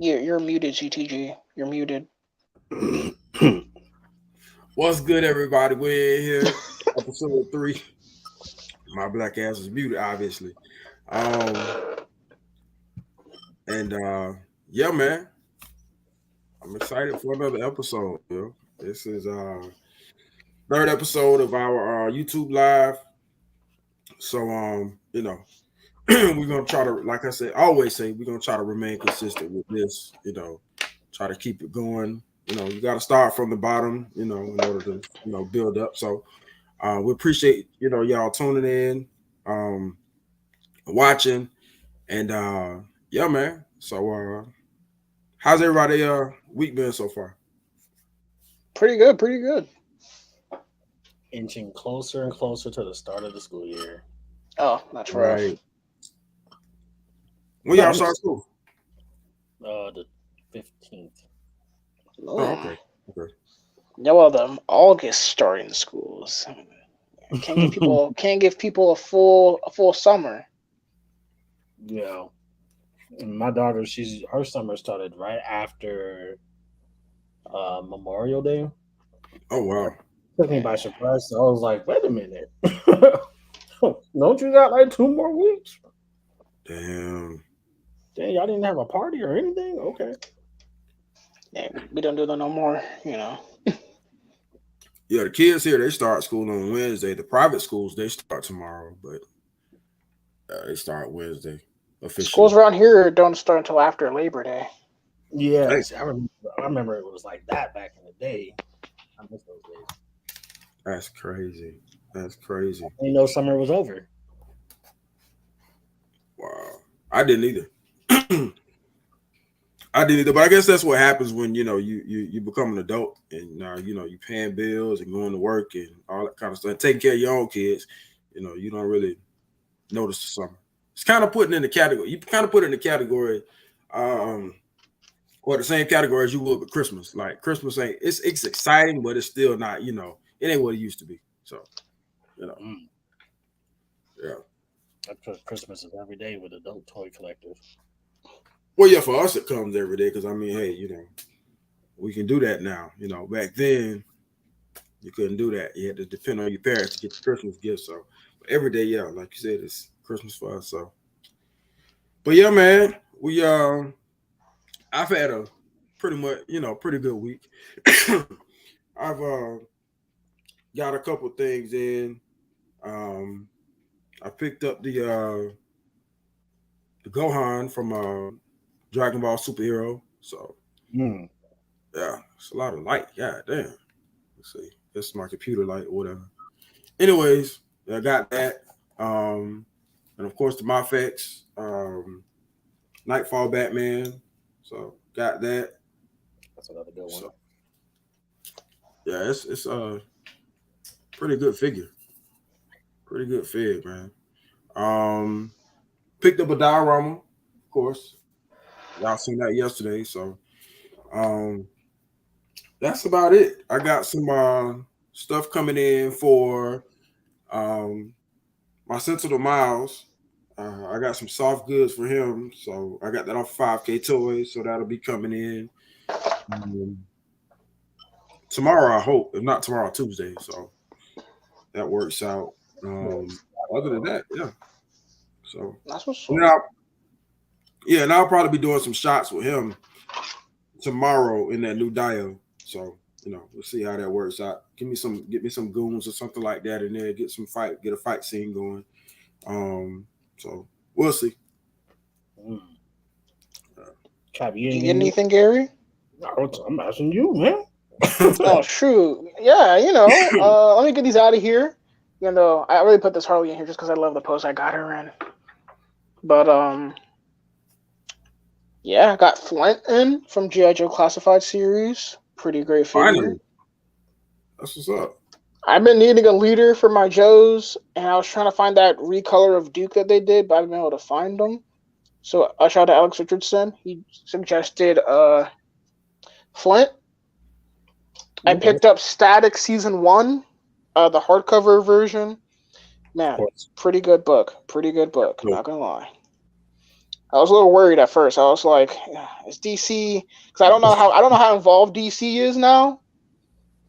You're muted, GTG. You're muted. What's good, everybody? We're in here, episode 3. My black ass is muted, obviously. And yeah, man, I'm excited for another episode. Yo, this is third episode of our YouTube live. So we're gonna try to, like I said, I always say, we're gonna try to remain consistent with this. Try to keep it going. You got to start from the bottom. In order to build up. So. We appreciate y'all tuning in, watching, and yeah, man. So how's everybody week been so far? Pretty good, pretty good. Inching closer and closer to the start of the school year. Oh, that's rough. Right. When y'all start school? The 15th. Oh, okay. Yeah, well, the August starting schools. Can't give people a full summer. Yeah. And my daughter, her summer started right after Memorial Day. Oh wow. Took me by surprise. So I was like, wait a minute. Don't you got like 2 more weeks? Damn, y'all didn't have a party or anything? Okay. Yeah, we don't do that no more, Yeah, the kids here, they start school on Wednesday. The private schools, they start tomorrow, but they start Wednesday officially. Schools around here don't start until after Labor Day. Yeah, I remember it was like that back in the day. I miss those days. That's crazy. I didn't know summer was over. Wow. I didn't either. But I guess that's what happens when you become an adult and you paying bills and going to work and all that kind of stuff, taking care of your own kids. You don't really notice the summer. It's kind of putting in the category. You kind of put it in the category, or the same category as you would with Christmas. Like Christmas ain't it's exciting, but it's still not. It ain't what it used to be. So, yeah. Christmas is every day with adult toy collectors. Well, yeah, for us it comes every day because hey, we can do that now. Back then you couldn't do that. You had to depend on your parents to get the Christmas gifts. So every day, yeah, like you said, it's Christmas for us. So, but yeah, man, I've had a pretty good week. I've got a couple things in. I picked up the Gohan from Dragon Ball Superhero. So yeah, it's a lot of light. God damn. Let's see. That's my computer light or whatever. Anyways, I got that. And of course the Mafex, Nightfall Batman. So got that. That's another good one. So, yeah, it's a pretty good figure. Pretty good fig, man. Picked up a diorama, of course. Y'all seen that yesterday, so that's about it. I got some stuff coming in for my Sentinel Miles. I got some soft goods for him, so I got that off 5K Toys, so that'll be coming in tomorrow, I hope. If not tomorrow, Tuesday. So that works out. Other than that, yeah. So that's what's up. And I'll probably be doing some shots with him tomorrow in that new Dio. So, we'll see how that works out. Get me some goons or something like that in there, get a fight scene going. So we'll see. You get anything, Gary? I'm asking you, man. Oh, shoot. Yeah, let me get these out of here. I really put this Harley in here just because I love the pose I got her in. But, yeah, I got Flint in from G.I. Joe Classified series. Pretty great figure. Finally. That's what's up. I've been needing a leader for my Joes, and I was trying to find that recolor of Duke that they did, but I haven't been able to find them. So I shout out to Alex Richardson. He suggested Flint. I picked up Static Season 1, the hardcover version. Man, pretty good book. Not gonna lie. I was a little worried at first. I was like, "Is DC?" Because I don't know how involved DC is now.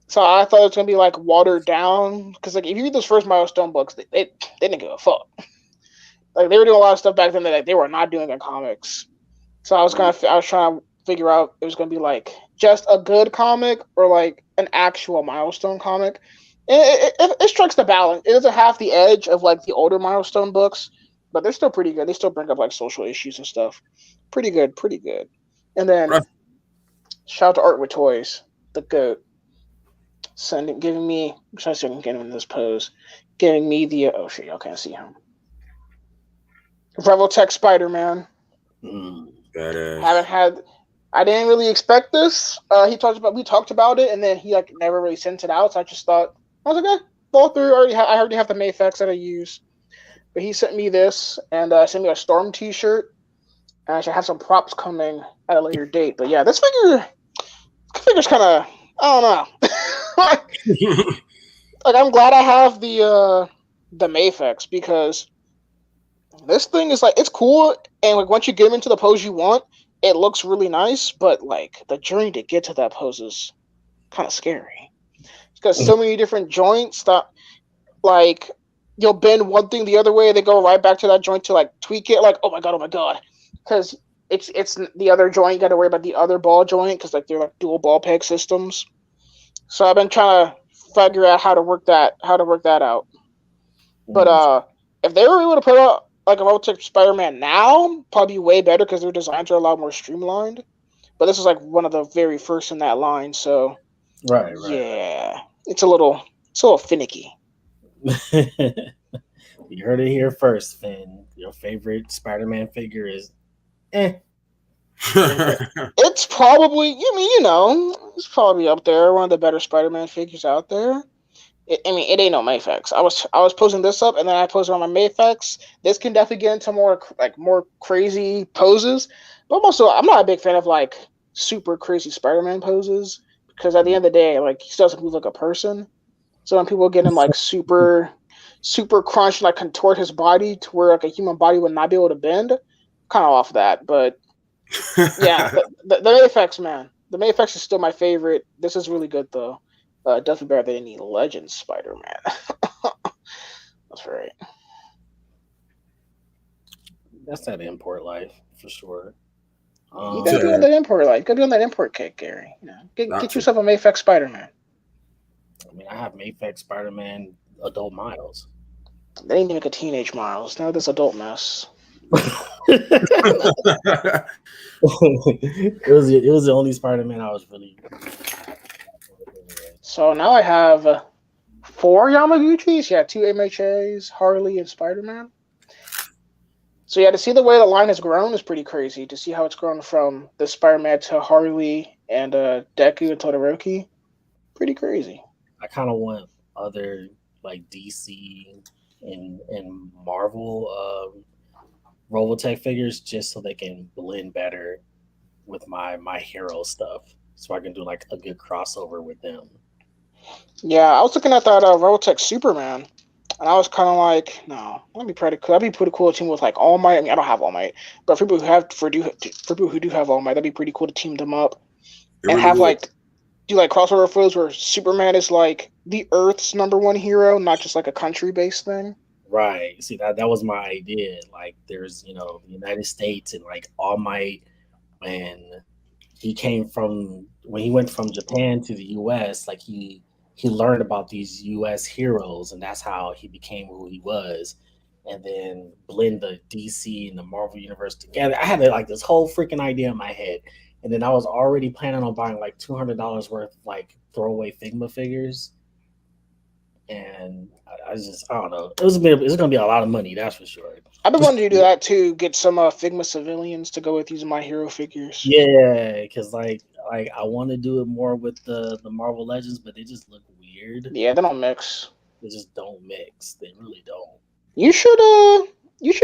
So I thought it was gonna be like watered down. Because like if you read those first Milestone books, they didn't give a fuck. Like they were doing a lot of stuff back then that they were not doing in comics. So I was trying to figure out it was gonna be like just a good comic or like an actual Milestone comic. And it strikes the balance. It doesn't have the edge of like the older Milestone books, but they're still pretty good. They still bring up like social issues and stuff. Pretty good, pretty good. And then shout out to Art with Toys, the goat, giving me. I'm trying to see if I can get him in this pose. Giving me the oh shit, y'all can't see him. Revoltech Spider-Man. Haven't had. I didn't really expect this. We talked about it, and then he like never really sent it out. So I just thought I was like, fall through. I already have the Mayfex that I use. But he sent me this and sent me a Storm T-shirt. And I should have some props coming at a later date. But yeah, this figure's kind of, I don't know. Like I'm glad I have the Mayfex because this thing is like it's cool, and like once you get him into the pose you want, it looks really nice. But like the journey to get to that pose is kind of scary. It's got so many different joints that like you'll bend one thing the other way, they go right back to that joint to like tweak it. Like oh my god, because it's the other joint. You got to worry about the other ball joint because like they're like dual ball peg systems. So I've been trying to figure out how to work that out. But if they were able to put out like a Revoltech Spider-Man now, probably way better because their designs are a lot more streamlined. But this is like one of the very first in that line, so right. Yeah, it's a little finicky. You heard it here first, Finn. Your favorite Spider-Man figure is It's probably it's probably up there, one of the better Spider-Man figures out there. It ain't no Mayfex. I was posing this up, and then I posted on my Mayfex. This can definitely get into more crazy poses, but I'm not a big fan of like super crazy Spider-Man poses because at the end of the day, like he still doesn't move like a person. So when people get him like super crunch and like contort his body to where like a human body would not be able to bend, kind of off that. But yeah, the Mayfex, man, the Mayfex is still my favorite. This is really good though. Definitely better than any Legends Spider-Man. That's right. That's that import life for sure. You gotta be on that import life. You gotta be on that import kick, Gary. Get yourself a Mayfex Spider-Man. I mean, I have Mayfex Spider-Man Adult Miles. They ain't even a teenage Miles. Now this adult mess. It was the only Spider-Man I was really. So now I have 4 Yamaguchis. Yeah, 2 MHAs, Harley, and Spider-Man. So yeah, to see the way the line has grown is pretty crazy. To see how it's grown from the Spider-Man to Harley and Deku and Todoroki, pretty crazy. I kind of want other like DC and Marvel Robotech figures just so they can blend better with my hero stuff, so I can do like a good crossover with them. Yeah, I was looking at that Robotech Superman, and I was kind of like, no, that'd be pretty cool. That'd be pretty cool to team with like All Might. I mean, I don't have All Might, but for people who do have All Might, that'd be pretty cool to team them up and have like do like crossover photos where Superman is like the Earth's #1 hero, not just like a country-based thing. Right. See, that was my idea. Like, there's the United States and like All Might when he went from Japan to the U.S. Like he learned about these U.S. heroes, and that's how he became who he was. And then blend the DC and the Marvel universe together. I had like this whole freaking idea in my head, and then I was already planning on buying like $200 worth like throwaway Figma figures. And I don't know. It's gonna be a lot of money, that's for sure. I've been wanting to do that too. Get some Figma civilians to go with these My Hero figures. Yeah, because like I want to do it more with the Marvel Legends, but they just look weird. Yeah, they don't mix. They just don't mix. They really don't. You should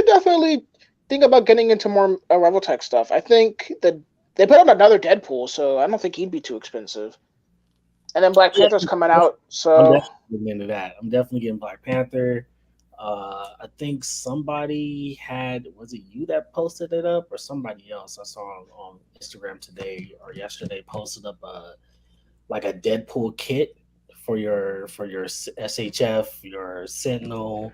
definitely think about getting into more Revoltech stuff. I think that they put out another Deadpool, so I don't think he'd be too expensive. And then Black Panther's coming out, so I'm definitely getting into that. I'm definitely getting Black Panther. I think somebody was it you that posted it up or somebody else I saw on Instagram today or yesterday posted up like a Deadpool kit for your SHF, your Sentinel,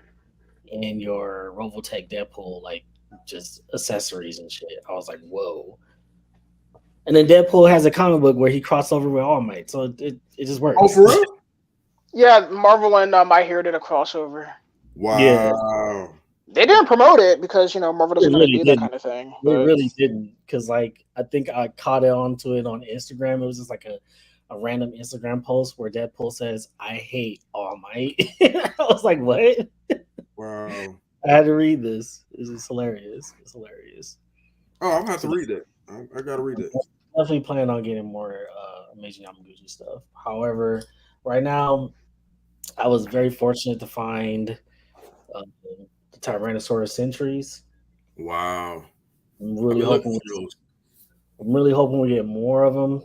and your Robotech Deadpool, like just accessories and shit. I was like, whoa. And then Deadpool has a comic book where he crossed over with All Might, so it just Oh, works. for real? Yeah, Marvel and My Hero did a crossover. Yeah, Wow. They didn't promote it because Marvel they doesn't really really do that didn't. kind of thing. They But really didn't, because like I think I caught it onto it on Instagram. It was just like a random Instagram post where Deadpool says, "I hate All Might." I was like, "What?" Wow. I had to read this. This is hilarious. It's hilarious. Oh, I'm gonna have to So read that. I gotta read that. definitely plan on getting more Amazing Yamaguchi stuff. However, right now I was very fortunate to find uh, the Tyrannosaurus Centuries. Wow. I'm I've really been looking hoping. for those. I'm really hoping we get more of them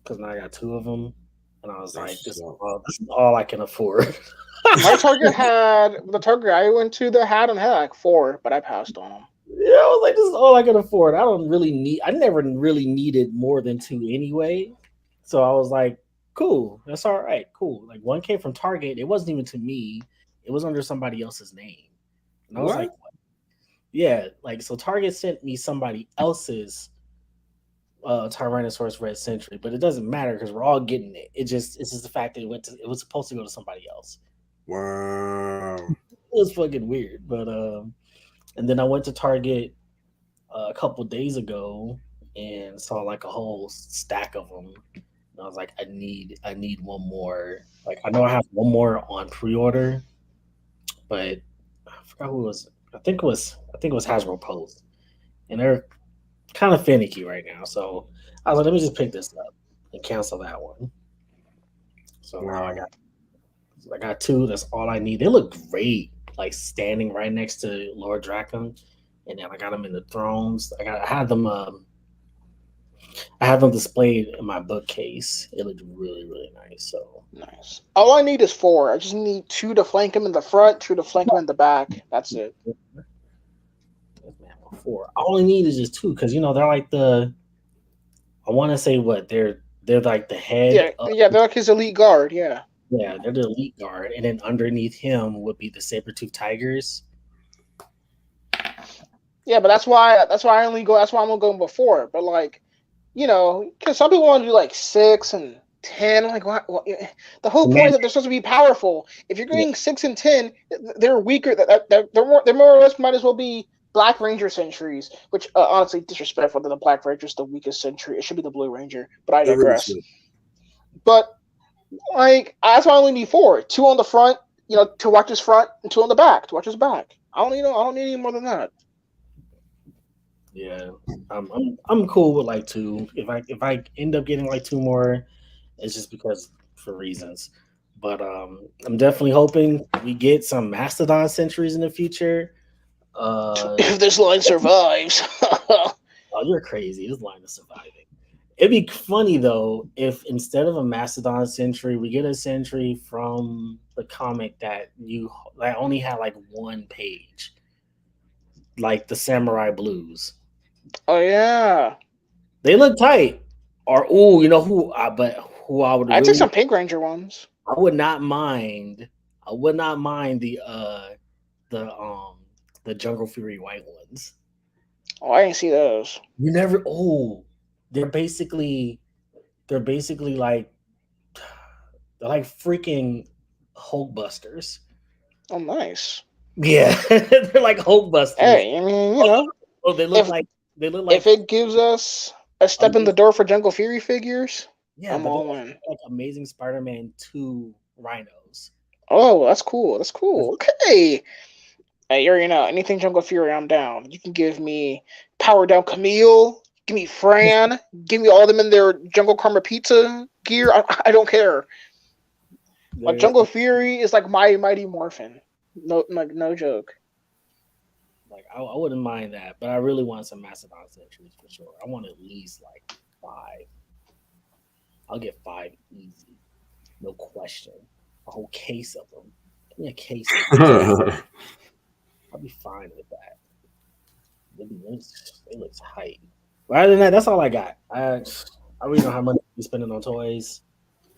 because now I got two of them, and I was like, That's this is all I can afford." my Target had the Target I went to. They had them had like 4, but I passed on them. Yeah, I was like, this is all I can afford. I never really needed more than two anyway. So I was like, cool, that's all right, cool. Like one came from Target. It wasn't even to me. It was under somebody else's name. And I was what? like, yeah, like so Target sent me somebody else's Tyrannosaurus Red Century, but it doesn't matter because we're all getting it. It's just the fact that it was supposed to go to somebody else. Wow. It was fucking weird. But and then I went to Target a couple days ago and saw like a whole stack of them. And I was like, I need one more. Like I know I have one more on pre-order, but I forgot who it was. I think it was Hasbro Post, and they're kind of finicky right now. So I was like, let me just pick this up and cancel that one. So now I Wow. got I got two. That's all I need. They look great, like standing right next to Lord Draken, and then I got them in the thrones. I had them displayed in my bookcase. It looked really, really nice. So Nice. All I need is 4. I just need 2 to flank him in the front, 2 to flank him in the back. That's it. man, before I only need is just two because they're like I want to say what they're like the head Yeah, of, yeah, they're like his elite guard. Yeah, yeah, they're the elite guard, and then underneath him would be the saber tooth tigers. yeah, but that's why I only go. That's why I'm gonna go before. But like, because some people want to do like 6 and 10. Like, what? The whole point is that they're supposed to be powerful. If you're Yeah, going 6 and 10, they're weaker. They're more or less might as well be Black Ranger centuries, which honestly disrespectful that the Black Ranger is the weakest century. It should be the Blue Ranger, but I It really digress. should. But like, that's why I only need 4. 2 on the front, to watch his front, and 2 on the back to watch his back. I don't need any more than that. yeah. I'm cool with like two. If I end up getting like two more, it's just because for reasons. But I'm definitely hoping we get some Mastodon centuries in the future. If this line survives. Oh, you're crazy. This line is surviving. It'd be funny though if instead of a Mastodon century, we get a century from the comic that only had like one page, like the Samurai Blues. Oh yeah, They look tight. Or who? But who I would I took really, some Pink Ranger ones. I would not mind. I would not mind the um the Jungle Fury white ones. Oh, I didn't see those. You never. Oh, they're basically they're basically like they're like freaking Hulk busters. Oh, nice. Yeah, they're like Hulk busters. Hey, I mean, Oh, they look if like they look if like it gives us a step in the amazing. door for Jungle Fury figures, Yeah, I'm but they're all in. like Amazing Spider-Man 2 rhinos. Oh, that's cool. That's cool. Okay. Hey, you already know anything Jungle Fury, I'm down. You can give me Power Down Camille, give me Fran, give me all of them in their Jungle Karma Pizza gear. I don't care. Like They're Jungle Fury is like my Mighty Morphin. No, like no joke. like I wouldn't mind that, but I really want some Mastodon centuries for sure. I want at least like 5. I'll get 5 easy, no question. A whole case of them. Give me a case. I'll be fine with that. They look tight. But other than that, that's all I got. I really don't have money to be spending on toys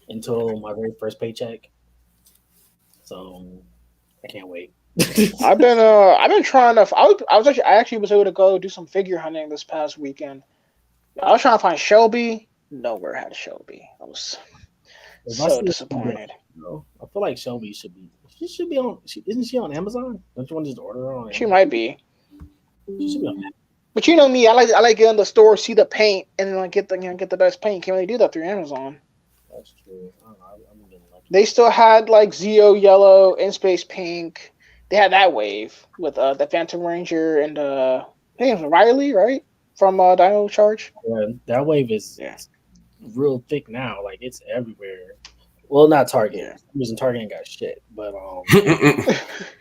until my very first paycheck. So I can't wait. I've been trying to. I actually was able to go do some figure hunting this past weekend. I was trying to find Shelby. Nowhere had Shelby. I was so disappointed. I feel like Shelby should be. She should be on. Isn't she on Amazon? Don't you want to just order her on? She might be. She should be on. But you know me, I like get in the store, see the paint, and then like get the best paint. Can't really do that through Amazon. That's true. I don't know. I'm getting lucky. They still had like Zeo Yellow, In Space Pink. They had that wave with the Phantom Ranger and I think it was Riley, right? From Dino Charge. Yeah, that wave is real thick now. Like it's everywhere. Well, not Target. Yeah. I'm using Target ain't got shit, but they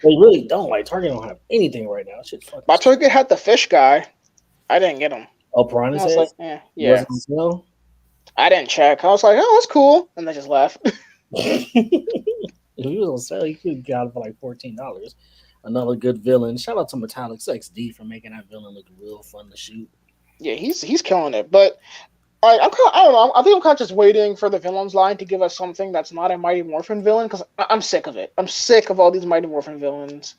really don't. Like Target don't have anything right now. Shit. My Target had the fish guy. I didn't get him. Oh, Piranha says? Like, yeah. No? I didn't check. I was like, oh, that's cool, and I just left. If he was on sale, he could have got it for like $14. Another good villain. Shout out to Metallic XD for making that villain look real fun to shoot. Yeah, he's killing it. But I don't know. I think I'm kind of just waiting for the villains line to give us something that's not a Mighty Morphin villain because I'm sick of it. I'm sick of all these Mighty Morphin villains.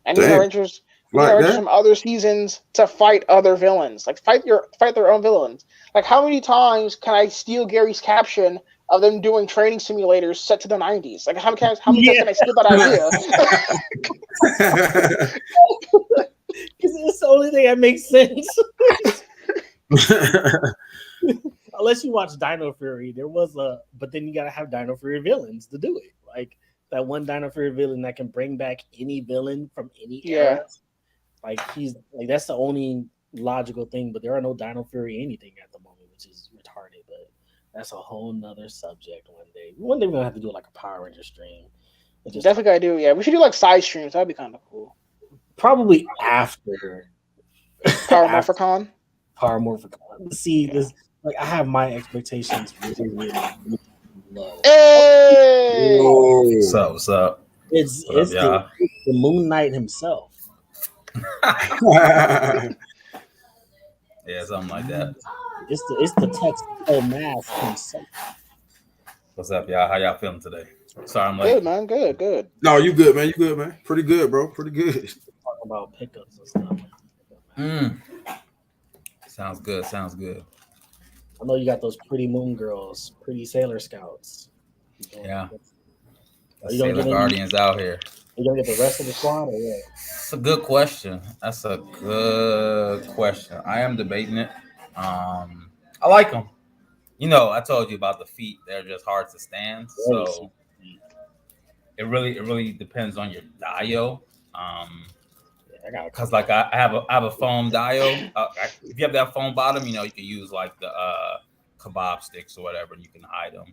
And Rangers from other seasons to fight other villains. Like fight their own villains. Like how many times can I steal Gary's caption of them doing training simulators set to the 90s? Like how many times can I steal that idea? Because it's the only thing that makes sense. Unless you watch Dino Fury, but then you gotta have Dino Fury villains to do it. Like that one Dino Fury villain that can bring back any villain from any era. Like that's the only logical thing, but there are no Dino Fury anything at the moment, which is retarded. But that's a whole nother subject one day. One day we're gonna have to do like a Power Ranger stream. Definitely gotta do, yeah. We should do like side streams. That'd be kind of cool. Probably after Power Morphicon. Power Morphicon. See this. Like I have my expectations really low. Hey! What's up? It's the Moon Knight himself. Yeah, something like that. It's the Texas mask himself. What's up, y'all? How y'all feeling today? Sorry, I'm late. Good, man. Good. No, you good, man. You good, man. Pretty good, bro. Pretty good. Talking about pickups and stuff. Sounds good. I know you got those pretty moon girls, pretty Sailor Scouts. Yeah. Sailor Guardians out here. You gonna get the rest of the squad or what? It's a good question. That's a good question. I am debating it. I like them. You know, I told you about the feet. They're just hard to stand. So it really depends on your dio. Because like I have a foam dio. If you have that foam bottom, you know you can use like the kebab sticks or whatever, and you can hide them.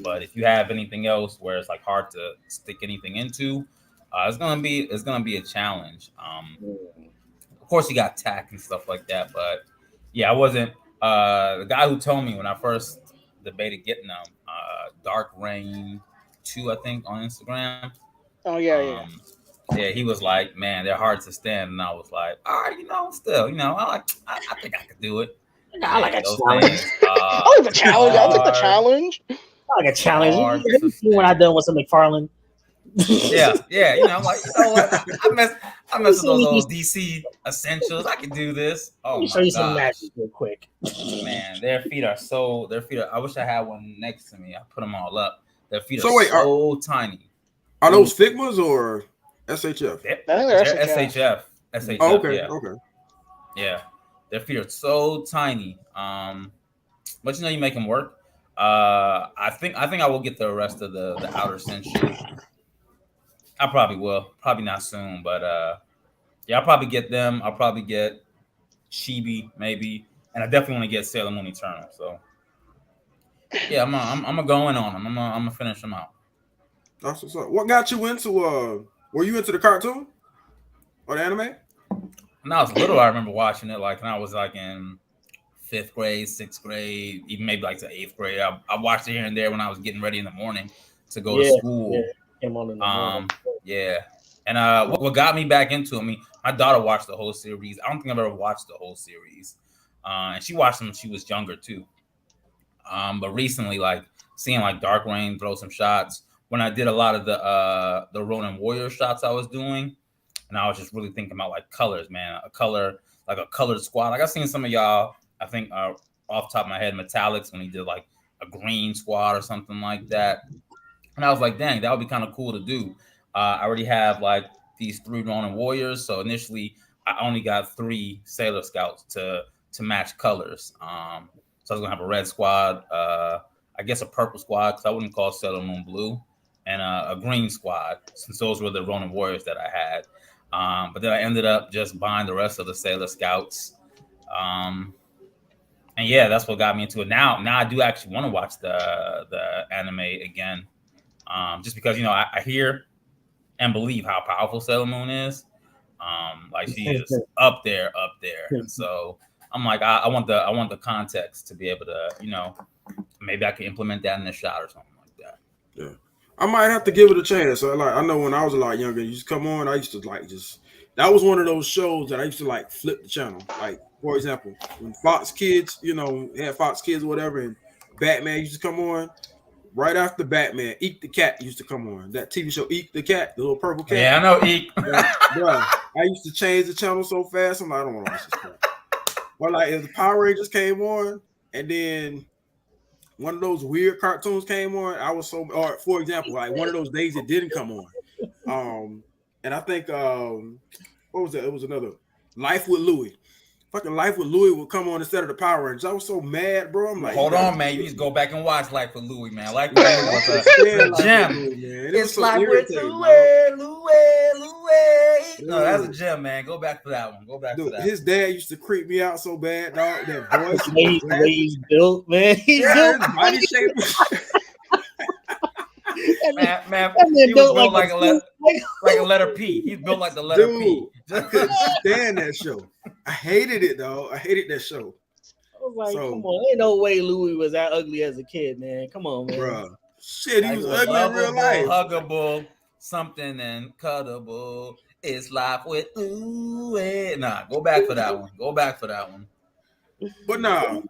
But if you have anything else where it's like hard to stick anything into, it's gonna be a challenge. Of course, you got tack and stuff like that, but yeah, I wasn't the guy who told me when I first debated getting them. Dark Rain 2, I think, on Instagram. Oh yeah. Yeah, he was like, man, they're hard to stand. And I was like, all right, still, I think I could do it. I like a challenge. I like the challenge. I'll take the challenge. I like a challenge. When I done with some McFarlane. Yeah. I'm like, you know what? I mess with those old DC essentials. I can do this. Oh, let me show you some magic real quick. Man, their feet are. I wish I had one next to me. I put them all up. Their feet are so tiny. Are those Figmas or SHF? I think they're SHF. SHF. Oh, okay. Yeah. Okay. Yeah, their feet are so tiny. But you make them work. I think I will get the rest of the outer sense shoes. I probably will. Probably not soon, but yeah, I'll probably get them. I'll probably get Chibi maybe, and I definitely want to get Sailor Moon Eternal. So yeah, I'm gonna go in on them. I'm gonna finish them out. That's what's up. What got you into were you into the cartoon or the anime? When I was little, I remember watching it when I was like in 5th grade, 6th grade, even maybe like to 8th grade. I watched it here and there when I was getting ready in the morning to go to school. Came on in the morning. Yeah. And what got me back into it, I mean, my daughter watched the whole series. I don't think I've ever watched the whole series. And she watched them when she was younger too. But recently, like seeing like Dark Reign throw some shots, when I did a lot of the Ronin Warrior shots I was doing, and I was just really thinking about like colors, man. A color, like a colored squad. Like I've seen some of y'all, I think off the top of my head, Metallics, when he did like a green squad or something like that. And I was like, dang, that would be kind of cool to do. I already have like these 3 Ronin Warriors. So initially, I only got 3 Sailor Scouts to match colors. So I was going to have a red squad, I guess a purple squad, because I wouldn't call Sailor Moon blue, and a green squad, since those were the Ronin Warriors that I had. But then I ended up just buying the rest of the Sailor Scouts. And yeah, that's what got me into it. Now I do actually want to watch the anime again. Just because, you know, I hear and believe how powerful Sailor Moon is. Like she is up there. And so I'm like, I want the context to be able to, you know, maybe I can implement that in a shot or something like that. Yeah. I might have to give it a chance. So, like, I know when I was a lot younger, you just come on, I used to like that was one of those shows that I used to like flip the channel. Like, for example, when Fox Kids, you know, had Fox Kids or whatever, and Batman used to come on. Right after Batman, Eek the Cat used to come on. That TV show, Eek the Cat, the little purple cat. Yeah, I know Eek. Bruh, I used to change the channel so fast. I'm like, I don't want to watch this crap. But like, if the Power Rangers came on, and then one of those weird cartoons came on, I was so. Or for example, like one of those days it didn't come on. And I think what was that? It was another Life with Louie. Fucking Life with Louie would come on instead of the Power Rangers. I was so mad, bro. I'm like, hold on, man. You need to go back and watch Life with Louie, man. Life with Louie was a gem. It's Life with Louie. No, that's a gem, man. Go back to that one. Go back to that. His dad used to creep me out so bad, dog. That voice. The way he's built, man. He's built. His body shape. Man, he was built like a letter P. He's built like the letter P. I couldn't stand that show. I hated it, dog. I hated that show. I was like, come on, ain't no way Louis was that ugly as a kid, man. Come on, man. Bro, shit, he was ugly in real life. Huggable, something and cuttable. It's Life with Louie. Nah, go back for that one. But nah,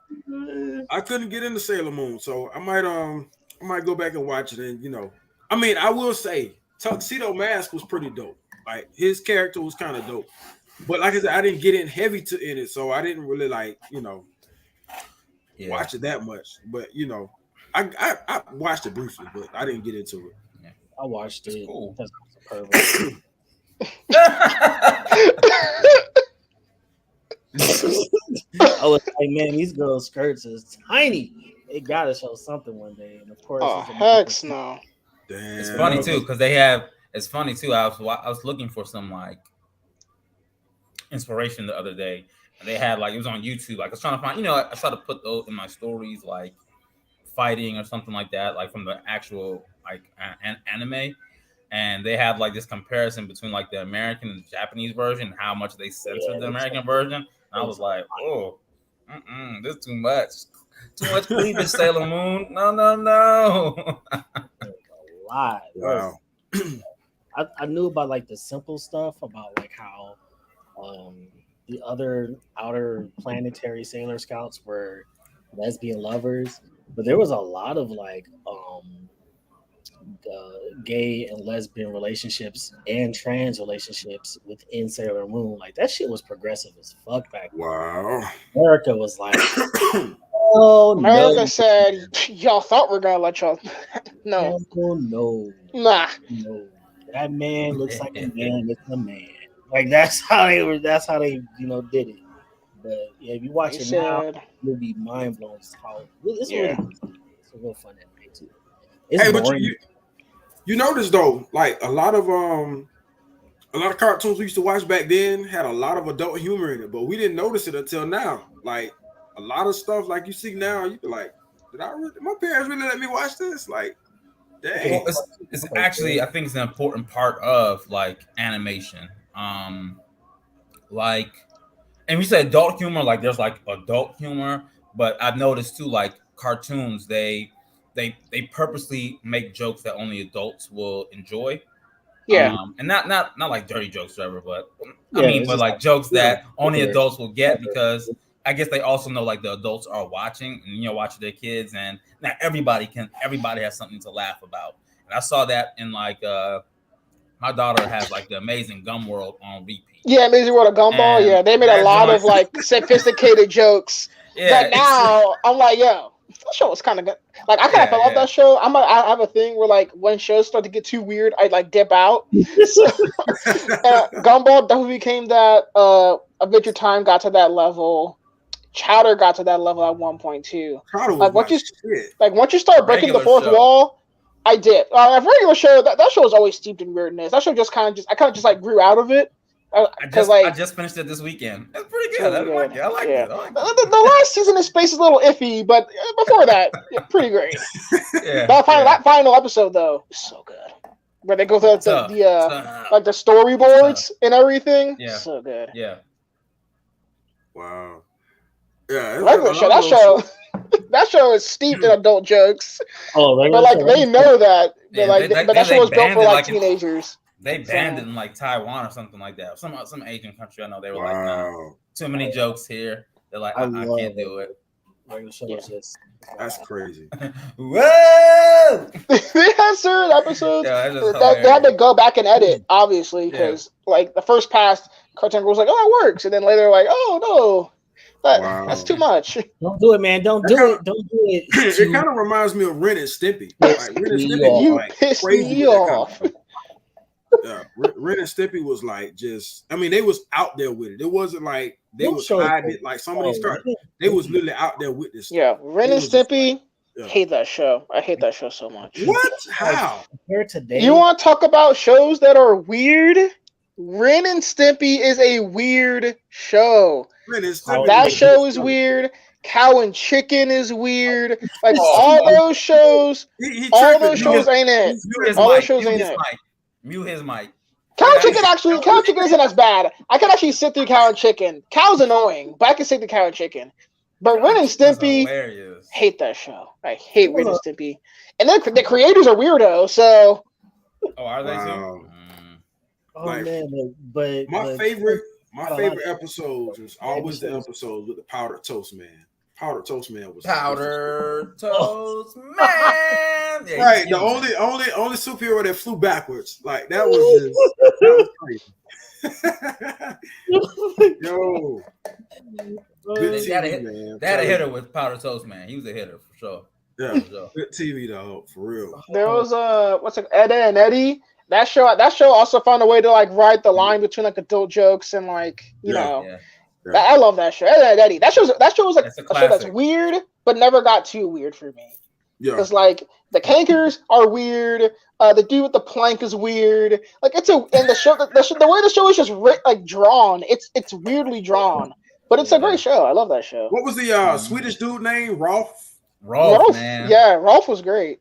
I couldn't get into Sailor Moon, so I might go back and watch it. And you know, I mean, I will say Tuxedo Mask was pretty dope. Like his character was kind of dope, but like I said, I didn't get in heavy in it, so I didn't really like, you know, watch it that much. But you know, I watched it briefly, but I didn't get into it. Yeah. I watched it. Cool. That's perfect. I was like, man, these girls' skirts is tiny. They gotta show something one day, and of course, heck no. Damn. It's funny too because they have. It's funny too. I was looking for some like inspiration the other day, and they had like it was on YouTube. Like I was trying to find, you know, I try to put those in my stories, like fighting or something like that, like from the actual like anime. And they have like this comparison between like the American and the Japanese version, how much they censored the American version. And I was like, oh, this is too much. Too much cleavage, Sailor Moon. No. A lot. Wow. I knew about like the simple stuff about like how the other outer planetary Sailor Scouts were lesbian lovers, but there was a lot of like gay and lesbian relationships and trans relationships within Sailor Moon. Like that shit was progressive as fuck back then. Wow. America was like, oh, America said, y'all thought we're gonna let y'all. No. No. Nah. No. That man looks like a man. It's a man. Like that's how they you know did it. But yeah, if you watch it now, you'll be mind blown. How it's really it's a real fun anime too. It's but you notice though, like a lot of cartoons we used to watch back then had a lot of adult humor in it, but we didn't notice it until now. Like a lot of stuff like you see now, you be like, my parents really let me watch this? Like, dang. Well, it's actually, I think it's an important part of like animation. Like, and we said adult humor, like there's like adult humor, but I've noticed too, like cartoons, they they purposely make jokes that only adults will enjoy. Yeah. And not like dirty jokes, whatever, but Yeah, but like jokes that only yeah. adults will get, because I guess they also know like the adults are watching and watching their kids, and not everybody has something to laugh about. And I saw that in like my daughter has like the Amazing Gum World on repeat. Yeah, Amazing World of Gumball. And Yeah, they made a lot of like sophisticated jokes. Yeah, that now I'm like, yo, that show was kind of good. Like I kind of fell off that show. I have a thing where like when shows start to get too weird, I like dip out. So, Gumball definitely became that. Adventure Time got to that level. Chowder got to that level at one point too. Like once you start breaking the fourth wall, I did. A regular show, that show was always steeped in weirdness. That show just kind of just like grew out of it. I just finished it this weekend. It's pretty good. I like it. The last season of Space is a little iffy, but before that, pretty great. That final episode though, is so good. Where they go through like the storyboards and everything. Yeah. So good. Yeah. Wow. Yeah. That show is steeped in adult jokes. Oh, but like they know that. But that show was built for like teenagers. They banned it in like Taiwan or something like that. Some Asian country. I know they were like, nah, too many jokes here. They're like, I can't do it. That's crazy. Whoa! They had certain episodes that they had to go back and edit, obviously, because like the first pass, Cartoon was like, oh, it works, and then later like, oh no, that's too much. Don't do it, man. Don't do it. Don't do it. It kind of reminds me of Ren and Stimpy. Like Ren and Stimpy, you pissed me off. Yeah, Ren and Stimpy was like they was out there with it. It wasn't like they was hiding it like some of these cartoons. They was literally out there with this. Yeah, Ren and Stimpy. Hate that show. I hate that show so much. What? How? You want to talk about shows that are weird? Ren and Stimpy is a weird show. That show is weird. Cow and Chicken is weird. Like all those shows. All those shows ain't it. All those shows ain't it. Mute his mic. Cow and Chicken isn't as bad. I can actually sit through Cow and Chicken. Cow's annoying, but I can sit through Cow and Chicken. But Ren and Stimpy, hate that show. I hate Ren and Stimpy. And then the creators are weirdos, so. Oh, are they too? Oh man, but my favorite episodes was always the episodes with the Powdered Toast Man. Powdered Toast Man was Powdered Toast Man. Yeah, right, the only superhero that flew backwards. Like that was crazy. Yo, good TV, man. They had a hitter with Powdered Toast Man. He was a hitter for sure. Yeah, good TV though, for real. There was Edda and Eddie. That show also found a way to like ride the line between like adult jokes and like you know. Yeah. Yeah. I love that show. Edda and Eddie. That show was like a show that's weird, but never got too weird for me. Yeah, because like the Kankers are weird. The dude with the plank is weird. Like and the way the show is just drawn. It's weirdly drawn, but it's a great show. I love that show. What was the Swedish dude name? Rolf, man. Yeah, Rolf was great.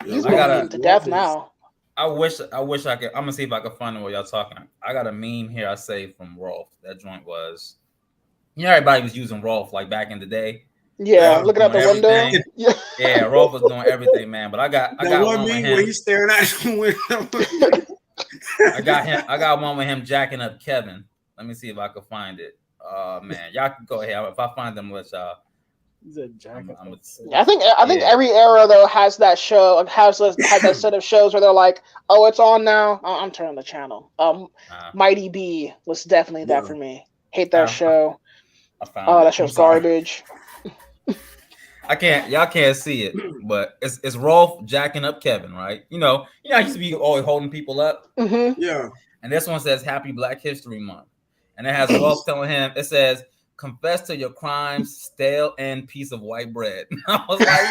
Yeah, he's going to death now. I wish I could. I'm gonna see if I can find it while y'all talking. I got a meme here I saved from Rolf. That joint was, everybody was using Rolf like back in the day. Yeah, looking out the window. Yeah, Rolf was doing everything, man. But I got one with him. Where he's staring at the window. I got one with him jacking up Kevin. Let me see if I can find it. Oh man, y'all can go ahead. If I find them, let's I think every era though has that show, has that set of shows where they're like, oh, it's on now. I'm turning the channel. Mighty B was definitely that for me. Hate that show. That show's garbage. Y'all can't see it, but it's Rolf jacking up Kevin, right? I used to be always holding people up. Mm-hmm. Yeah. And this one says Happy Black History Month, and it has Rolf telling him. It says, confess to your crimes, stale and piece of white bread. I was like,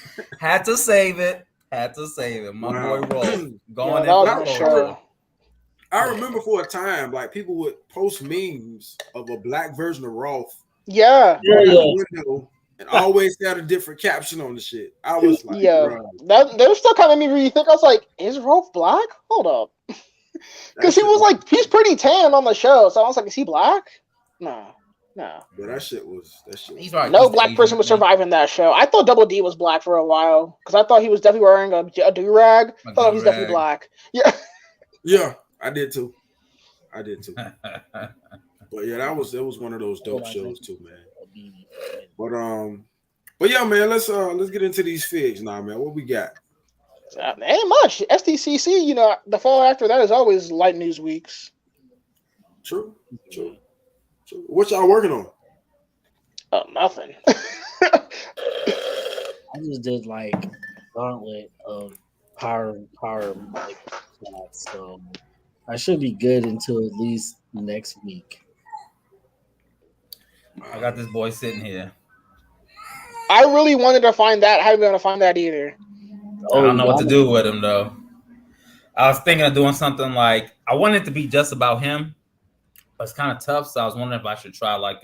yo. Had to save it. My boy Rolf going in. I remember for a time, like people would post memes of a black version of Rolf. Yeah. Window, and always had a different caption on the shit. I was like, that was still kind of made me rethink. I was like, is Rolf black? Hold up. Because he was like, he's pretty tan on the show. So I was like, is he black? No. No. But that shit was He's right. No He's black Asian, person would survive in that show. I thought Double D was black for a while because I thought he was definitely wearing a do-rag. I thought he's definitely black. Yeah. Yeah, I did too. But yeah, it was one of those dope shows too, man. But yeah, man, let's get into these figs now, man. What we got? Ain't much. SDCC, the fall after that is always light news weeks. True. What y'all working on? Nothing. I just did like gauntlet of power like shots, so I should be good until at least next week. I got this boy sitting here. I really wanted to find that. I haven't been able to find that either. I don't know what to do with him though. I was thinking of doing something like I wanted it to be just about him, but it's kind of tough. So I was wondering if I should try like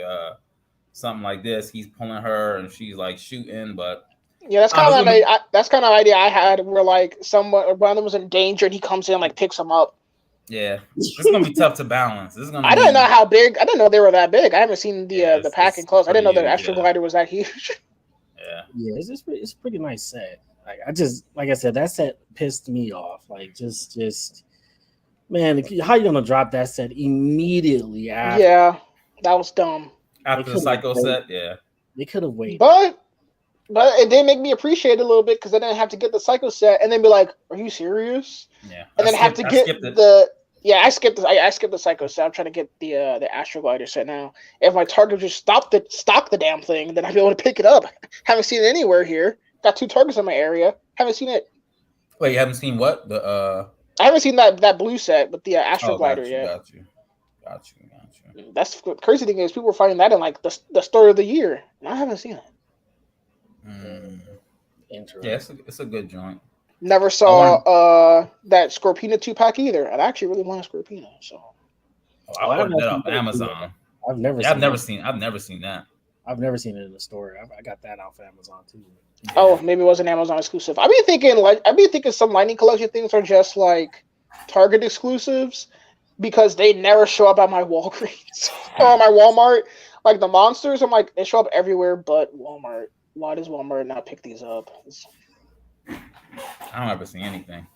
something like this. He's pulling her and she's like shooting, but yeah, that's kind of idea I had where like one of them was in danger and he comes in and like picks them up. Yeah, it's gonna be tough to balance. I didn't know how big. I didn't know they were that big. I haven't seen the packing close. I didn't know the Astro Glider was that huge. Yeah, it's a pretty nice set. Like I said, that set pissed me off. Like just man, how you gonna drop that set immediately after? Yeah, that was dumb. After the Psycho set, yeah, they could have waited. But it did make me appreciate it a little bit because I didn't have to get the Psycho set and then be like, "Are you serious?" Yeah, and then have to get the. Yeah, I skipped the Psycho set. I'm trying to get the Astro Glider set now. If my target just stock the damn thing, then I'd be able to pick it up. Haven't seen it anywhere here. Got 2 targets in my area. Haven't seen it. Wait, you haven't seen what? I haven't seen that blue set with the Astro Glider yet. Got you. That's the crazy thing is people were finding that in like the story of the year. And I haven't seen it. Interesting. Yeah, it's a good joint. Never saw that Scorpina 2-pack either. I actually really want a Scorpina. So I ordered that off Amazon. I've never seen that. I've never seen it in the store. I got that off Amazon too. Yeah. Oh, maybe it was an Amazon exclusive. I've been thinking some Lightning Collection things are just like Target exclusives because they never show up at my Walgreens or my Walmart. Like the monsters, I'm like they show up everywhere but Walmart. Why does Walmart not pick these up? I don't ever see anything.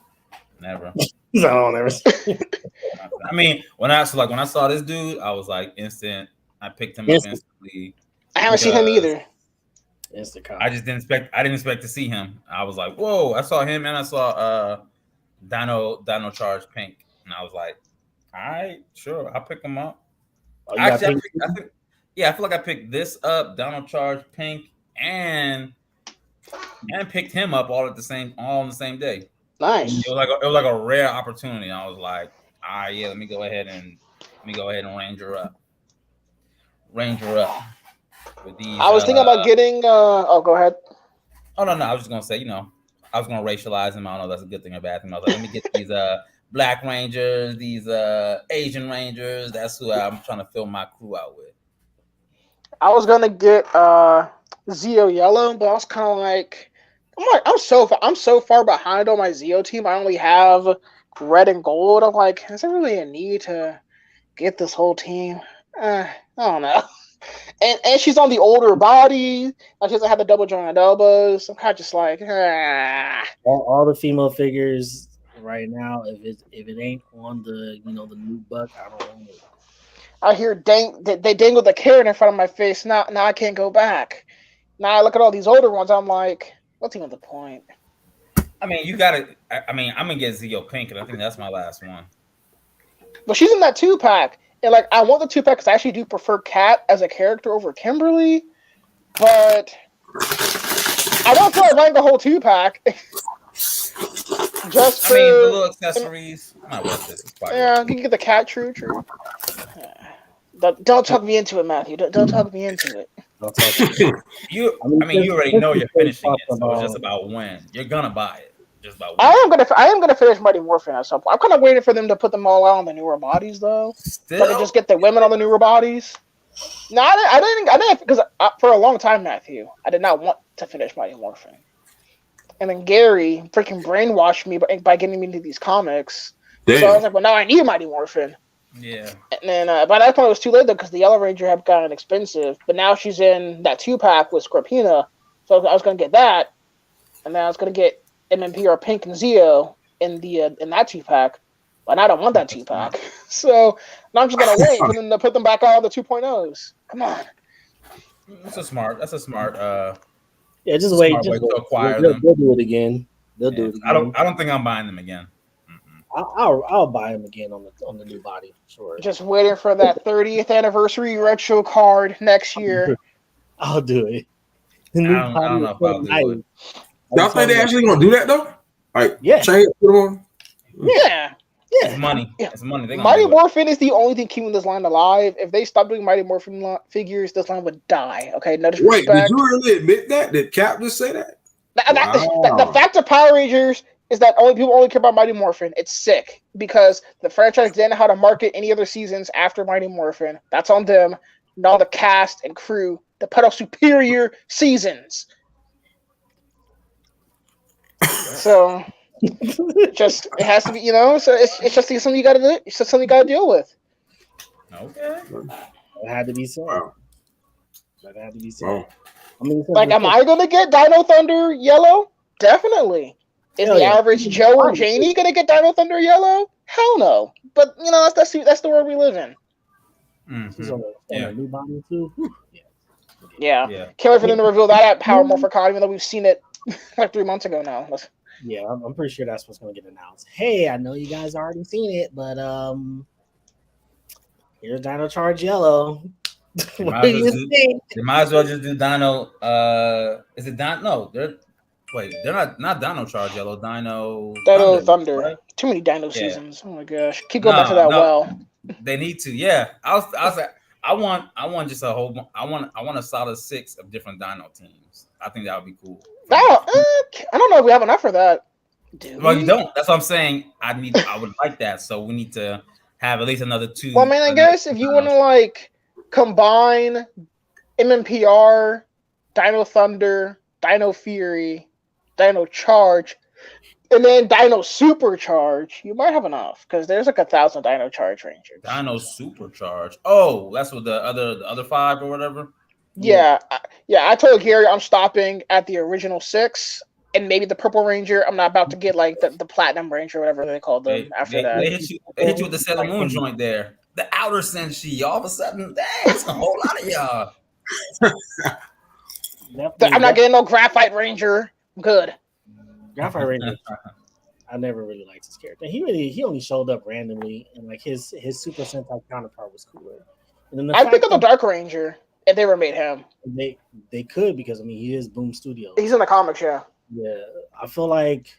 Never. I don't ever see. I mean, when I saw this dude, I was like instant. I picked him up instantly. I haven't seen him either. I didn't expect to see him. I was like, whoa! I saw him and I saw Dino Charge Pink, and I was like, all right, sure, I'll pick him up. Actually, I feel like I picked this up, Dino Charge Pink, and picked him up all on the same day. Nice. It was like a rare opportunity. I was like, all right, yeah, let me go ahead and range her up. With these, I was thinking about getting. Go ahead. Oh no! I was just gonna say, I was gonna racialize him. I don't know if that's a good thing or bad thing. I was like, let me get these Black Rangers, these Asian Rangers. That's who I'm trying to fill my crew out with. I was gonna get Zeo Yellow, but I was kind of like, I'm so far behind on my Zeo team. I only have red and gold. I'm like, is there really a need to get this whole team? I don't know. And she's on the older body. Like she doesn't have the double jointed elbows. I'm kind of just like, all the female figures right now. If it ain't on the the new buck, I don't want it. I hear they dangled the carrot in front of my face. Now I can't go back. Now I look at all these older ones. I'm like, what's even the point? I mean, you got to. I mean, I'm gonna get Zeo Pink, and I think that's my last one. But she's in that 2-pack. And like I want the 2-pack because I actually do prefer Kat as a character over Kimberly, but I don't feel like buying the whole 2-pack. Just for the little accessories. Not worth it. Yeah, you can get the Kat true. Don't talk me into it, Matthew. Don't talk me into it. You already know you're finishing it, so it's just about when you're gonna buy it. I am gonna finish Mighty Morphin at some point. I'm kind of waiting for them to put them all out on the newer bodies, though. So I can just get the women on the newer bodies. No, I didn't because for a long time, Matthew, I did not want to finish Mighty Morphin. And then Gary freaking brainwashed me by getting me into these comics. Damn. So I was like, well, now I need Mighty Morphin. Yeah. And then by that point it was too late though because the Yellow Ranger had gotten expensive. But now she's in that 2-pack with Scorpina, so I was gonna get that, and then I was gonna get MMPR Pink and Zeo in that 2-pack. But I don't want that 2-pack, so now I'm just gonna wait for them to put them back on the 2.0s. Come on. That's a smart. Yeah, just wait. Smart way to acquire They'll them. do it again. They'll do it again. I don't think I'm buying them again. I'll buy them again on the new body for sure. Just waiting for that 30th anniversary retro card next year. I'll do it. I don't know if I'll do it. Y'all think they actually gonna do that though? Like, yeah, change put them on? Yeah. It's money. Yeah. It's money. Mighty Morphin is the only thing keeping this line alive. If they stop doing Mighty Morphin figures, this line would die. Okay, no disrespect. Wait, did you really admit that? Did Cap just say that? The fact of Power Rangers is that people only care about Mighty Morphin. It's sick because the franchise didn't know how to market any other seasons after Mighty Morphin. That's on them, not the cast and crew to put out superior seasons. So it has to be, so it's just something you gotta do. It's just something you gotta deal with. Okay. It had to be so. Wow. That had to be so. Wow. I mean, am I gonna get Dino Thunder Yellow? Definitely. Is the average Joe or Janie gonna get Dino Thunder Yellow? Hell no. But that's the world we live in. She's on a new body too. Yeah. Can't wait for them to reveal that at Power Morphicon, even though we've seen it like 3 months ago now. Yeah, I'm pretty sure that's what's going to get announced. Hey, I know you guys already seen it, but here's Dino Charge Yellow. What do you think? They might as well just do Dino. Is it Dino? No, they're not Dino Charge Yellow. Dino Thunder. Right? Too many Dino seasons. Oh my gosh! Keep going back to that well. They need to. Yeah, I was like, I want just a whole. I want a solid 6 of different Dino teams. I think that would be cool. I don't know if we have enough for that. Well, you don't. That's what I'm saying. I would like that. So we need to have at least another 2. Well, man, I guess if you want to combine MMPR, Dino Thunder, Dino Fury, Dino Charge, and then Dino Supercharge, you might have enough because there's 1,000 Dino Charge Rangers. Dino Supercharge. Oh, that's what the other 5 or whatever. Yeah. I told Gary I'm stopping at the original 6 and maybe the Purple Ranger. I'm not about to get the Platinum Ranger or whatever they call them after that. They hit you with the Sailor Moon joint there. The Outer Senshi. All of a sudden, dang, it's a whole lot of y'all. I'm not getting no Graphite Ranger. I'm good. Graphite Ranger. I never really liked his character. He only showed up randomly, and his Super Sentai counterpart was cooler. And then I pick up the Dark Ranger if they ever made him. They could because he is Boom Studios. He's in the comics, yeah. Yeah, I feel like,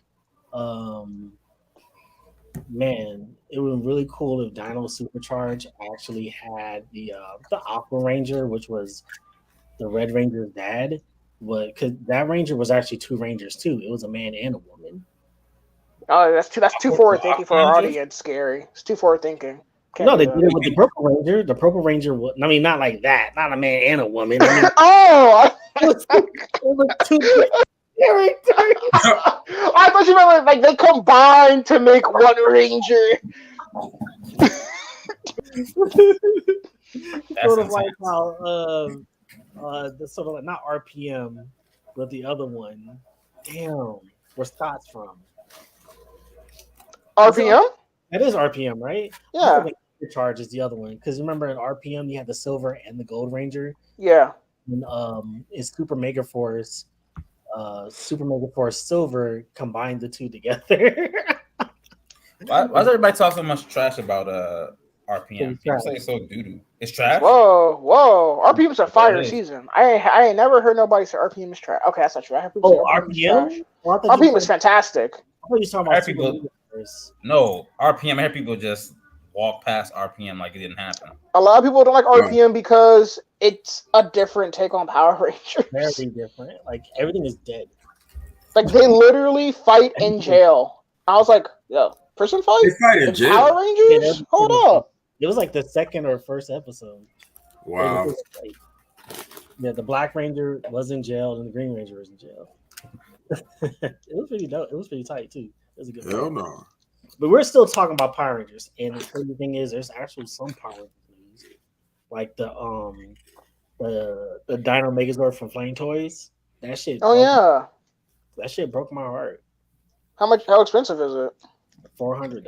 man, it would be really cool if Dino Supercharge actually had the Aqua Ranger, which was the Red Ranger's dad. But because that Ranger was actually 2 Rangers too. It was a man and a woman. Oh, that's too forward thinking for our audience. Scary. It's too forward thinking. No, they did it with the Purple Ranger. The Purple Ranger was, not like that. Not a man and a woman. Oh, it was 2 characters. I thought you meant they combined to make 1 Ranger. Sort of like how the sort of not RPM, but the other one. Damn, where Scott's from? RPM? That is RPM, right? Yeah. Charge is the other one because remember in RPM you had the Silver and the Gold Ranger. Yeah. And it's Super Mega Force Silver combined the 2 together. Why does everybody talk so much trash about RPM? People say it's so doo-doo. It's trash? Whoa. RPM's a fire season. I ain't never heard nobody say RPM is trash. Okay, that's not true. I heard people say RPM? RPM is fantastic. I thought you were talking about No, RPM. I heard people just walk past RPM like it didn't happen. A lot of people don't like RPM because it's a different take on Power Rangers. Very different. Everything is dead. They literally fight in jail. I was like, yo, prison fight? They fight in jail. Power Rangers? Hold up. It was the 2nd or 1st episode. Wow. The Black Ranger was in jail and the Green Ranger was in jail. It was pretty dope. It was pretty tight too. It was a good Hell no. But we're still talking about Power Rangers, and the crazy thing is, there's actually some Power Rangers news, like the Dino Megazord from Flame Toys. That shit. Oh yeah. That shit broke my heart. How expensive is it? $400.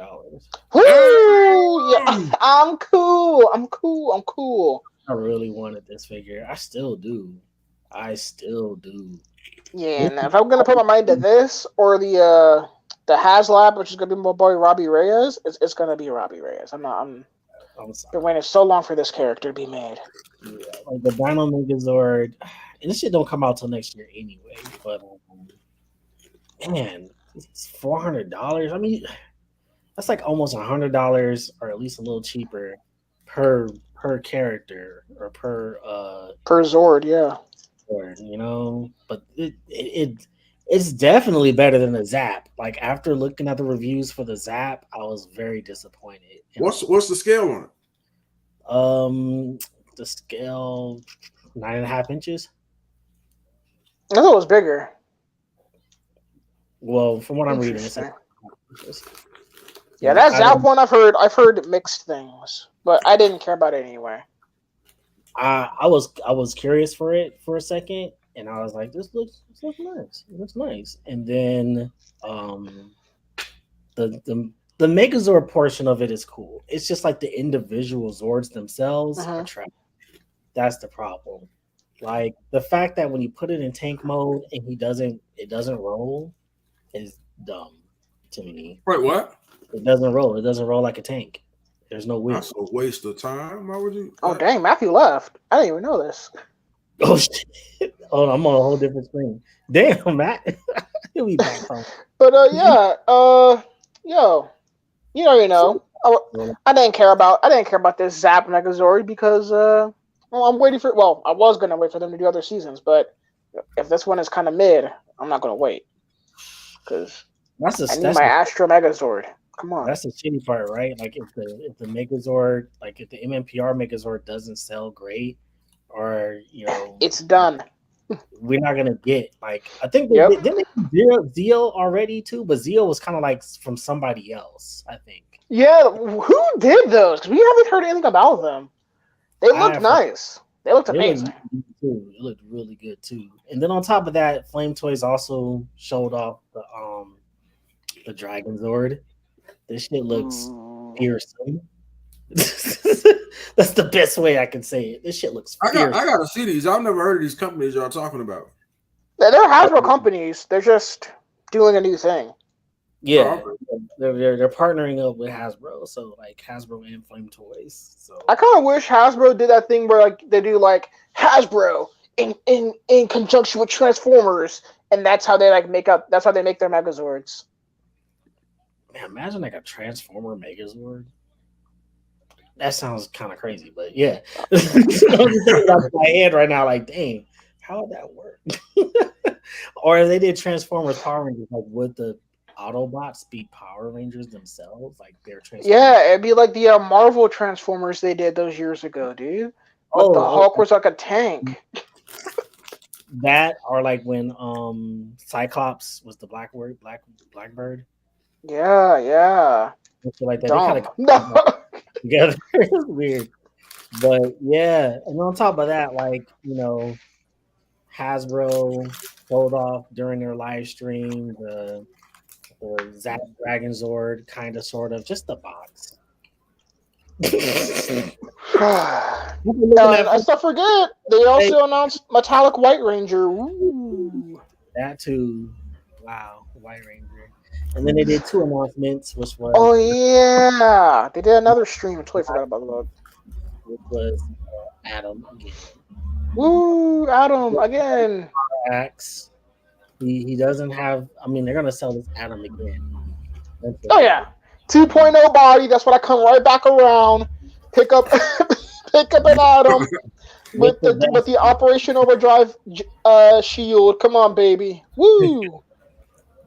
Woo! Yeah, I'm cool. I really wanted this figure. I still do. Yeah, and if I'm gonna put my mind to this or the HasLab, which is gonna be my boy Robbie Reyes, it's gonna be Robbie Reyes. I'm sorry. been waiting so long for this character to be made. Yeah, like the Dino Megazord, and this shit don't come out till next year anyway. But man, it's $400. I mean, that's like almost $100, or at least a little cheaper per character or per Zord, yeah. But it's definitely better than the Zap. Like after looking at the reviews for the Zap, I was very disappointed. What's the scale on it? The scale 9.5 inches. I thought it was bigger. Well, from what I'm reading, it's like yeah, that Zap one I've heard mixed things, but I didn't care about it anyway. I was curious for it for a second, and I was like, this looks nice. It looks nice. And then the Megazord portion of it is cool. It's just like the individual Zords themselves are trash. That's the problem. Like the fact that when you put it in tank mode and it doesn't roll is dumb to me. Wait, what? It doesn't roll. It doesn't roll like a tank. There's no wheel. That's a waste of time. Why would you? Oh dang, Matthew left. I didn't even know this. Oh shit! Oh, I'm on a whole different screen. Damn, Matt. He'll be back home. But yeah, yo, you already know. I didn't care about this Zap Megazord because I'm waiting for. Well, I was gonna wait for them to do other seasons, but if this one is kind of mid, I'm not gonna wait because I need my Astro Megazord. Come on. That's the shitty part, right? Like if the Megazord, like if the MMPR Megazord doesn't sell great, or it's done. We're not gonna get like I think didn't they do Zeo already too, but Zeo was kind of like from somebody else, I think. Yeah, who did those? Because we haven't heard anything about them. They looked nice. They looked amazing. It looked really good too. And then on top of that, Flame Toys also showed off the Dragon Zord. This shit looks fearsome. That's the best way I can say it. This shit looks fearsome. I gotta see these. I've never heard of these companies y'all talking about. They're Hasbro companies. They're just doing a new thing. Yeah, they're partnering up with Hasbro, so like Hasbro and Flame Toys. So I kind of wish Hasbro did that thing where like they do like Hasbro in conjunction with Transformers, and that's how they like that's how they make their Megazords. Man, imagine like a Transformer Megazord. That sounds kind of crazy, but yeah. I'm thinking off my head right now, like, dang, how would that work? Or if they did Transformers Power Rangers, like would the Autobots be Power Rangers themselves? Like they're Transformers? Yeah, it'd be like the Marvel Transformers they did those years ago, dude. But the Hulk was like a tank. That or like when Cyclops was the Blackbird. Yeah. Like that. They kind of together. It's weird. But yeah, and on top of that, like, Hasbro showed off during their live stream the Zap Dragon Zord, kind of, sort of, just the box. I still forget. They also announced Metallic White Ranger. Ooh. That too. Wow, White Ranger. And then they did 2 announcements, which was... Oh, yeah. They did another stream. I totally forgot about that. Which was Adam again. Woo, Adam again. Axe. He doesn't have... I mean, they're going to sell this Adam again. Oh, yeah. 2.0 body. That's when I come right back around. Pick up an Adam with the Operation Overdrive shield. Come on, baby. Woo.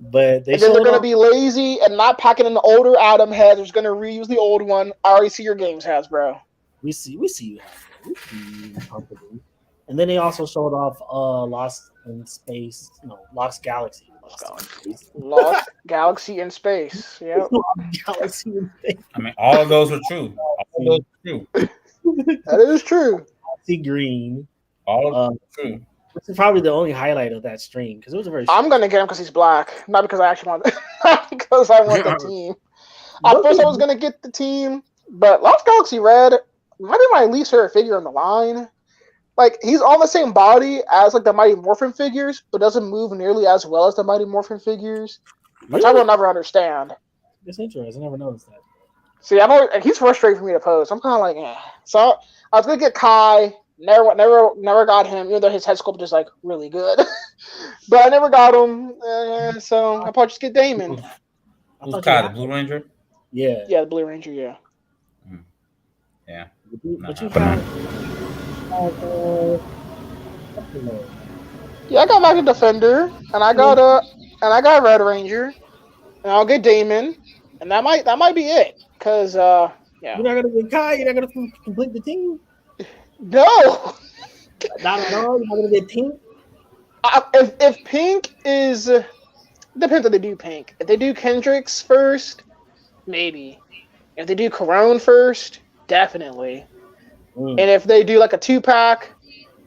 But they're going to be lazy and not packing an older Adam head. They're just going to reuse the old one. I already see your games, Hasbro. We see you, Hasbro. And then they also showed off Lost Galaxy. Lost Galaxy in Space. Yep. Galaxy in Space. I mean, all of those were true. All of those were true. That is true. Galaxy Green. All of them were true. Which is probably the only highlight of that stream because it was a very. I'm gonna get him because he's black, not because I actually want. Not because I want the team. At first, I was gonna get the team, but Lost Galaxy Red might be my least favorite figure on the line. Like, he's on the same body as like the Mighty Morphin figures, but doesn't move nearly as well as the Mighty Morphin figures, which I will never understand. It's interesting. I never noticed that. See, he's frustrating for me to pose. I'm kind of like, eh. So I was gonna get Kai. Never got him, even though his head sculpt is like really good. But I never got him, so I'll probably just get Damon. Who's Kai, the Blue Ranger? Yeah. Yeah, the Blue Ranger, yeah. Yeah. But you got yeah, I got Magic Defender, and I got Red Ranger, and I'll get Damon, and that might be it. Cause yeah. You're not gonna get Kai. You're not gonna complete the team. No. Not at all. You're not gonna get Pink. If Pink is depends if they do Pink. If they do Kendricks first, maybe. If they do Corone first, definitely. And if they do like a 2-pack,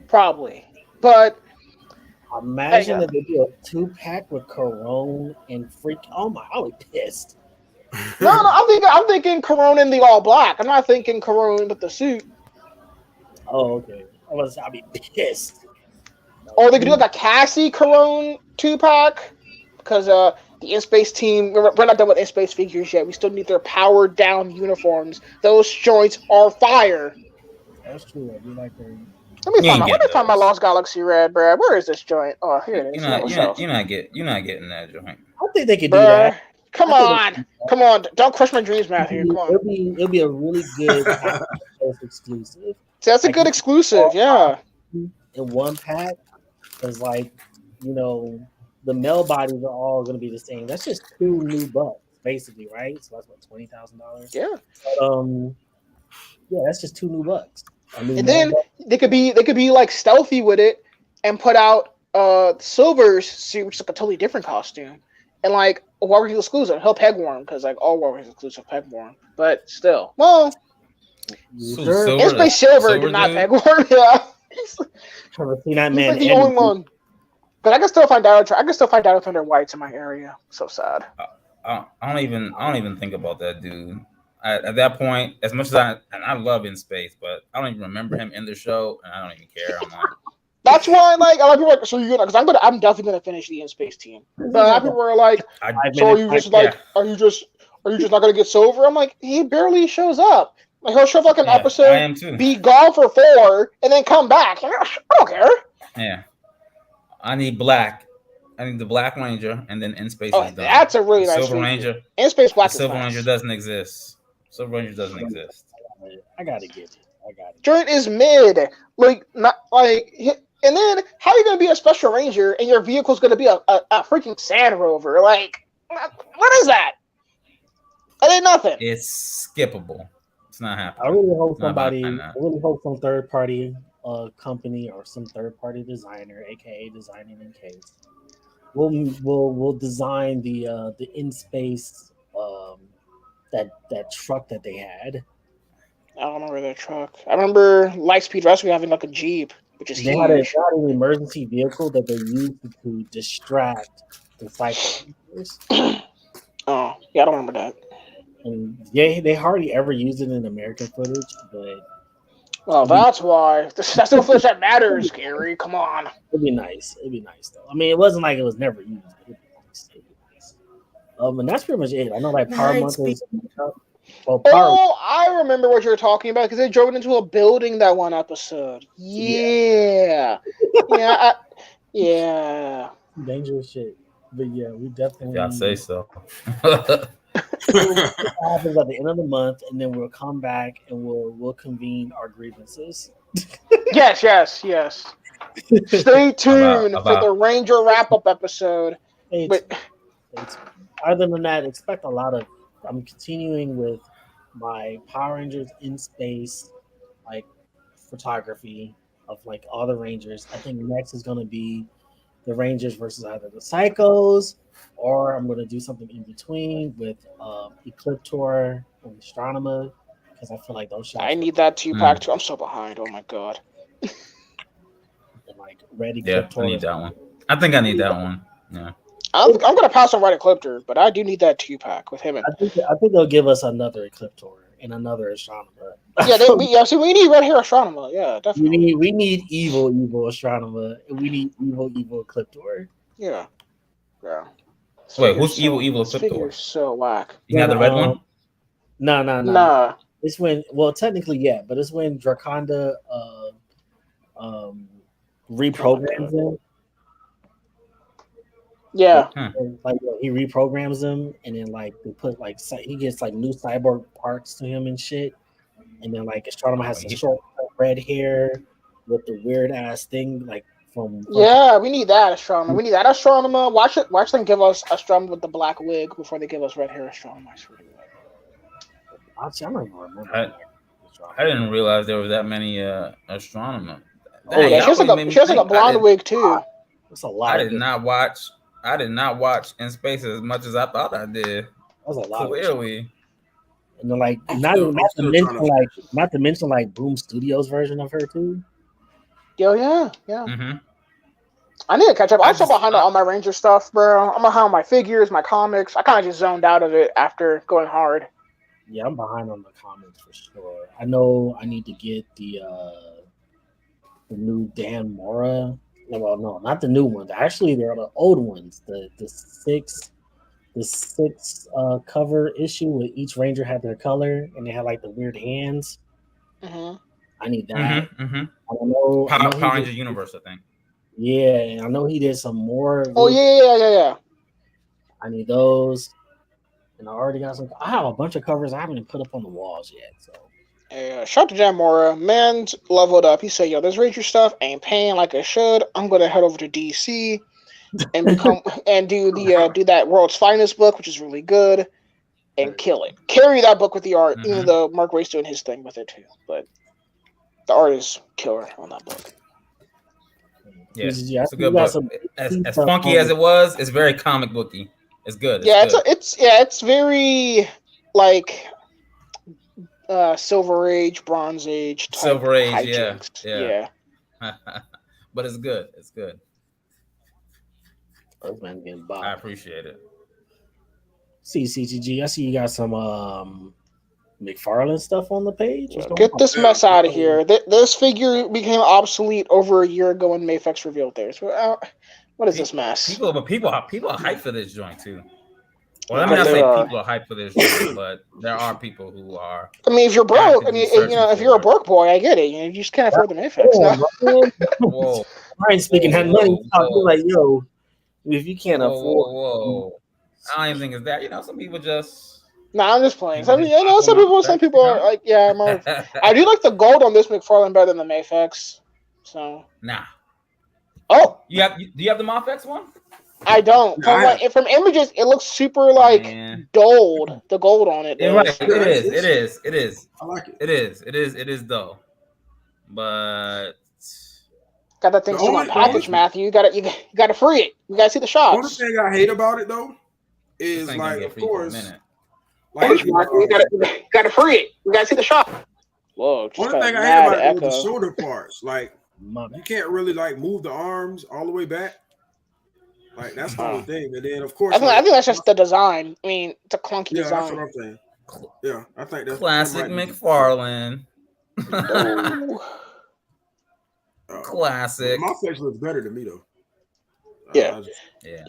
probably. But imagine if they do a 2-pack with Corone and Freak. Oh my, I'll be pissed. No, I'm thinking Corone in the all black. I'm not thinking Corone with the suit. Oh, okay. I'll be pissed. Or they could do like a Cassie Corone 2-pack. Because the In-Space team, we're not done with In-Space figures yet. We still need their powered down uniforms. Those joints are fire. That's true. I do like their... Let me find my Lost Galaxy Red, Brad. Where is this joint? Oh, here it is. You're not getting that joint. I don't think they could do that. Come on. Don't crush my dreams, Matthew. Come on. It'll be a really good exclusive. See, that's a good exclusive, yeah. In 1 pack, because the male bodies are all going to be the same. That's just 2 new bucks, basically, right? So that's what, $20,000. Yeah. Yeah, that's just 2 new bucks. And then they could be like stealthy with it and put out Silver's suit, which is like a totally different costume, and like a Warriors exclusive. He'll pegworm because like all Warriors exclusive pegworm, but still, well, In-Space Silver did not pegworm. Yeah, he's like the only one. But I can still find Dino Thunder Whites in my area. So sad. I don't even think about that dude. At that point, as much as I love In-Space, but I don't even remember him in the show, and I don't even care. I'm like, that's why, like, a lot of people are like, so you're gonna, because I'm definitely gonna finish the In-Space team. But a lot of people are like, so are you just not gonna get Silver? I'm like, he barely shows up. Like, he'll show up like an episode, be gone for 4, and then come back. Like, I don't care. Yeah, I need black. I need the Black Ranger, and then In-Space is done. That's a really nice Silver Ranger. In-Space Black is Silver nice. Ranger doesn't exist. Silver Ranger doesn't exist. I gotta get it. Joint is mid, like not like. And then how are you gonna be a Special Ranger and your vehicle's gonna be a freaking Sand Rover? Like, what is that? That ain't nothing. It's skippable. It's not happening. I really hope some third party company or some third party designer, aka Designing in Case, will design the In-Space that truck that they had. I don't remember that truck. I remember Lightspeed Rescue having like a Jeep, which is huge. They had an emergency vehicle that they used to distract the cyclists. Oh, yeah, I don't remember that. And yeah, they hardly ever used it in American footage, but well, that's why. That's the footage that matters, Gary. Come on. It'd be nice. Though. I mean, it wasn't like it was never used. It'd be nice. And that's pretty much it. I know like Power Month is. I remember what you were talking about because they drove it into a building that one episode. Yeah. Yeah. Dangerous shit. But yeah, we definitely. Yeah, I say so. It happens at the end of the month, and then we'll come back and we'll convene our grievances. Yes. Stay tuned for the Ranger wrap-up episode. Other than that, expect a lot of. I'm continuing with my Power Rangers In-Space, like photography of like all the Rangers. I think next is going to be the Rangers versus either the Psychos, or I'm going to do something in between with Ecliptor and Astronema, because I feel like those shots. I need that 2-pack too. I'm so behind. Oh my god. And like Red Ecliptor. Yeah, I need that one. I think I need that one. Yeah. I'm gonna pass on Red Ecliptor, but I do need that 2-pack with him. I think they'll give us another Ecliptor and another Astronomer. Yeah, we need Red Hair Astronomer. Yeah, definitely. We need evil Astronomer, and we need evil Ecliptor. Yeah. Wait, who's evil Ecliptor? Figure's so whack. You got the red one? No. Nah. It's when, well, technically, yeah, but it's when Draconda reprograms him. Yeah. Like he reprograms them, and then like they put like he gets like new cyborg parts to him and shit, and then like Astronomer has some short red hair with the weird ass thing like from. Yeah, we need that Astronomer. We need that Astronomer. Watch them give us Astronomer with the black wig before they give us red hair Astronomer. I swear to God. Actually, I don't even remember. I didn't realize there were that many Astronomer. Oh yeah, she has like a blonde wig too. That's a lot. I did not watch In Space as much as I thought I did. That's a lot. Clearly. And then like not to mention like Boom Studios version of her too. Yo, yeah. Mm-hmm. I need to catch up. I'm so behind on all my Ranger stuff, bro. I'm behind on my figures, my comics. I kind of just zoned out of it after going hard. Yeah, I'm behind on the comics for sure. I know I need to get the new Dan Mora. Well, no, not the new ones. Actually, they're the old ones. The six cover issue with each Ranger had their color and they had like the weird hands. Mm-hmm. I need that. Mm-hmm. I know Power Ranger Universe, I think. Yeah, and I know he did some more. Oh yeah. I need those. And I already got some. I have a bunch of covers I haven't even put up on the walls yet. So, shout out to Jamora. Man's leveled up. He said, "Yo, this Ranger stuff ain't paying like I should. I'm gonna head over to DC and become and do that World's Finest book, which is really good, and kill it. Carry that book with the art, even though Mark Waid's doing his thing with it too. But the art is killer on that book. Yeah, it's a good book. As funky as it was, it's very comic booky. It's good. It's very like Silver Age, Bronze Age type. Silver Age, hijinks. Yeah. But it's good. It's good. I appreciate it. See CTG, I see you got some McFarlane stuff on the page. Get this mess out of here. This figure became obsolete over a year ago when Mafex revealed theirs. What is this mess? People are hyped for this joint too. Well, let me not say people are hyped for this joint, but there are people who are. I mean, if you're broke, if you're a broke boy, I get it. You just can't afford the Mafex. Whoa. I ain't speaking that money. Like, yo, if you can't afford. Whoa. I don't even think it's that. Some people just. Nah, I'm just playing. Some people are like, yeah, I do like the gold on this McFarlane better than the Mafex. So. Nah. Oh, do you have the Mafex one? I don't. From images, it looks super dulled. The gold on it. Right. It is. I like it. It is though. But got that thing still on package, Matthew. You gotta free it. You gotta see the shots. One thing I hate about it though is of course. You gotta free it. You gotta see the shot. Whoa. One thing I hate about it is the shoulder parts. You can't really move the arms all the way back. That's the only thing. And then of course I think that's just the design. I mean, it's a clunky design. That's what I'm saying. Yeah, I think that's classic McFarlane. Classic. My face looks better than me though. Yeah.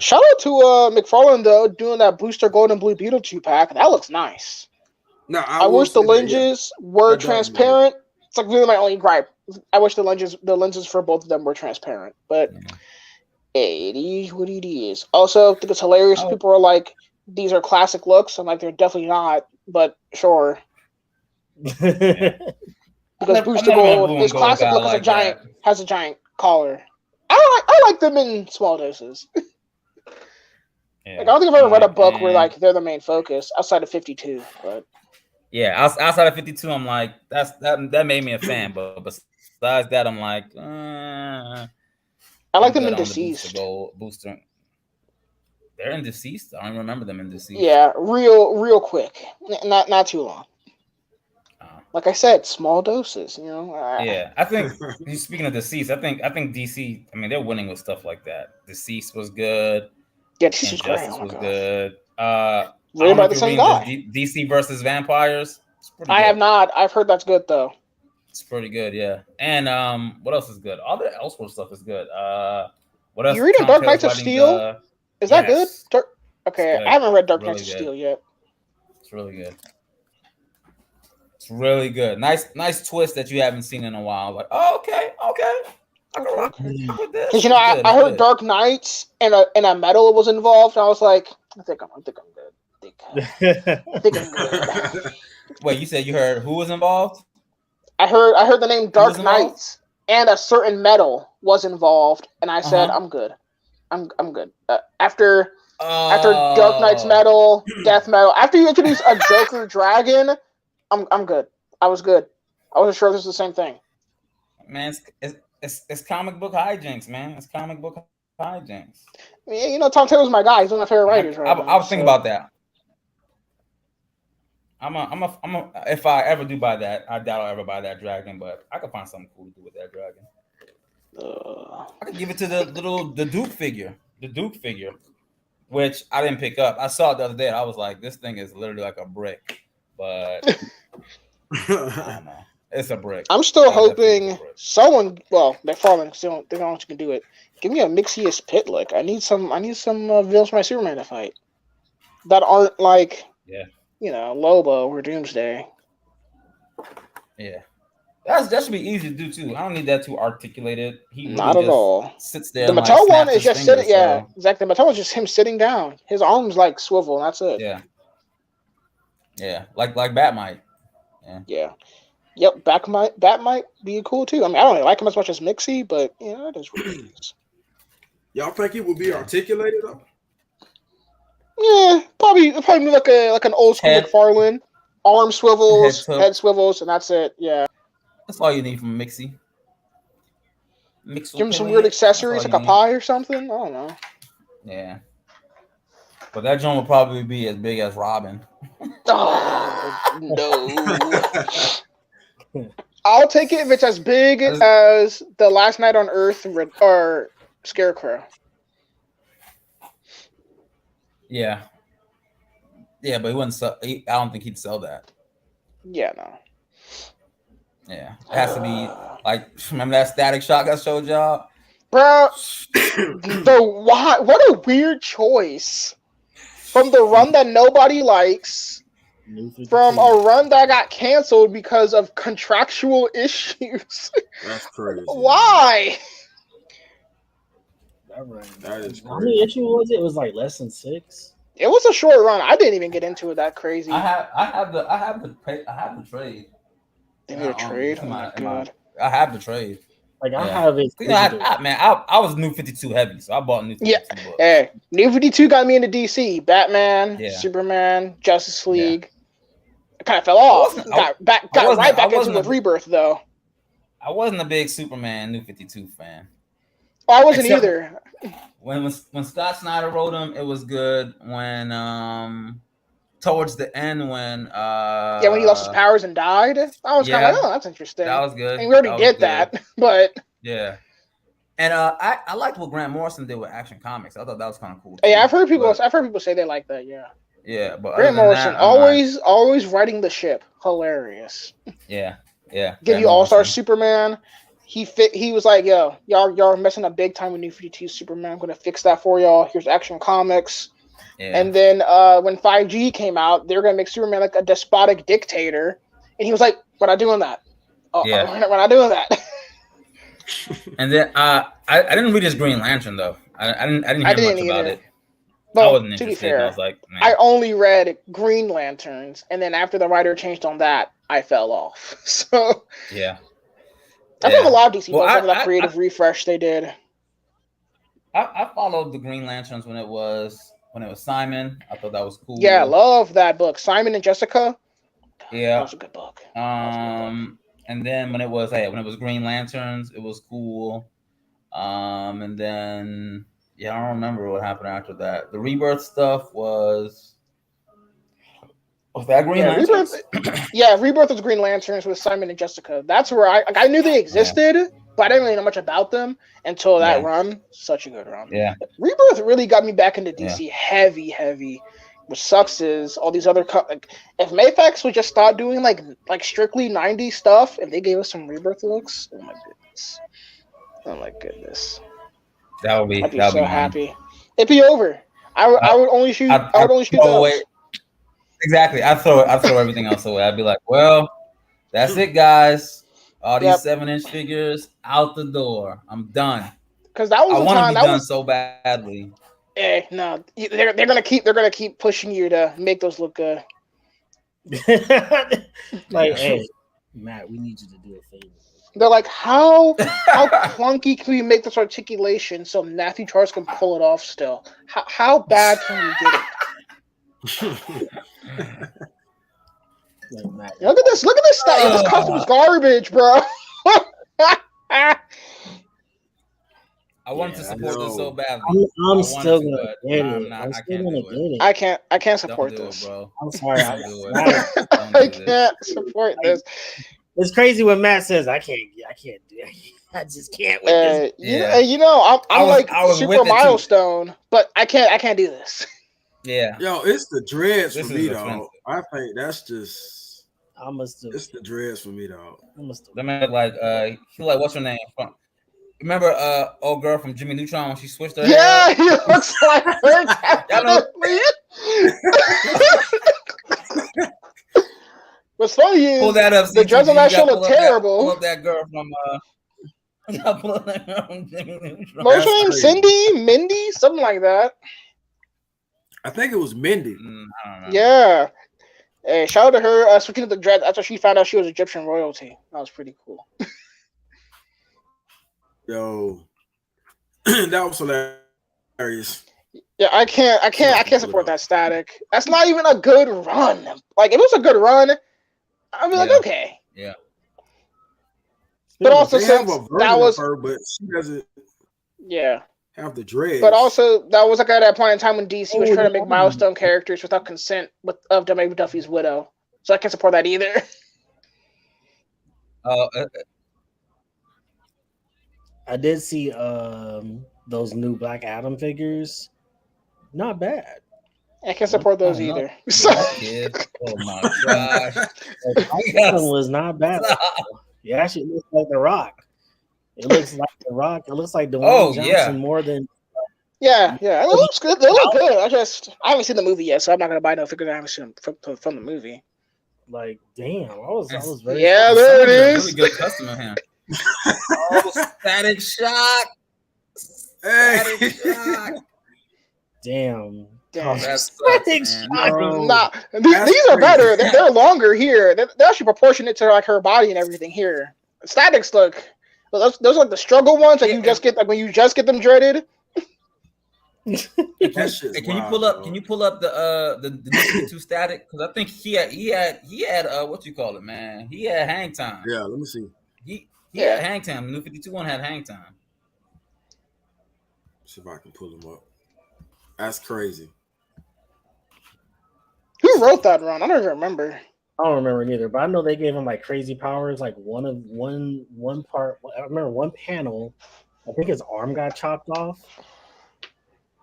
Shout out to McFarlane though, doing that Booster Gold and Blue Beetle 2-pack. That looks nice. No, I wish the lenses were transparent. It's really my only gripe. I wish the lenses for both of them were transparent, but hey, it is what it is. Also, I think it's hilarious. People are like, "These are classic looks." I'm like, they're definitely not, but sure. Because Booster Gold is classic look has a giant collar. I like them in small doses. I don't think I've ever read a book where they're the main focus outside of 52, but. Yeah, outside of 52, I'm like, that made me a fan, but besides that, I'm like, I I like They're them in good on the Deceased. booster. They're in Deceased. I don't remember them in Deceased. Yeah, real quick, not too long. Like I said, small doses. Yeah, I think speaking of Deceased, I think DC. I mean, they're winning with stuff like that. Deceased was good. Yeah, Deceased was great. Injustice Oh my was gosh. good. I Written don't know by if the you're same reading guy. DC versus Vampires. It's pretty I good. have not. I've heard that's good though. It's pretty good, yeah. And what else is good? All the Elseworld stuff is good. What else? You reading Tom Dark Taylor's Knights of writing Steel? Is that good? Yes. Okay, It's good. I haven't read Dark Really Knights of good. Steel yet. It's really good. It's really good. Nice twist that you haven't seen in a while. Like, oh, okay. I can rock with this. Because I heard Dark Knights and a metal was involved, and I was like, I think I'm good. I think I'm good. Wait, you said you heard who was involved? I heard the name Dark Knights and a certain metal was involved, and I said I'm good. I'm good. After Dark Knight's metal, Death metal, after you introduce a Joker dragon, I'm good. I was good. I wasn't sure if this was the same thing. Man, it's comic book hijinks, man. It's comic book hijinks. Yeah, Tom Taylor's my guy. He's one of my favorite writers right now. I was thinking about that. If I ever do buy that, I doubt I'll ever buy that dragon, but I could find something cool to do with that dragon. I could give it to the Duke figure. The Duke figure, which I didn't pick up. I saw it the other day. And I was like, this thing is literally like a brick, but I don't know. It's a brick. I'm still hoping someone. Well, they're falling. Still, they don't know you can do it. Give me a Mixius Pitlick. I need some villains for my Superman to fight that aren't like Lobo or Doomsday. Yeah, that should be easy to do too. I don't need that too articulated. He really not at all. Sits there. The Mattel one is just sitting. Yeah, exactly. The Mattel is just him sitting down. His arms like swivel. And that's it. Yeah, like Batmite. Yeah. Yep, Bat might be cool too. I mean, I don't really like him as much as Mixie, but it is what it is. Y'all think it would be articulated though? Yeah, probably like an old school McFarlane. Arm swivels, head swivels, and that's it. Yeah. That's all you need from Mixie. Give him some weird accessories like a pie or something. I don't know. Yeah. But that joint will probably be as big as Robin. Oh, no. I'll take it if it's as big as The Last Night on Earth or Scarecrow. Yeah. Yeah, but he wouldn't sell. I don't think he'd sell that. Yeah, no. Yeah. It has to be like, remember that Static Shock I showed y'all? Bro, what a weird choice. From the run that nobody likes, from a run that got canceled because of contractual issues. That's crazy. Why? That is crazy. How many issues was it? It was like less than 6. It was a short run. I didn't even get into it that crazy. I have the trade. They made a trade. Oh my god! I have the trade. Like I have it. I was New 52 heavy, so I bought New 52 books. Hey, New 52 got me into DC. Batman, Superman, Justice League. Yeah. I kind of fell off. Got right back into the Rebirth though. I wasn't a big Superman New 52 fan. Oh, I wasn't either. When Scott Snyder wrote him, it was good. When towards the end, when when he lost his powers and died, I was kind of like, oh, that's interesting. That was good. And we already did that, but yeah. And I liked what Grant Morrison did with Action Comics. I thought that was kind of cool. Yeah, I've heard people say they like that. Yeah. Yeah, but Grant Morrison always riding the ship. Hilarious. Yeah. Give you All-Star Superman. He was like, yo, y'all are messing up big time with New 52 Superman. I'm gonna fix that for y'all. Here's Action Comics. Yeah. And then when 5G came out, they were gonna make Superman like a despotic dictator, and he was like, "We're not doing that. We're not doing that." And then I didn't read his Green Lantern though. I didn't hear much about it. Well, I wasn't interested. To be fair, I was like, man. I only read Green Lanterns, and then after the writer changed on that, I fell off. So yeah. I think a lot of DC books have that creative refresh they did. I followed the Green Lanterns when it was Simon. I thought that was cool. Yeah, I love that book. Simon and Jessica. Yeah. That was a good book. And then when it was Green Lanterns, it was cool. And then I don't remember what happened after that. The Rebirth stuff was that Green Lanterns? Rebirth was Green Lanterns with Simon and Jessica. That's where I knew they existed, but I didn't really know much about them until that run. Such a good run. Yeah. Rebirth really got me back into DC heavy. What sucks is all these other if Mafex would just start doing like strictly 90s stuff and they gave us some Rebirth looks, oh my goodness. I'd be so happy. It'd be over. I would only shoot those. Exactly. I'd throw everything else away. I'd be like, well, that's it, guys. All these 7-inch figures out the door. I'm done. Because that was I want to be done so badly. No, they're gonna keep pushing you to make those look good. Hey, Matt, we need you to do a favor. They're like, how clunky can we make this articulation so Matthew Charles can pull it off still? How bad can we get it? Look at this stuff. This costume's garbage, bro. I wanted to support this so badly. I'm still gonna get it. I can't support this, bro. I'm sorry. I can't support this. It's crazy when Matt says I can't do it. I just can't with this. I'm super milestone, but I can't do this. Yeah. Yo, it's the dreads for me, though. I think that's just. It's the dreads for me, though. That man what's her name? Remember old girl from Jimmy Neutron when she switched her hair? Yeah, he looks like her. What's funny is pull that up, the dress on that show look terrible. Pull up that girl from Jimmy Neutron. What's her name? Cindy? Mindy? Something like that. I think it was Mindy. I don't know. Yeah. Hey, shout out to her switching to the dreads after she found out she was Egyptian royalty. That was pretty cool. Yo, that was hilarious. Yeah, I can't support that Static. That's not even a good run. Like, if it was a good run, I'd be like, okay. Yeah. But also, since that was her, but she doesn't. Yeah. Have the dreads. But also, that was like at that point in time when DC was trying to make milestone characters without consent of W. Duffy's widow. So I can't support that either. I did see those new Black Adam figures. Not bad. I can't support those either. Oh my gosh. That one was not bad. It actually looks like The Rock. It looks like The Rock. It looks like Dwayne Johnson more than. Yeah. It looks good. They look good. I haven't seen the movie yet, so I'm not gonna buy no figures I haven't seen from the movie. Like, damn, I was very. Yeah, there it is. Really good customer hand. Static Shock. Static Shock. Damn. That's these are better. They're longer here. They're actually proportionate to like her body and everything here. Statics look. Those are like the struggle ones that you just get like when you just get them dreaded. Can you pull up the two Static? Because I think he had what you call it, man. He had hang time. Yeah, let me see. He had hang time. The new 52 one had hang time. See if I can pull him up. That's crazy. Who wrote that run? I don't even remember. I don't remember neither, but I know they gave him like crazy powers. Like one part. I remember one panel. I think his arm got chopped off.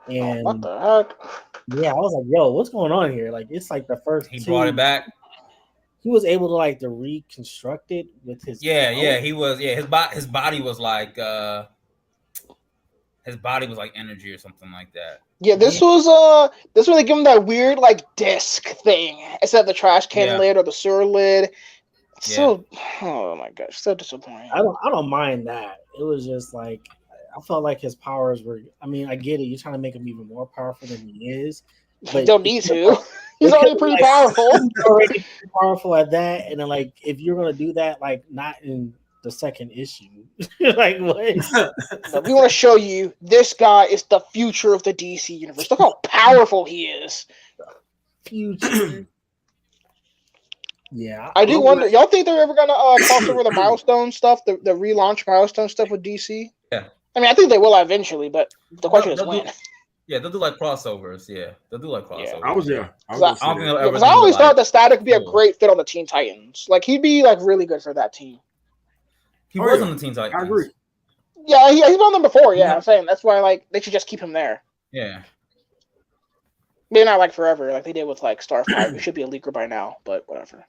And what the heck? Yeah, I was like, "Yo, what's going on here?" Like, it's like the first. He brought it back. He was able to to reconstruct it with his. He was. Yeah, his body was like. His body was like energy or something like that. Yeah, this was where they give him that weird disc thing instead of the trash can lid or the sewer lid. So, oh my gosh, so disappointing. I don't mind that. It was just like I felt like his powers were. I mean, I get it. You're trying to make him even more powerful than he is. But you don't need to. He's already pretty powerful. He's already pretty powerful at that. And then if you're gonna do that, not in the second issue, what? We want to show you this guy is the future of the DC universe. Look how powerful he is. Future. Yeah, I do wonder. Y'all think they're ever gonna cross over the milestone stuff, the relaunch milestone stuff with DC? Yeah, I mean, I think they will eventually, but the question is when. Yeah, they'll do like crossovers. Yeah, they'll do like crossovers. I was there. I don't think they'll ever. Because I always thought that Static would be a great fit on the Teen Titans. Like he'd be like really good for that team. He was on the Teen Titans. I agree. Yeah, he's been on them before. Yeah, I'm saying that's why like they should just keep him there. Yeah. Maybe not like forever, like they did with like Starfire. He should be a leaker by now, but whatever.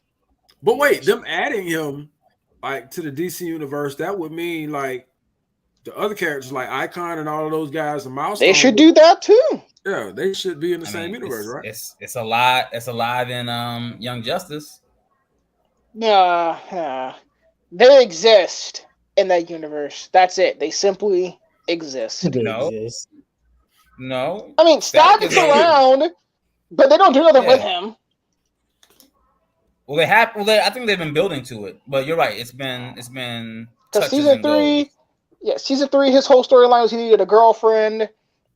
But wait, them adding him like to the DC universe, that would mean like the other characters like Icon and all of those guys and Milestone. They should do that too. Yeah, they should be in the same universe, right? It's alive in Young Justice. Yeah, they exist in that universe. That's it. They simply exist. No. I mean, Static's around, but they don't do nothing with him. Well, they have. Well, I think they've been building to it. But you're right. It's been. Because season 3, season 3, his whole storyline was he needed a girlfriend,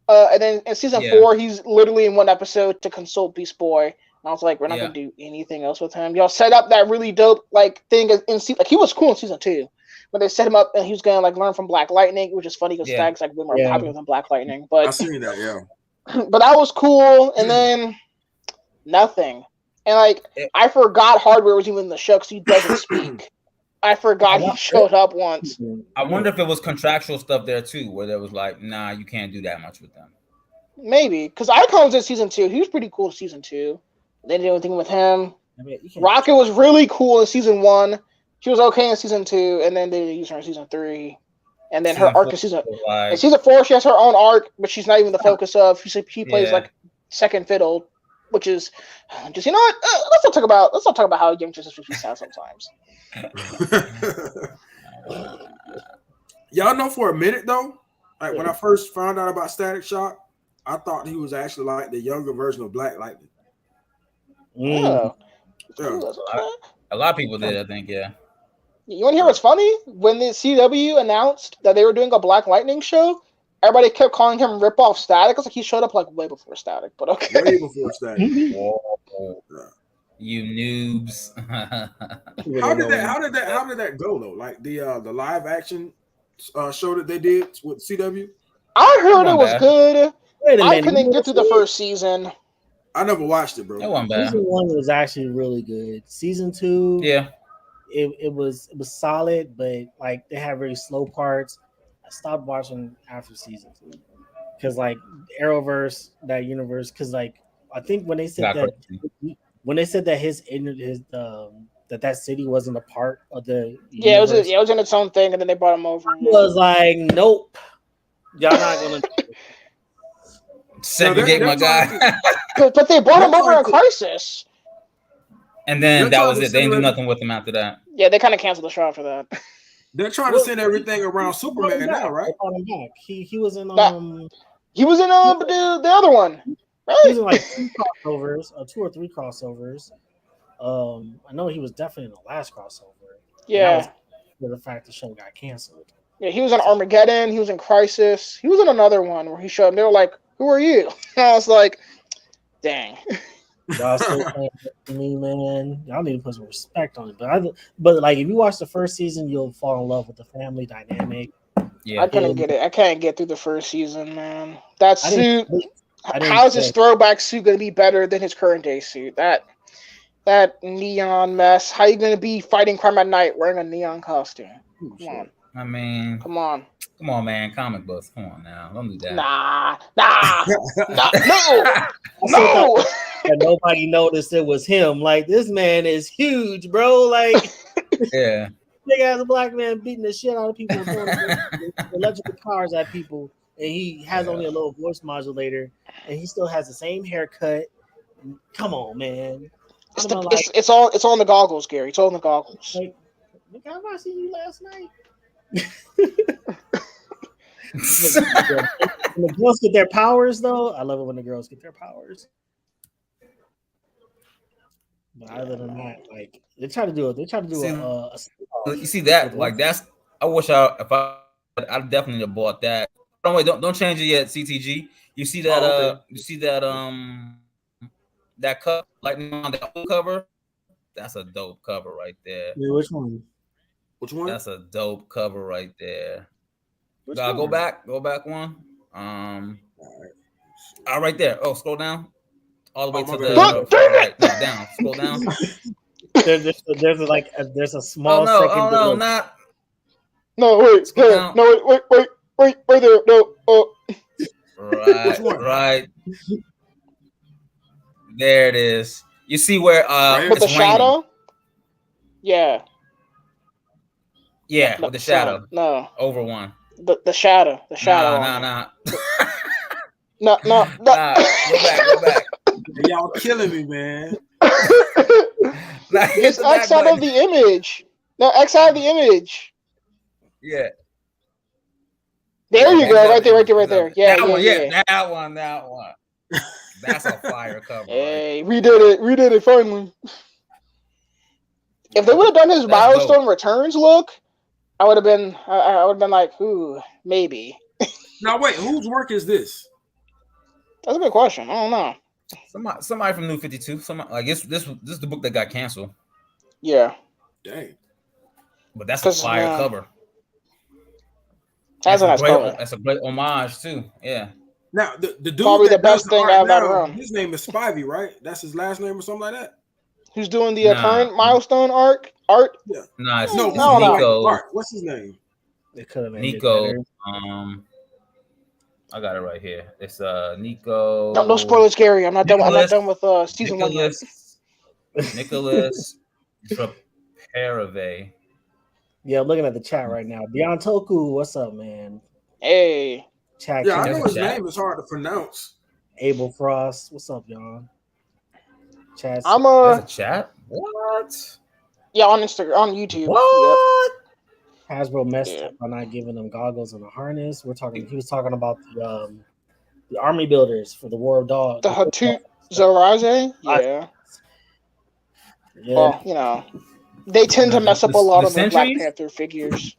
and then in season 4, he's literally in one episode to consult Beast Boy. And I was like, we're not gonna do anything else with him. Y'all set up that really dope like thing in like he was cool in season 2, but they set him up and he was gonna like learn from Black Lightning, which is funny because Stag's like way more popular than Black Lightning. But I seen that, but that was cool, and then nothing. And like I forgot Hardware was even in the show because he doesn't speak. I forgot he showed up once. I wonder if it was contractual stuff there too, where there was like, nah, you can't do that much with them. Maybe because Icon was in season 2. He was pretty cool in season 2. They didn't do anything with him. Rocket was really cool in season 1. She was okay in season 2, and then they used her in season 3. And then her arc in season 4, she has her own arc, but she's not even the focus of. She plays like second fiddle, which is just what? Let's not talk about how Young Justice makes me sound sometimes. Y'all know for a minute though, like when I first found out about Static Shock, I thought he was actually like the younger version of Black Lightning. Yeah. A lot of people did, I think, yeah. You want to hear what's funny? When the CW announced that they were doing a Black Lightning show, everybody kept calling him rip-off Static. It's like he showed up like way before Static, but okay. Way before Static. Whoa. You noobs. How did that go though? Like the live action show that they did with CW? I heard it was good. I couldn't get through the first season. I never watched it, bro. It wasn't bad. Season 1 was actually really good. Season 2, it was solid, but like they had very slow parts. I stopped watching after season 2 because like Arrowverse, that universe, because like I think when they said that his that city wasn't a part of the universe, it was in its own thing, and then they brought him over. I was like, nope, y'all not gonna segregate my guy. but they brought him over in Crisis, and then that was it. They didn't do nothing with him after that. Yeah, they kind of canceled the show after that. They're trying to send everything around Superman now, right? He was in he was in the other one. Really? He was in like 2 crossovers, 2 or 3 crossovers. I know he was definitely in the last crossover. Yeah, for the fact the show got canceled. Yeah, he was in Armageddon. He was in Crisis. He was in another one where he showed up. They were like, "Who are you?" And I was like, "Dang." Y'all still playing with me, man. Y'all need to put some respect on it. But like, if you watch the first season, you'll fall in love with the family dynamic. Yeah, I couldn't get it. I can't get through the first season, man. That suit. How is his throwback suit going to be better than his current day suit? That neon mess. How you going to be fighting crime at night wearing a neon costume? Come on. I mean, come on, man. Comic books. Come on now. Don't do that. No. And nobody noticed it was him. Like, this man is huge, bro. Like, yeah. Big ass black man beating the shit out of people, throwing electrical cars at people, and he has only a little voice modulator, and he still has the same haircut. Come on, man. It's all in the goggles, Gary. It's all in the goggles. Like, look, how I seen you last night. When the girls get their powers, though, I love it when the girls get their powers. But other than that, like they try to do a you see that, like that's. I wish I definitely have bought that. Don't change it yet, CTG. You see that? You see that? That cover, like on the old cover. That's a dope cover right there. Yeah, which one? Which one? That's a dope cover right there. Go back one. Right there. Oh, scroll down. All the way to the right. No, down. Scroll down. There's a small second. Oh no, not. No, wait, there. No, wait there. No, oh. Right. There it is. You see where with the shadow? raining. Yeah. Yeah, with the shadow. No. Over one. The shadow. The shadow. No. Go back. Y'all killing me, man. Just X out of the image. No, X out of the image. Yeah. There you go. Right there. Yeah, that one. That's a fire cover. Hey, we did it finally. If they would have done his milestone returns look, I would have been like, ooh, maybe. Now wait, whose work is this? That's a good question. I don't know. Somebody from New 52. Somebody like this is the book that got canceled. Yeah. Dang. But that's a fire cover. That's a nice cover. That's a great homage too. Yeah. Now the dude probably the best thing out of that run. His name is Spivey, right? That's his last name or something like that. Who's doing the current milestone art? Yeah. Nah, it's Nico. What's his name? It could have been Nico. I got it right here. It's Nico. No spoilers, Gary. I'm not done with season 1 yet. Nicholas Perave. Yeah, I'm looking at the chat right now. Beyond Toku, what's up, man? Hey. Chat. Yeah, I know his name is hard to pronounce. Abel Frost, what's up, y'all? Chat. I'm There's a chat. What? Yeah, on Instagram, on YouTube. What? Yep. Hasbro messed up by not giving them goggles and a harness. He was talking about the army builders for the War of Dogs. The Hatu Zaraze? Yeah. Well, they tend to mess up a lot of the Black Panther figures.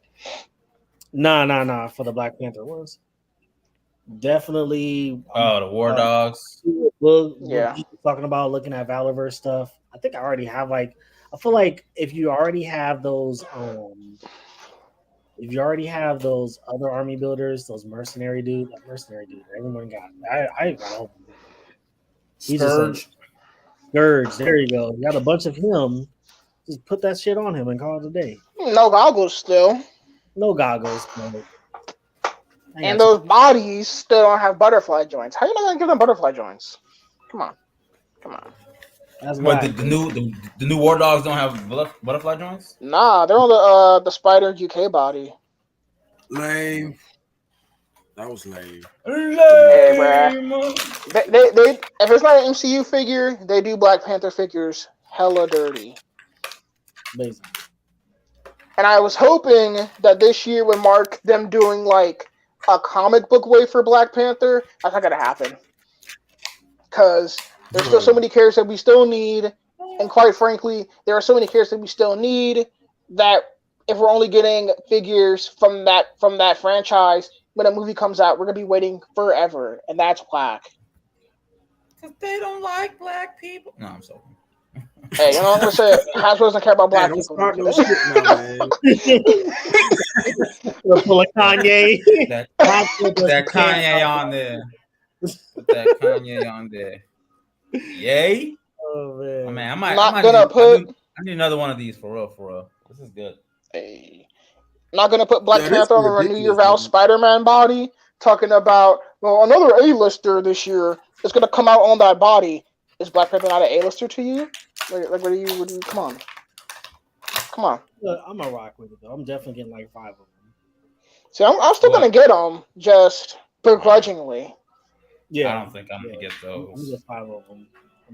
Nah. For the Black Panther ones. Definitely. Oh, the War Dogs. We'll talking about looking at Valorverse stuff. I think I already have I feel like if you already have those other army builders, those mercenary dude, everyone got. I got hope. Scourge. There you go. You got a bunch of him. Just put that shit on him and call it a day. No goggles still. No goggles. No. And those bodies still don't have butterfly joints. How are you not gonna give them butterfly joints? Come on. But the new War Dogs don't have butterfly joints? Nah, they're on the Spider UK body. Lame. That was lame. Hey, bruh. They if it's not an MCU figure, they do Black Panther figures hella dirty. Amazing. And I was hoping that this year would mark them doing like a comic book way for Black Panther. That's not gonna happen. Because there's still so many characters that we still need, and quite frankly, there are so many characters that we still need that if we're only getting figures from that franchise when a movie comes out, we're gonna be waiting forever, and that's whack. Because they don't like black people. No, I'm sorry. Hey, you know what I'm gonna say? Hasbro doesn't care about black people. Don't start no shit now, man. Full of Kanye. That Kanye on there. Put that Kanye on there. Yay! Oh man, I need another one of these for real. This is good. Hey, I'm not gonna put Black Panther on a Renew Your Vow Spider-Man body. Talking about another A-lister this year is gonna come out on that body. Is Black Panther not an A-lister to you? What do you? Come on. Look, I'm gonna rock with it though. I'm definitely getting like 5 of them. See, I'm still gonna get them, just begrudgingly. Yeah, I don't think I'm gonna get those. I'm gonna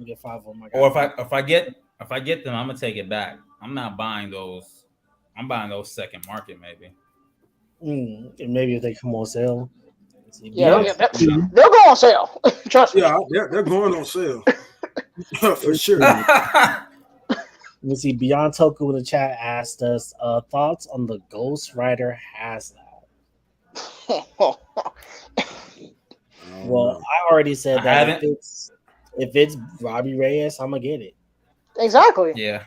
get 5 of them. Or if I get them, I'm gonna take it back. I'm not buying those. I'm buying those second market maybe. And maybe if they come on sale. Yeah, they'll go on sale. Trust me. Yeah, they're going on sale. For sure. Let me see. Beyond Toku in the chat asked us thoughts on the Ghost Rider HasLab. Well, I already said that if it's Robbie Reyes, I'm gonna get it. Exactly. Yeah.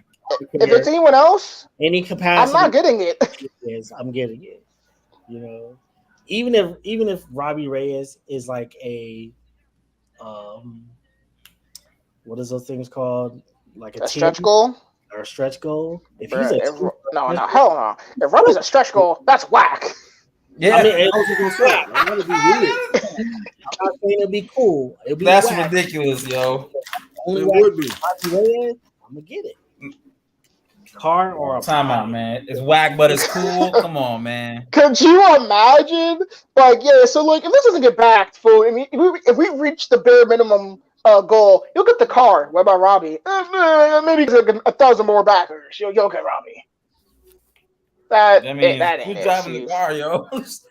If it's anyone else, any capacity, I'm not getting it. Yes, I'm getting it. even if Robbie Reyes is like a what is those things called? Like a A 10 stretch goal? or a stretch goal. If he's Bruh, a 10 no, stretch hell no. If Robbie's a stretch goal, that's whack. Yeah, I mean, it, I was just gonna say that would be weird. I'm not saying it'd be cool. It'd be that's whack. ridiculous, yo. Only It way would be. Robbie Reyes, I'm gonna get it. Car or a Time out, body. man. It's whack, but it's cool. Come on, man. Could you imagine? Like, yeah, so like if this doesn't get backed, fool, I mean if we reach the bare minimum goal, you'll get the car. What about Robbie? Maybe like 1,000 more backers. You'll get Robbie. That I mean, that who's ain't driving Steve. the car, yo? Who's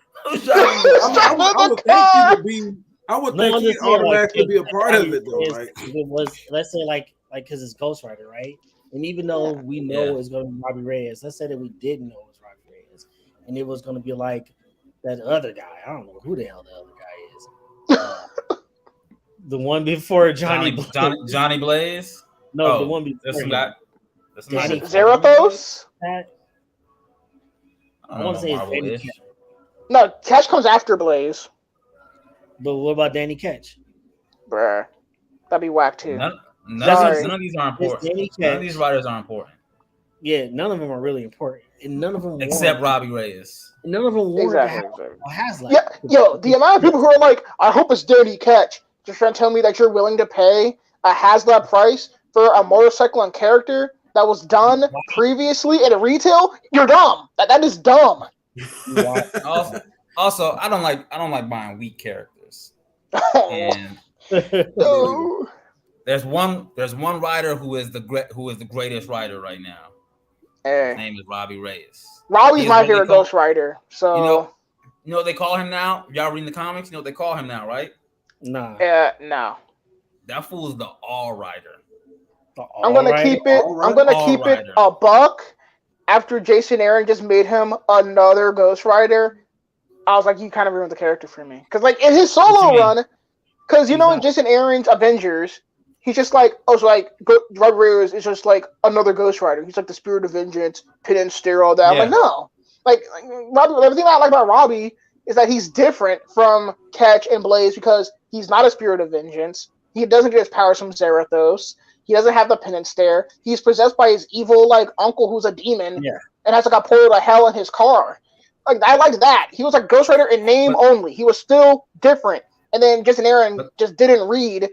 driving the car? I would think he would be. I would No, think I'm he'd just saying, like, automatically be a if part of Robbie it, though. Reyes, Like, if it was, let's say, like, because it's Ghost Rider, right? And even though we know it's going to be Robbie Reyes, let's say that we didn't know it was Robbie Reyes, and it was going to be like that other guy. I don't know who the hell the other guy is. The one before Johnny Blaze. Johnny Blaze. No, the one before There's some him. guy. There's some Danny guy- Zarathos? Pat? I I don't want know to say it's Marvel Danny ish. Ketch. No, Catch comes after Blaze. But what about Danny Ketch? Bruh. That'd be whack too. None Sorry. of these are important. Danny None of Ketch. these writers are important, Yeah, none of them are really important, and none of them except warrant- Robbie Reyes. None of them warrant Exactly. a Haslam. Yeah, yo, the amount of people who are like, I hope it's Danny Ketch, just trying to tell me that you're willing to pay a HasLab price for a motorcycle and character that was done previously at a retail, you're dumb. That is dumb. Also, I don't like buying weak characters. And No. there's one writer who is the greatest writer right now. Hey. His name is Robbie Reyes. Robbie's He my is what they favorite call- Ghost Rider. So You know what they call him now? Y'all reading the comics? You know what they call him now, right? Nah. no. That fool is the all writer. I'm gonna keep it. I'm gonna keep it a buck. After Jason Aaron just made him another Ghost Rider, I was like, you kind of ruined the character for me. Because like in his solo run, because you know in Jason Aaron's Avengers, he's just like, Robbie Reyes is just like another Ghost Rider. He's like the spirit of vengeance, pin and steer, all that. I'm like, no. Like Robbie, everything I like about Robbie is that he's different from Catch and Blaze because he's not a spirit of vengeance. He doesn't get his powers from Zarathos. He doesn't have the pin and stare. He's possessed by his evil like uncle who's a demon and has like a portal to hell in his car. Like I like that. He was like Ghost Rider in name only. He was still different. And then Jason Aaron just didn't read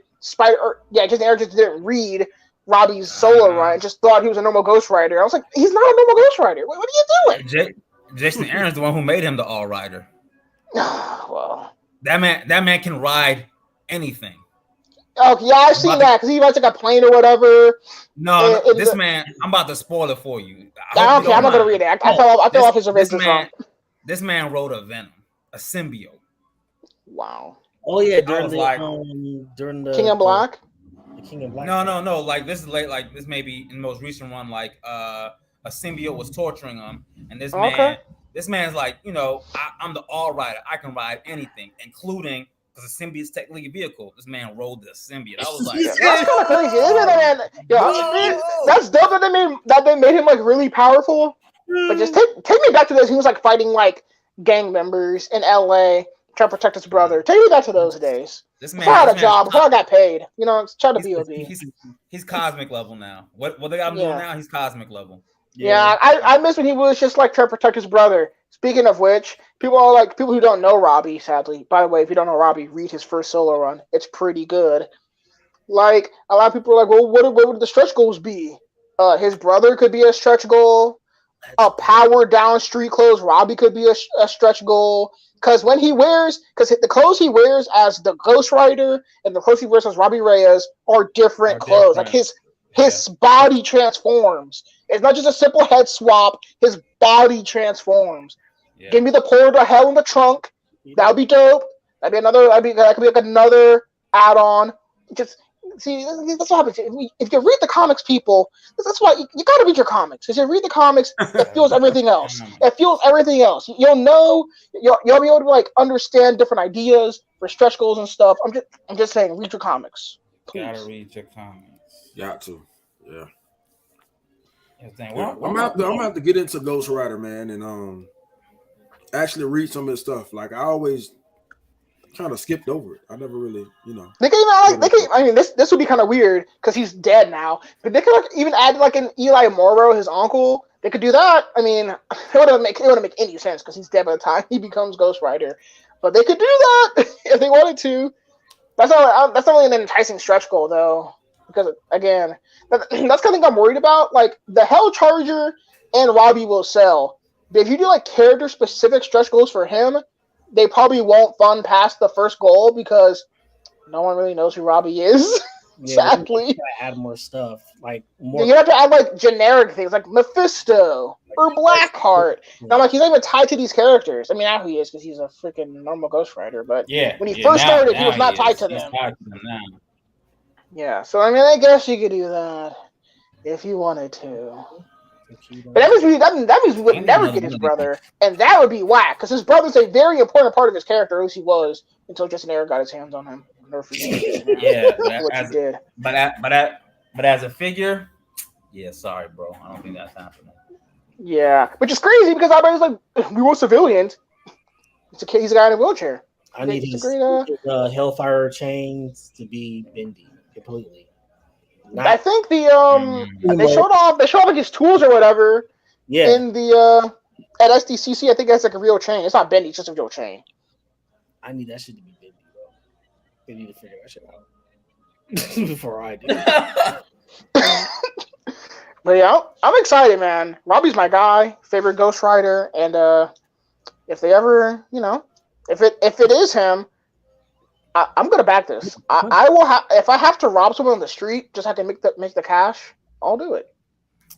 Jason Aaron just didn't read Robbie's solo run. Just thought he was a normal Ghost Rider. I was like, he's not a normal Ghost Rider. What are you doing? Jason Aaron's the one who made him the all rider. Well, that man can ride anything. Okay, yeah, I've seen that because he rides like a plane or whatever. No, this man, I'm about to spoil it for you. I don't care. I'm not gonna read it. I fell off his original. This man wrote a Venom, a symbiote. Wow. Oh yeah, during the King in Black. The King in Black. No. Like this is late. Like this may be in the most recent one. Like a symbiote was torturing him, and this man's like, I'm the all rider. I can ride anything, including. Because the symbiote's technically a vehicle. This man rode the symbiote. I was like, that's kind of crazy. That's dope that they made him like really powerful. But just take me back to those. He was like fighting like gang members in LA, trying to protect his brother. Take me back to those days. Before I had a job, before I got paid. Try to be OB. He's cosmic level now. What they got him doing now? He's cosmic level. Yeah, I miss when he was just like trying to protect his brother. Speaking of which, people who don't know Robbie, sadly. By the way, if you don't know Robbie, read his first solo run. It's pretty good. Like, a lot of people are like, well, what would the stretch goals be? His brother could be a stretch goal. A power down street clothes, Robbie could be a stretch goal. Because the clothes he wears as the Ghost Rider and the clothes he wears as Robbie Reyes are different clothes. Like his body transforms. It's not just a simple head swap. His body transforms. Yeah. Give me the portal to hell in the trunk. That would be dope. That could be like another add-on. Just see, that's what happens. If you read the comics, people, that's why you got to read your comics. Because you read the comics, it fuels everything else. It fuels everything else. You'll know. You'll be able to like understand different ideas for stretch goals and stuff. I'm just saying, read your comics. Please. Gotta read your comics. Got to, yeah. Well, I'm gonna have to get into Ghost Rider, man, and actually read some of his stuff. Like I always kind of skipped over it. I never really, They could even I mean, this would be kind of weird because he's dead now. But they could even add like an Eli Morrow, his uncle. They could do that. I mean, it wouldn't make any sense because he's dead by the time he becomes Ghost Rider. But they could do that if they wanted to. That's not really an enticing stretch goal though, because again, that's kind of thing I'm worried about. Like the Hell Charger and Robbie will sell, but if you do like character specific stretch goals for him, they probably won't fund past the first goal because no one really knows who Robbie is. Yeah, sadly, add more stuff like more. You have to add like generic things like Mephisto or Blackheart. And I'm like, he's not even tied to these characters. I mean, now he is because he's a freaking normal Ghost Rider. But when he first started, he was not tied to them. Yeah, so I mean, I guess you could do that if you wanted to. But that means we would never get his brother, and that would be whack because his brother's a very important part of his character, at least he was until Justin Eric got his hands on him. Yeah, but as a figure, yeah, sorry, bro, I don't think that's happening. Yeah, which is crazy because everybody's like, we want civilians. He's a guy in a wheelchair. I need his Hellfire chains to be bendy completely. I think they showed off like his tools or whatever. Yeah. In the at SDCC, I think that's like a real chain. It's not bendy, it's just a real chain. I need that shit to be bendy, bro. They need to figure that shit out before I do. But yeah, I'm excited, man. Robbie's my guy, favorite Ghost Rider, and if they ever, if it is him, I'm gonna back this. I will if I have to rob someone on the street, just have to make the cash. I'll do it.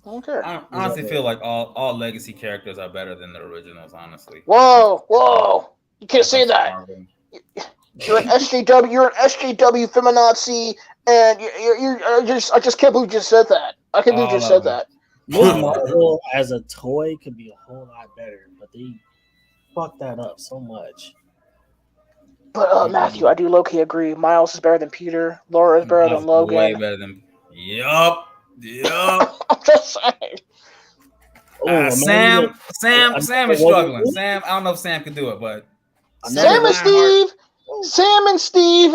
I don't care. I honestly feel like all legacy characters are better than the originals. Honestly. Whoa! You can't say that. You're an SJW. You're an SJW feminazi, and I just can't believe you just said that. I can't believe you just said that. Marvel as a toy could be a whole lot better, but they fucked that up so much. But Matthew, I do low-key agree. Miles is better than Peter. Laura is better than Logan. Way better than. Yup. I'm just saying. Sam is struggling. Sam, I don't know if Sam can do it, but Sam and Steve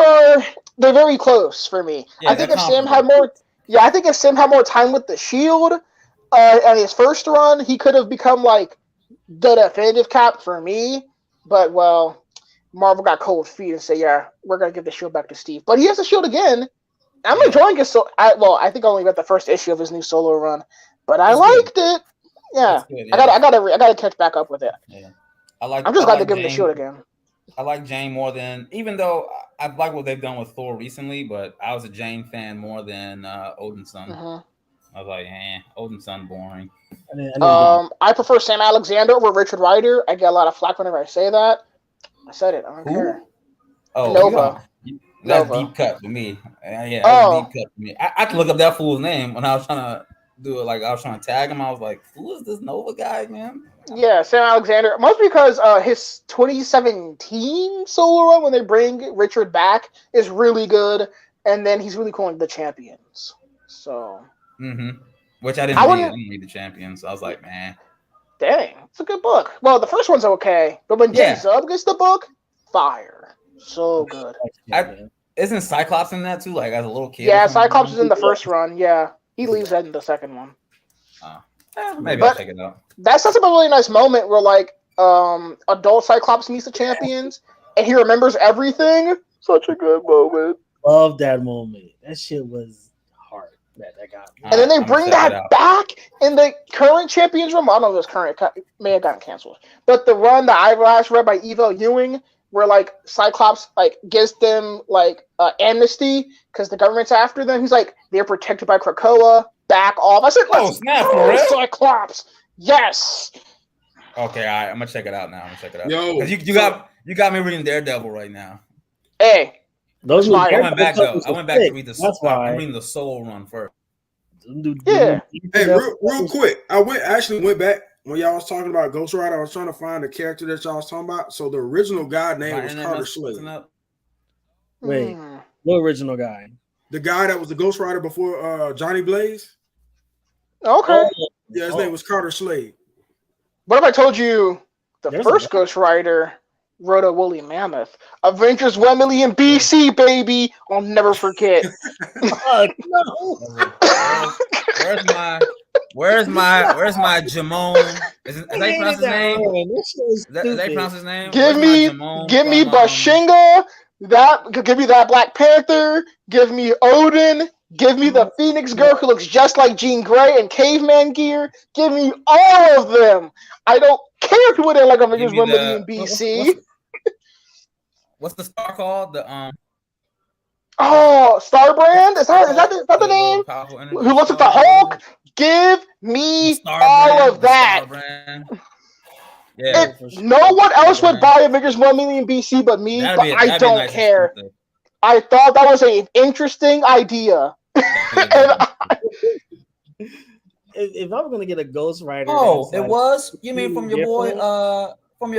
they're very close for me. Yeah, I think if Sam had more time with the Shield on his first run, he could have become like the definitive Cap for me. But Marvel got cold feet and said, "Yeah, we're gonna give the Shield back to Steve." But he has the Shield again. I'm enjoying it. I think I only read the first issue of his new solo run, but I liked it. Yeah, I gotta catch back up with it. Yeah, I'm just glad to give him the Shield again. I like Jane more than, even though I like what they've done with Thor recently, but I was a Jane fan more than Odin's son. I was like, Odin's son boring. I prefer Sam Alexander over Richard Rider. I get a lot of flack whenever I say that. I said it. I don't care. Oh, Nova. That's deep cut for me. Yeah, that's deep cut for me. I can look up that fool's name when I was trying to do it. Like I was trying to tag him. I was like, who is this Nova guy, man? Yeah, Sam Alexander. Mostly because his 2017 solo run when they bring Richard back is really good, and then he's really cool in the Champions. So. Which I didn't read the Champions. So I was like, man. Dang, it's a good book. Well, the first one's okay, but when Jay Zub gets the book, fire. So good. Isn't Cyclops in that too? Like as a little kid? Yeah, Cyclops is in the first run. Yeah, he leaves that in the second one. Maybe I'll check it out. That's a really nice moment where like adult Cyclops meets the Champions and he remembers everything. Such a good moment. Love that moment. That shit was hard. That got me. And then they bring that back in the current Champions run. I don't know if it was current. It may have gotten canceled. But the run that I last read by Evo Ewing, where like Cyclops like gives them like amnesty because the government's after them. He's like, they're protected by Krakoa. Back off. I said, snap for it. Cyclops. Yes. Okay, all right. I'm gonna check it out now. Yo, because you got me reading Daredevil right now. Hey, I went back to read the. That's why I'm reading the Soul run first. Yeah. Hey, real quick. I went back when y'all was talking about Ghost Rider. I was trying to find the character that y'all was talking about. So the original guy name was Carter Slade. Wait, what original guy? The guy that was the Ghost Rider before Johnny Blaze. Okay. Yeah, his name was Carter Slade. What if I told you The first Ghost Rider rode a woolly mammoth. Avengers 1 million BC, baby. I'll never forget. No. Where's my Jamon? Is that how you pronounce his name? Is that how you pronounce his name? Give me Bashinga. Give me that Black Panther. Give me Odin. Give me the Phoenix Girl who looks just like Jean Grey in caveman gear. Give me all of them. I don't care who it is like Avengers 1 million BC. What's the star called? The Starbrand? Is that the name? Who looks like the Hulk? Give me all of that. Yeah. No one else would buy Avengers 1 million BC but me, but I don't care. I thought that was an interesting idea. If I'm gonna get a Ghost Rider, it was? You mean from your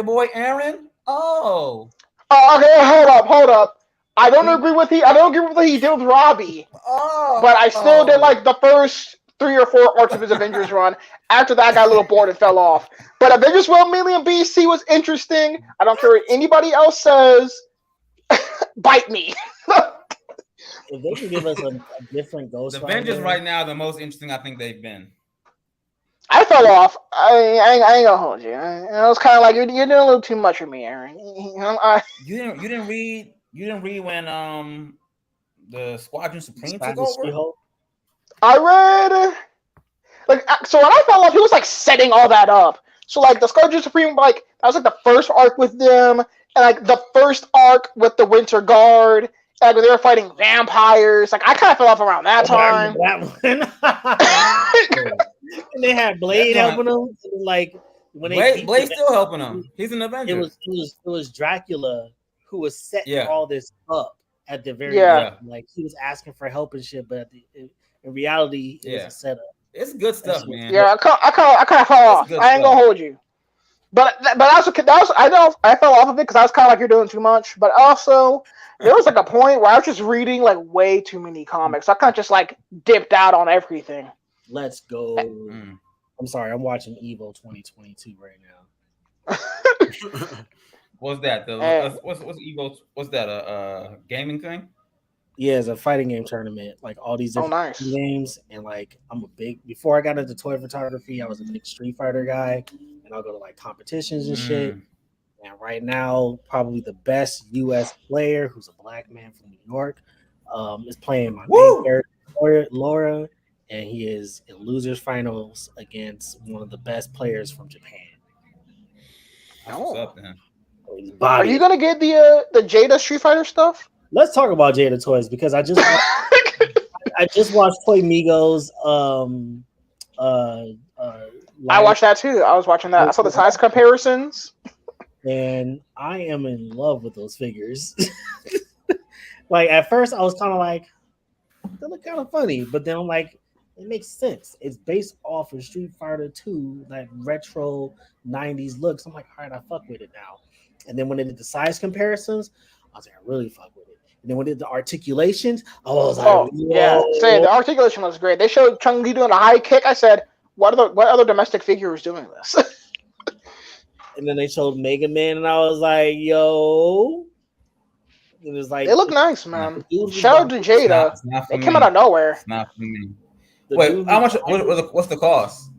boy Aaron? Oh. Okay, hold up. I don't agree with what he did with Robbie. But I still did like the first 3 or 4 arcs of his Avengers run. After that, I got a little bored and fell off. But Avengers 1 million BC was interesting. I don't care what anybody else says. Bite me. If they can give us a different Ghost Rider. The Avengers right now, the most interesting I think they've been. I fell off. I ain't gonna hold you. It was kind of like you're doing a little too much for me, Aaron. You didn't read when the Squadron Supreme took over. I read so when I fell off, he was like setting all that up. So like the Squadron Supreme, like that was like the first arc with them, and like the first arc with the Winter Guard. Like when they were fighting vampires, like I kind of fell off around that time. That one. And they had Blade helping them. Like when Blade's still helping them. He's an Avenger. It was Dracula who was setting all this up at the very end. Like he was asking for help and shit, but in reality, it was a setup. It's good stuff, man. Yeah, I kind of fell off. I ain't gonna hold you. But I know I fell off of it because I was kind of like you're doing too much. But also there was like a point where I was just reading like way too many comics. I kind of just like dipped out on everything. Let's go. I'm sorry, I'm watching Evo 2022 right now. What's that? What's Evo? What's that? A gaming thing? Yeah, it's a fighting game tournament. Like all these different games, and like before I got into toy photography, I was a big Street Fighter guy, and I'll go to like competitions and shit. And right now, probably the best U.S. player, who's a black man from New York, is playing my main character, Laura, and he is in losers finals against one of the best players from Japan. What's up, man? Are you gonna get the Jada Street Fighter stuff? Let's talk about Jada toys because I just watched Toy Migos. I watched that too. I was watching that. I saw the size comparisons. And I am in love with those figures. Like at first I was kind of like, they look kind of funny, but then I'm like, it makes sense. It's based off of Street Fighter 2, that retro 90s looks. I'm like, all right, I fuck with it now. And then when they did the size comparisons, I was like, I really fuck with it. And then when they did the articulations, I was like, the articulation was great. They showed Chun-Li doing a high kick. I said, what other domestic figure is doing this? And then they showed Mega Man, and I was like, yo. It was like, they look nice, man. Shout out to Jada. They came out of nowhere. It's not for me. Wait, how much? What's the cost?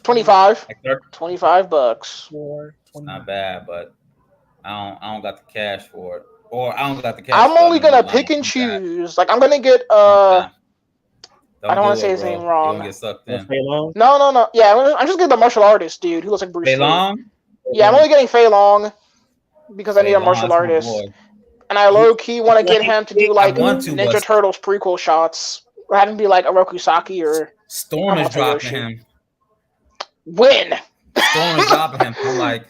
$25. Like $25. It's not bad, but I don't got the cash for it, or I don't got the cash. I'm only gonna pick and choose. Like I'm gonna get I don't want to say his name wrong. Get sucked in. No. Yeah, I'm just getting the martial artist dude who looks like Bruce Lee. Yeah, I'm only getting Fei Long because I need a martial artist. And I low-key want to get him to do like Ninja Turtles prequel shots. Or have him be like Oroku Saki or Storm is dropping him. When? Storm is dropping him. I'm like,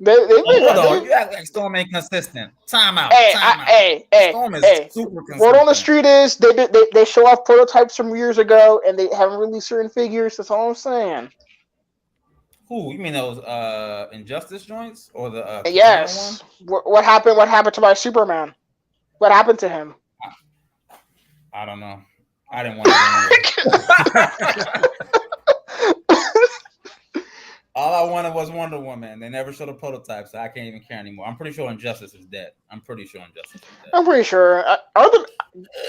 you act like Storm ain't consistent. Time out. Storm is super consistent. Word on the street is they show off prototypes from years ago and they haven't released certain figures. That's all I'm saying. Who? You mean those Injustice joints or the yes? What happened? What happened to my Superman? What happened to him? I don't know. I didn't want to. All I wanted was Wonder Woman. They never showed a prototype, so I can't even care anymore. I'm pretty sure Injustice is dead. I'm pretty sure. I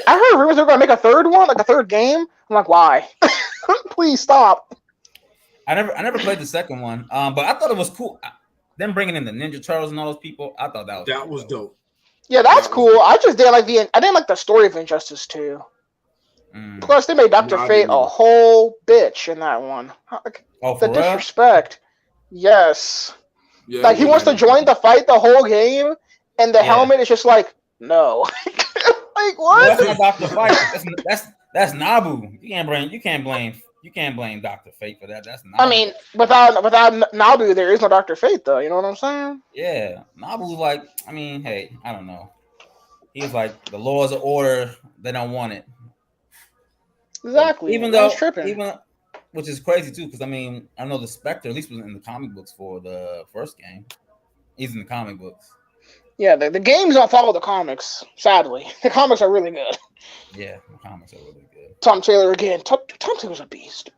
heard rumors they're gonna make a third one, like a third game. I'm like, why? Please stop. I never played the second one, but I thought it was cool. Them bringing in the Ninja Turtles and all those people, I thought that was dope. Yeah, that's cool. I just didn't like the story of Injustice 2. Plus, they made Dr. Fate a whole bitch in that one. The disrespect. Yes. Yeah, like, he wants to join the fight the whole game, and the helmet is just like, no. Like, what? Well, that's not Dr. Fate. That's Nabu. You can't blame Dr. Fate for that. That's Nabu. I mean, without Nabu, there is no Dr. Fate, though. You know what I'm saying? Yeah. Nabu's like, I mean, hey, I don't know. He's like, the laws of order, they don't want it. Exactly. Which is crazy too, because I mean, I know the Spectre at least was in the comic books for the first game. He's in the comic books. Yeah, the games don't follow the comics. Sadly, the comics are really good. Yeah, the comics are really good. Tom Taylor again. Tom Taylor's a beast.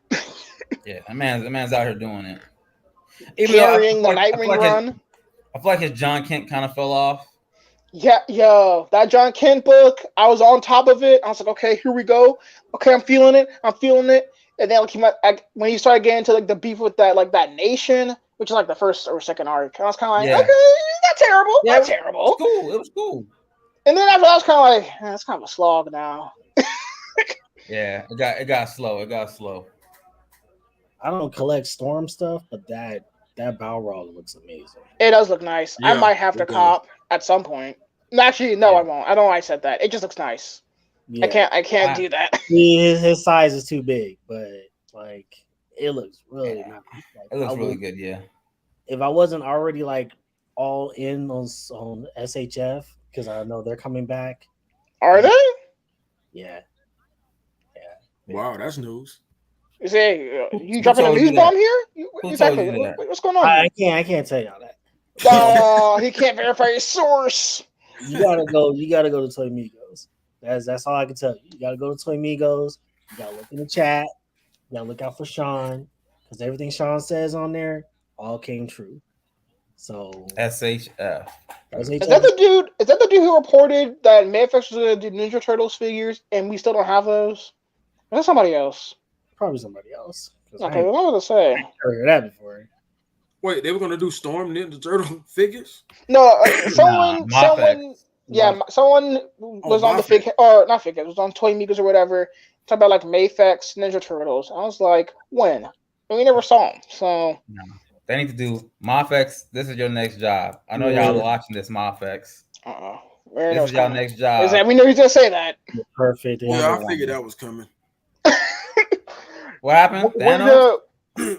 Yeah, the man's out here doing it. Carrying the Nightwing run. I feel like his John Kent kind of fell off. Yeah, yo, that John Kent book, I was on top of it. I was like, okay, here we go. Okay, I'm feeling it. And then when he started getting into like the beef with that nation, which is like the first or second arc, I was kind of like, okay, not terrible, not terrible. It was cool. And then after that, I was kind of like, that's kind of a slog now. Yeah, it got slow. I don't collect Storm stuff, but that Balrog looks amazing. It does look nice. Yeah, I might have to cop at some point. Actually, no, I won't. I don't know why I said that. It just looks nice. Yeah. I can't do that. His size is too big, but like it looks really nice. Like, it looks really good, yeah. If I wasn't already like all in on SHF, because I know they're coming back. Are they? Yeah. Wow, that's news. Is it you dropping a news bomb here? Exactly. What's going on? I can't tell y'all that. Oh, he can't verify his source. You gotta go to Toy Migos. That's all I can tell you. You gotta go to Toy Migos. You gotta look in the chat. You gotta look out for Sean, because everything Sean says on there all came true. So SHF. Is that the dude? Is that the dude who reported that Mayfix was gonna do Ninja Turtles figures and we still don't have those? Or is that somebody else? Probably somebody else. Okay, what was I say? I heard that before. Wait, they were gonna do Storm Ninja Turtle figures? No, someone was on the fig, or not fig, it was on Toy Migos or whatever, talking about like Mayfix Ninja Turtles. I was like, when? And we never saw them. So no. They need to do Mafex. This is your next job. I know y'all are watching this, Mafex. This is y'all next job. We knew he was gonna say that. Perfect. Yeah, I figured that was coming. What happened?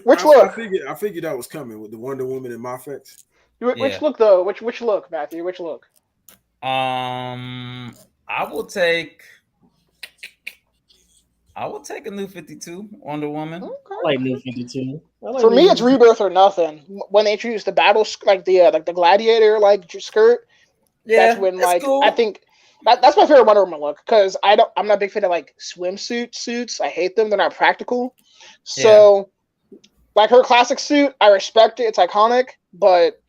Which look? I figured that was coming with the Wonder Woman and Mafex. Which look though? Which look, Matthew? Which look? I will take a new 52 Wonder Woman. Okay. I like new 52. For me, it's Rebirth or nothing. When they introduced the battle, like the gladiator skirt, that's when cool. I think that's my favorite Wonder Woman look, because I'm not a big fan of like swimsuit suits. I hate them; they're not practical. So, like her classic suit, I respect it; it's iconic, but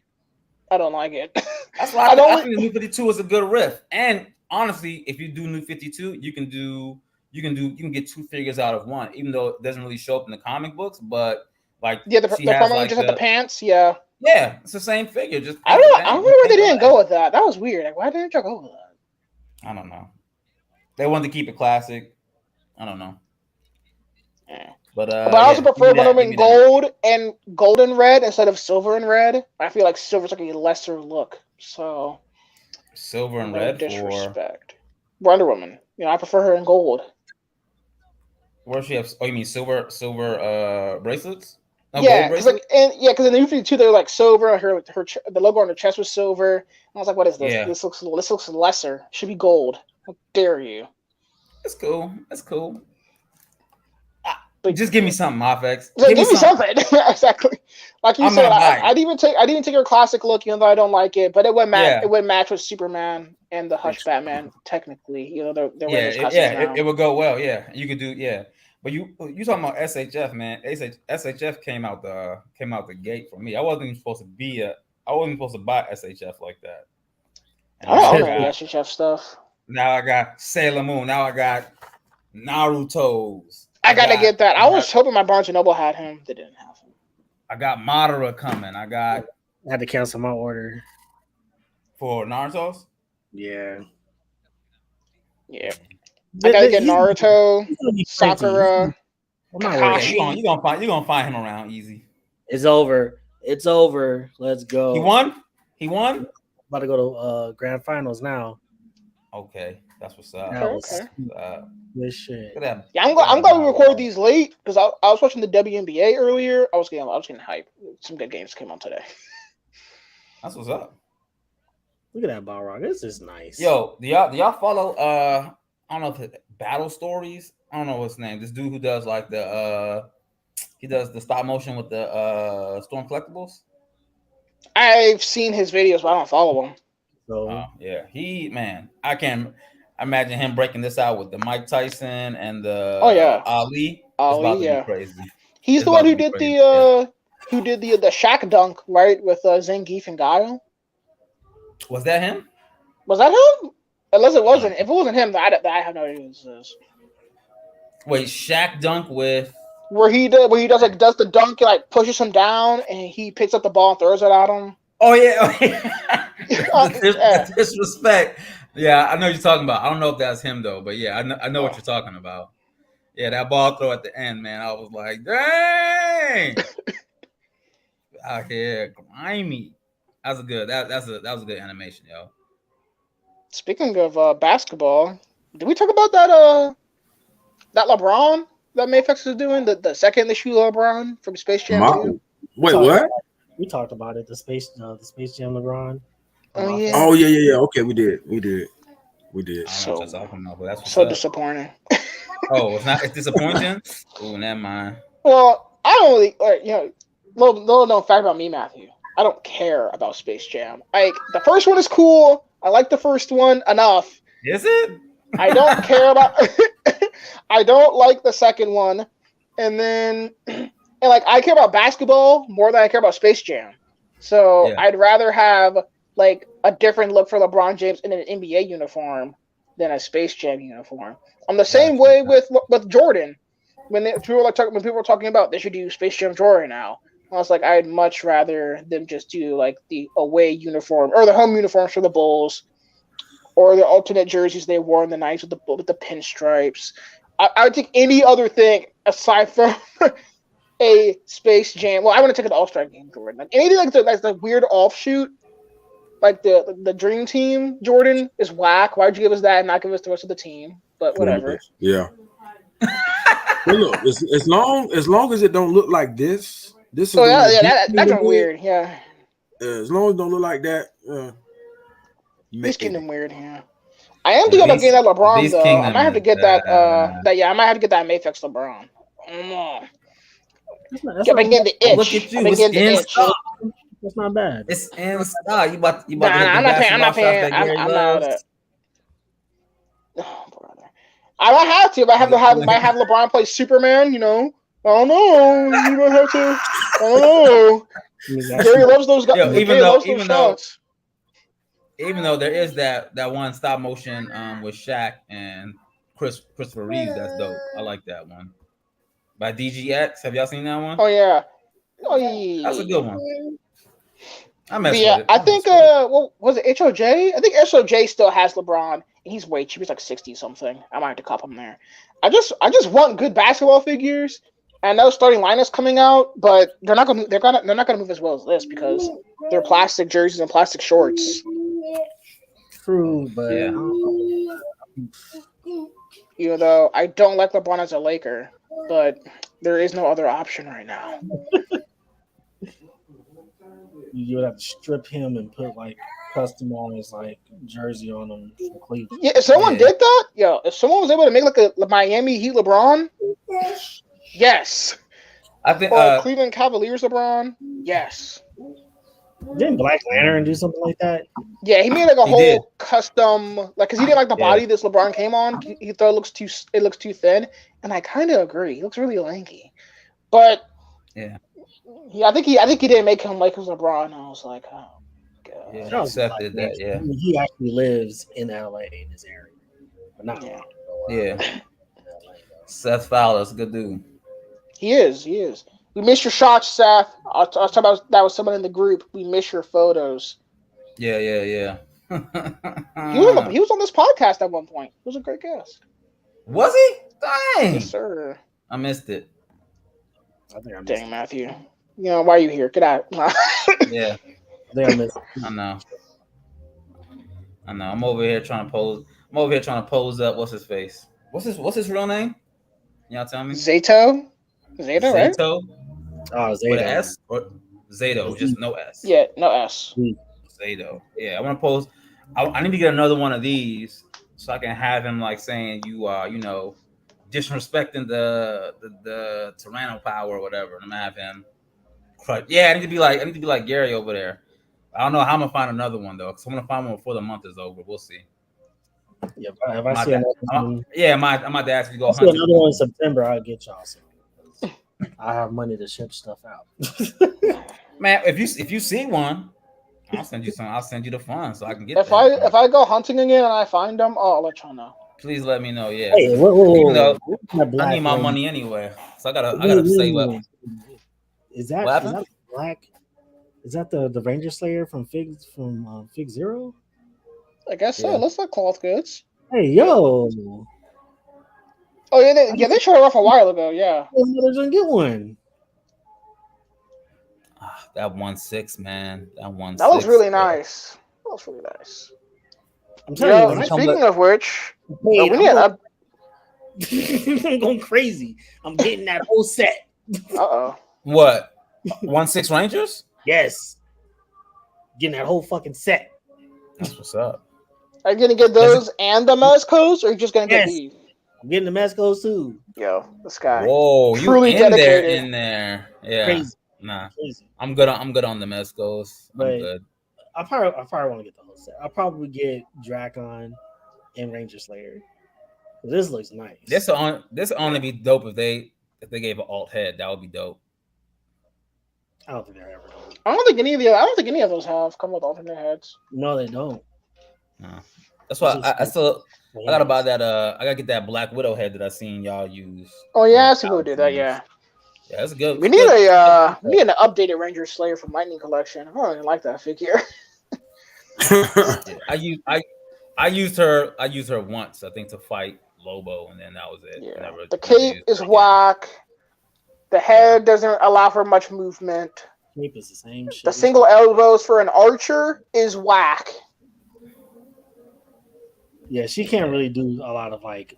I don't like it. That's why I think the new 52 is a good riff. And honestly, if you do new 52, you can get two figures out of one, even though it doesn't really show up in the comic books. But like, the promo just had the pants, yeah, it's the same figure. Just I don't know why they didn't go with that. That was weird. Like, why didn't you go with that? I don't know. They wanted to keep it classic. I don't know. Yeah. But I also prefer Wonder Woman gold and golden red instead of silver and red. I feel like silver's like a lesser look. So silver and red disrespect. Wonder Woman. I prefer her in gold. Where she have? Oh, you mean silver bracelets? No, yeah, because because in the new 52 they're like silver. Her the logo on her chest was silver. And I was like, what is this? Yeah. This looks lesser. It should be gold. How dare you? It's cool. It's cool. But just give me something, Mafex. Give me something. Exactly. Like you said, I didn't even take your classic look, even though I don't like it. But it would match. Yeah. It would match with Superman and the Hush Batman. Technically, they're wearing it would go well. Yeah, you could do. Yeah, But you talking about SHF, man? SHF came out the gate for me. I wasn't even supposed to buy SHF like that. And I don't own any SHF stuff. Now I got Sailor Moon. Now I got Naruto's. I gotta get that. I was hoping my Barnes and Noble had him. They didn't have him. I got Madara coming. I had to cancel my order for Naruto's. Yeah. I gotta get Naruto, Sakura. Kakashi. You gonna find him around easy. It's over. Let's go. He won. About to go to grand finals now. Okay, that's what's up. Good shit. Yeah, I'm glad we recorded these late because I was watching the WNBA earlier. I was getting hype. Some good games came on today. That's what's up. Look at that Balrog. This is nice. Yo, do y'all follow? I don't know if it's Battle Stories. I don't know what's his name. This dude who does like he does the stop motion with the Storm Collectibles. I've seen his videos, but I don't follow him. So yeah, I can imagine him breaking this out with the Mike Tyson and the Ali. Ali, yeah, crazy. He's the one who did the Shaq dunk, right, with Zangief and Guile. Was that him? Was that him? Unless it wasn't. If it wasn't him, I have no idea who this is. Wait, Shaq dunk with where he does the dunk, like pushes him down, and he picks up the ball and throws it at him. Oh yeah. Disrespect. Yeah, I know what you're talking about. I don't know if that's him though, but yeah, I know what you're talking about. Yeah, that ball throw at the end, man. I was like, dang. Out here, grimy. That was good. That was a good animation, yo. Speaking of basketball, did we talk about that LeBron that Mayflex is doing? The second issue LeBron from Space Jam 2? Wait, what? We talked about it. The Space Jam LeBron. Oh yeah. Oh yeah. Okay, we did. So so disappointing. It's disappointing. Oh, never mind. Well, I don't really little known fact about me, Matthew. I don't care about Space Jam. Like the first one is cool. I like the first one enough. Is it? I don't care about. I don't like the second one, and I care about basketball more than I care about Space Jam. So I'd rather have like a different look for LeBron James in an NBA uniform than a Space Jam uniform. I'm the same way with Jordan. When people were talking about they should do Space Jam Jordan now, I was like, I'd much rather them just do like the away uniform or the home uniforms for the Bulls, or the alternate jerseys they wore in the 90s with the pinstripes. I would take any other thing aside from a Space Jam. Well, I want to take an All-Star game Jordan. Like anything like the weird offshoot, like the Dream Team Jordan is whack. Why'd you give us that and not give us the rest of the team? But whatever. Yeah. Well, look, as long as it don't look like this. This is that's weird. Yeah. As long as it don't look like that. Beast Kingdom weird. Yeah. I am thinking about getting that LeBron though. I might have to get that. I might have to get that Mayflex LeBron. I don't know. I've been getting the itch. Look at you. It's in stock. That's not bad. It's in stock. You about to I'm not paying. I'm not. Oh, brother. I might have to. Might have LeBron play Superman. You know. I don't know. You might have to. I don't know. Gary loves those guys. Yo, even though there is that one stop motion with Shaq and Christopher Reeves, that's dope. I like that one. By DGX. Have y'all seen that one? Oh yeah. That's a good one. I think what was it, HOJ? I think HOJ still has LeBron, and he's way cheap. He's like 60 something. I might have to cop him there. I just want good basketball figures. I know starting lineups coming out, but they're not gonna move as well as this because they're plastic jerseys and plastic shorts. True, but even though I don't like LeBron as a Laker, but there is no other option right now. You would have to strip him and put like customized like jersey on him for Cleveland. Yeah, if someone did that, if someone was able to make like a Miami Heat LeBron, yes. I think Cleveland Cavaliers LeBron, yes. Didn't Black Lantern do something like that? Yeah, he made like a whole custom, like because he didn't like the body this LeBron came on. He thought it looks too thin, and I kind of agree. He looks really lanky, but Yeah. I think he didn't make him like LeBron. And I was like, oh god. Yeah. That was Seth like, did that. Yeah. He actually lives in LA in this area, but not Yeah. Yeah. Seth Fowler's a good dude. He is. We miss your shots, Seth. I was talking about that was someone in the group. We miss your photos. Yeah. He was on this podcast at one point. He was a great guest. Was he? Dang. Yes, sir. I missed it. I think I missed Dang, Matthew. You know why are you here? Get out. Yeah. I missed it. I know. I'm over here trying to pose up. What's his face? What's his real name? Y'all tell me. Zato, right? Zato. Oh, With an Zato. S or Zato, just no S. Yeah, no S. Zato. Yeah, I want to pose. I need to get another one of these so I can have him like saying you are, disrespecting the Tyranno power or whatever. And I'm gonna have him. Yeah, I need to be like Gary over there. I don't know how I'm gonna find another one though, because I'm gonna find one before the month is over. We'll see. Yeah, if I see another one, I'm about to ask you to go I see hunting. another one in September, I'll get y'all some. I have money to ship stuff out. Man, if you see one, I'll send you some. I'll send you the funds so I can get. If I go hunting again and I find them, I'll let y'all know. Please let me know. Yeah. Hey, Even though whoa. I need my money anyway, so I gotta save up. Is that black? Is that the Ranger Slayer from Fig Zero? I guess so. Looks like cloth goods. Hey, yo. Oh yeah, they showed it off a while ago. Yeah. There's gonna get one. That 1/6, man. That 1/6. That looks really nice. That looks really nice. I'm telling you. Speaking of which, I'm going crazy. I'm getting that whole set. What? 1/6 Rangers? Yes. Getting that whole fucking set. That's what's up. Are you gonna get those and the Mezcos, or are you just gonna get these? I'm getting the Mezcos too. Yo, this guy. Whoa, truly you dedicated. in there. Yeah. Crazy. Nah. Crazy. I'm good on the Mezcos. I'm good. I probably want to get the whole set. I'll probably get Drakon and Ranger Slayer. This looks nice. This will only be dope if they gave an alt head. That would be dope. I don't think they're ever going. I don't think any of those have come with alternate heads. No, they don't. No. That's why I gotta buy that. I gotta get that Black Widow head that I seen y'all use. Oh yeah, I see people do that. Yeah. Yeah, that's good. We need an updated Ranger Slayer from Lightning Collection. I don't even like that figure. I used her once, I think, to fight Lobo, and then that was it. Yeah. The cape is whack. The head doesn't allow for much movement. Cape is the same shit. The single elbows for an archer is whack. Yeah, she can't really do a lot of like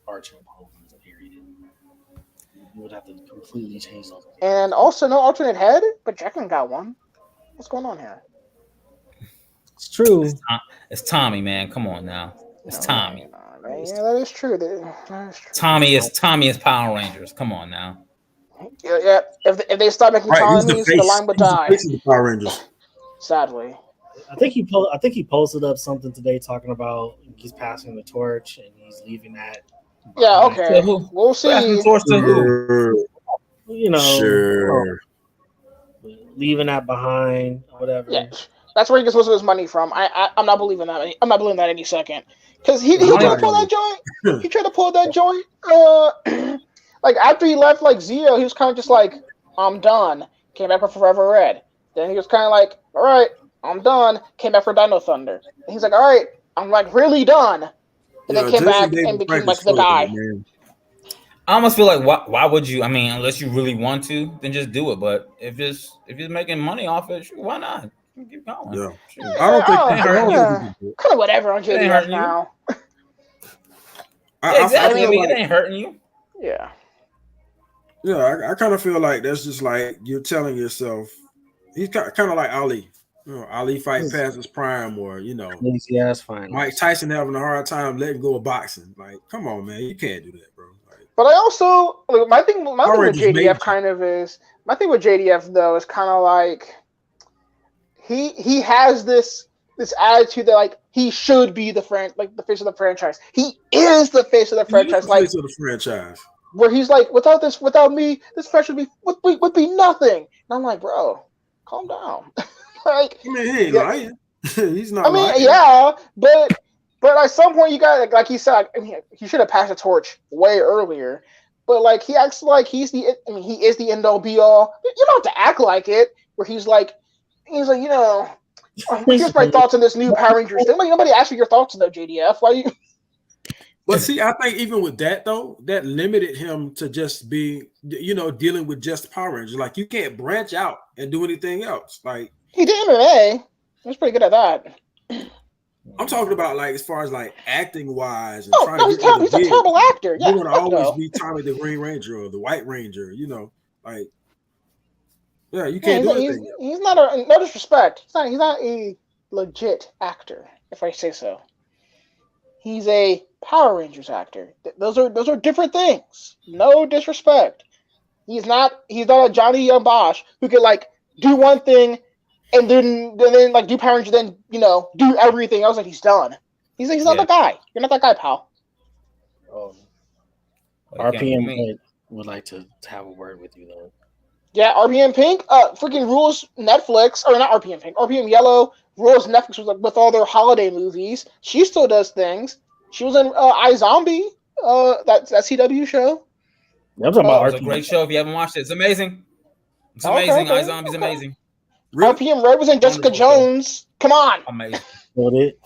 arching poses. Period. You would have to completely change those. And also no alternate head, but Jacqueline got one. What's going on here? It's true. It's Tommy, man. Come on now. It's Tommy. Yeah, that is true. That is true. Tommy is Power Rangers. Come on now. Yeah. If they start making Tommies, the line would die. The Power Rangers. Sadly. I think he posted up something today talking about he's passing the torch and he's leaving that. Yeah, okay. We'll see. Passing the torch to who? You know, sure. Leaving that behind, whatever. Yeah, that's where he gets most of his money from. I'm not believing that. I'm not believing that any second. Because he tried to pull that joint. He tried to pull that joint. Like after he left, like Zio, he was kind of just like, "I'm done." Came back for Forever Red. Then he was kind of like, "All right, I'm done." Came back for Dino Thunder. And he's like, "All right, I'm like really done." And then came back and became like the guy. Man. I almost feel like why would you? I mean, unless you really want to, then just do it. But if you're making money off it, why not? Keep going. Yeah. Yeah, I don't think kind of whatever on JDF now. Exactly. It ain't hurting you. Yeah. Yeah, I kind of feel like that's just like you're telling yourself. He's kind of like Ali. You know, Ali fight past his prime, or Yeah, that's fine. Mike Tyson having a hard time letting go of boxing. Like, come on, man, you can't do that, bro. Like, but I also my thing with JDF kind of is my thing with JDF though is kind of like he has this this attitude that like he should be the the face of the franchise. He is the face of the franchise. The face of the franchise. Where he's like, without me, this franchise would be nothing. And I'm like, bro, calm down. Like, I mean, he ain't lying. He's not. I mean, lying. yeah, but at some point you got like he said, I mean, he should have passed the torch way earlier. But like he acts like he is the end all be all. You don't have to act like it. Where he's like, here's my thoughts on this new Power Rangers thing. Like nobody asked you your thoughts on that, JDF. Why you? But see, I think even with that though, that limited him to just be, dealing with just Power Rangers. Like you can't branch out and do anything else. Like he did MMA. He was pretty good at that. I'm talking about like as far as like acting wise and he's a terrible actor. Yeah, you want to always be Tommy the Green Ranger or the White Ranger, like you can't do anything. He's not no disrespect. He's not a legit actor, if I say so. He's a Power Rangers actor. Those are different things. No disrespect. He's not a Johnny Young Bosch who could like do one thing and then like do Power Rangers, then do everything else that he's done. He's not that guy. You're not that guy, pal. RPM would like to have a word with you though. Yeah, RPM Pink, freaking rules Netflix, or not RPM Pink, RPM Yellow rules Netflix with all their holiday movies. She still does things. She was in iZombie, that CW show. That was a great show. If you haven't watched it, it's amazing. It's amazing. iZombie's amazing. Really? RPM Red was in Jessica Jones. Come on. Amazing. Killed it.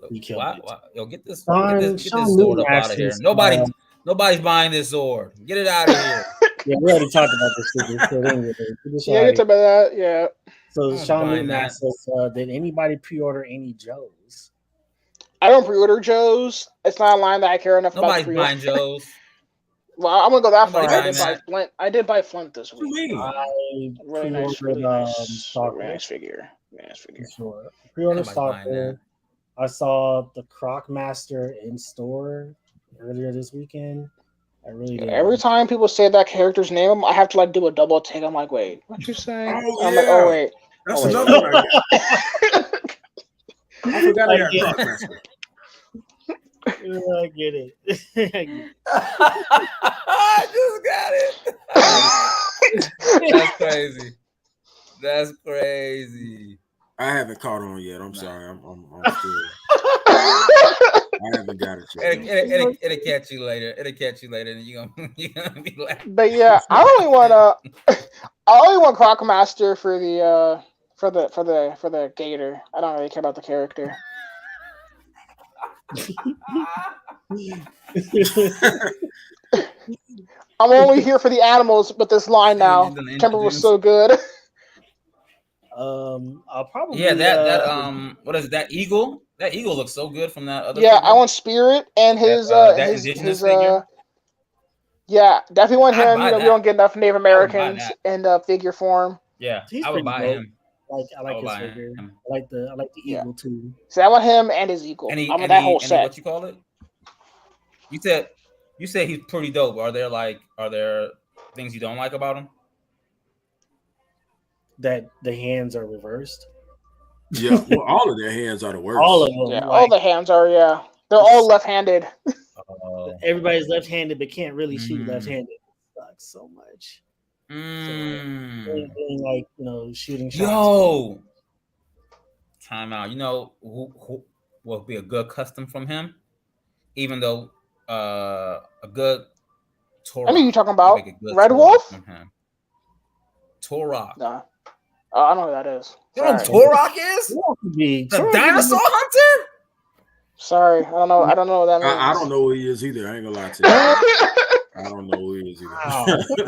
You killed it. Yo, get this sword up out of here. Nobody's buying this sword. Get it out of here. Yeah, we already talked about this. Yeah, we talked about that. Yeah. So Sean Newton asks us, did anybody pre-order any Joes? I don't pre-order Joes. It's not a line that I care enough about. Nobody's buying Joes. Well, I'm gonna go that far. I did buy Flint this week. Really nice figure. Sure. Pre-order Stalker. I saw the Croc Master in store earlier this weekend. I really did. Every time people say that character's name, I have to like do a double take. I'm like, wait, what you saying? I'm like, oh wait. That's another one. I forgot I got Croc Master. I get it. I just got it. That's crazy. I haven't caught on yet. I'm sorry. I'm still. I haven't got it yet. It'll catch you later. And you're gonna be laughing. But yeah, I only want Croc Master for the Gator. I don't really care about the character. I'm only here for the animals, but this line now. Timber was so good. I'll probably that what is it, that eagle? That eagle looks so good from that other. Yeah, figure. I want Spirit and his figure. Yeah, definitely want him. We don't get enough Native Americans in figure form. Yeah, I would buy him. I like his figure. I like the eagle too. So I want him and his eagle. I want that whole set. What you call it? You said he's pretty dope. Are there things you don't like about him? That the hands are reversed. Yeah, well, all of their hands are the worst. All of them. Yeah, all the hands are. Yeah, they're all left-handed. Everybody's left-handed, but can't really shoot left-handed. It sucks so much. So, shooting shots. Yo, time out. Who will be a good custom from him? Even though a good Turok. I know you're talking about Red Wolf. Turok. Nah. I don't know who that is. You know what Turok is? The dinosaur hunter? Sorry, I don't know. I don't know what that means. I don't know who he is either. I ain't gonna lie to you. I don't know who he is either.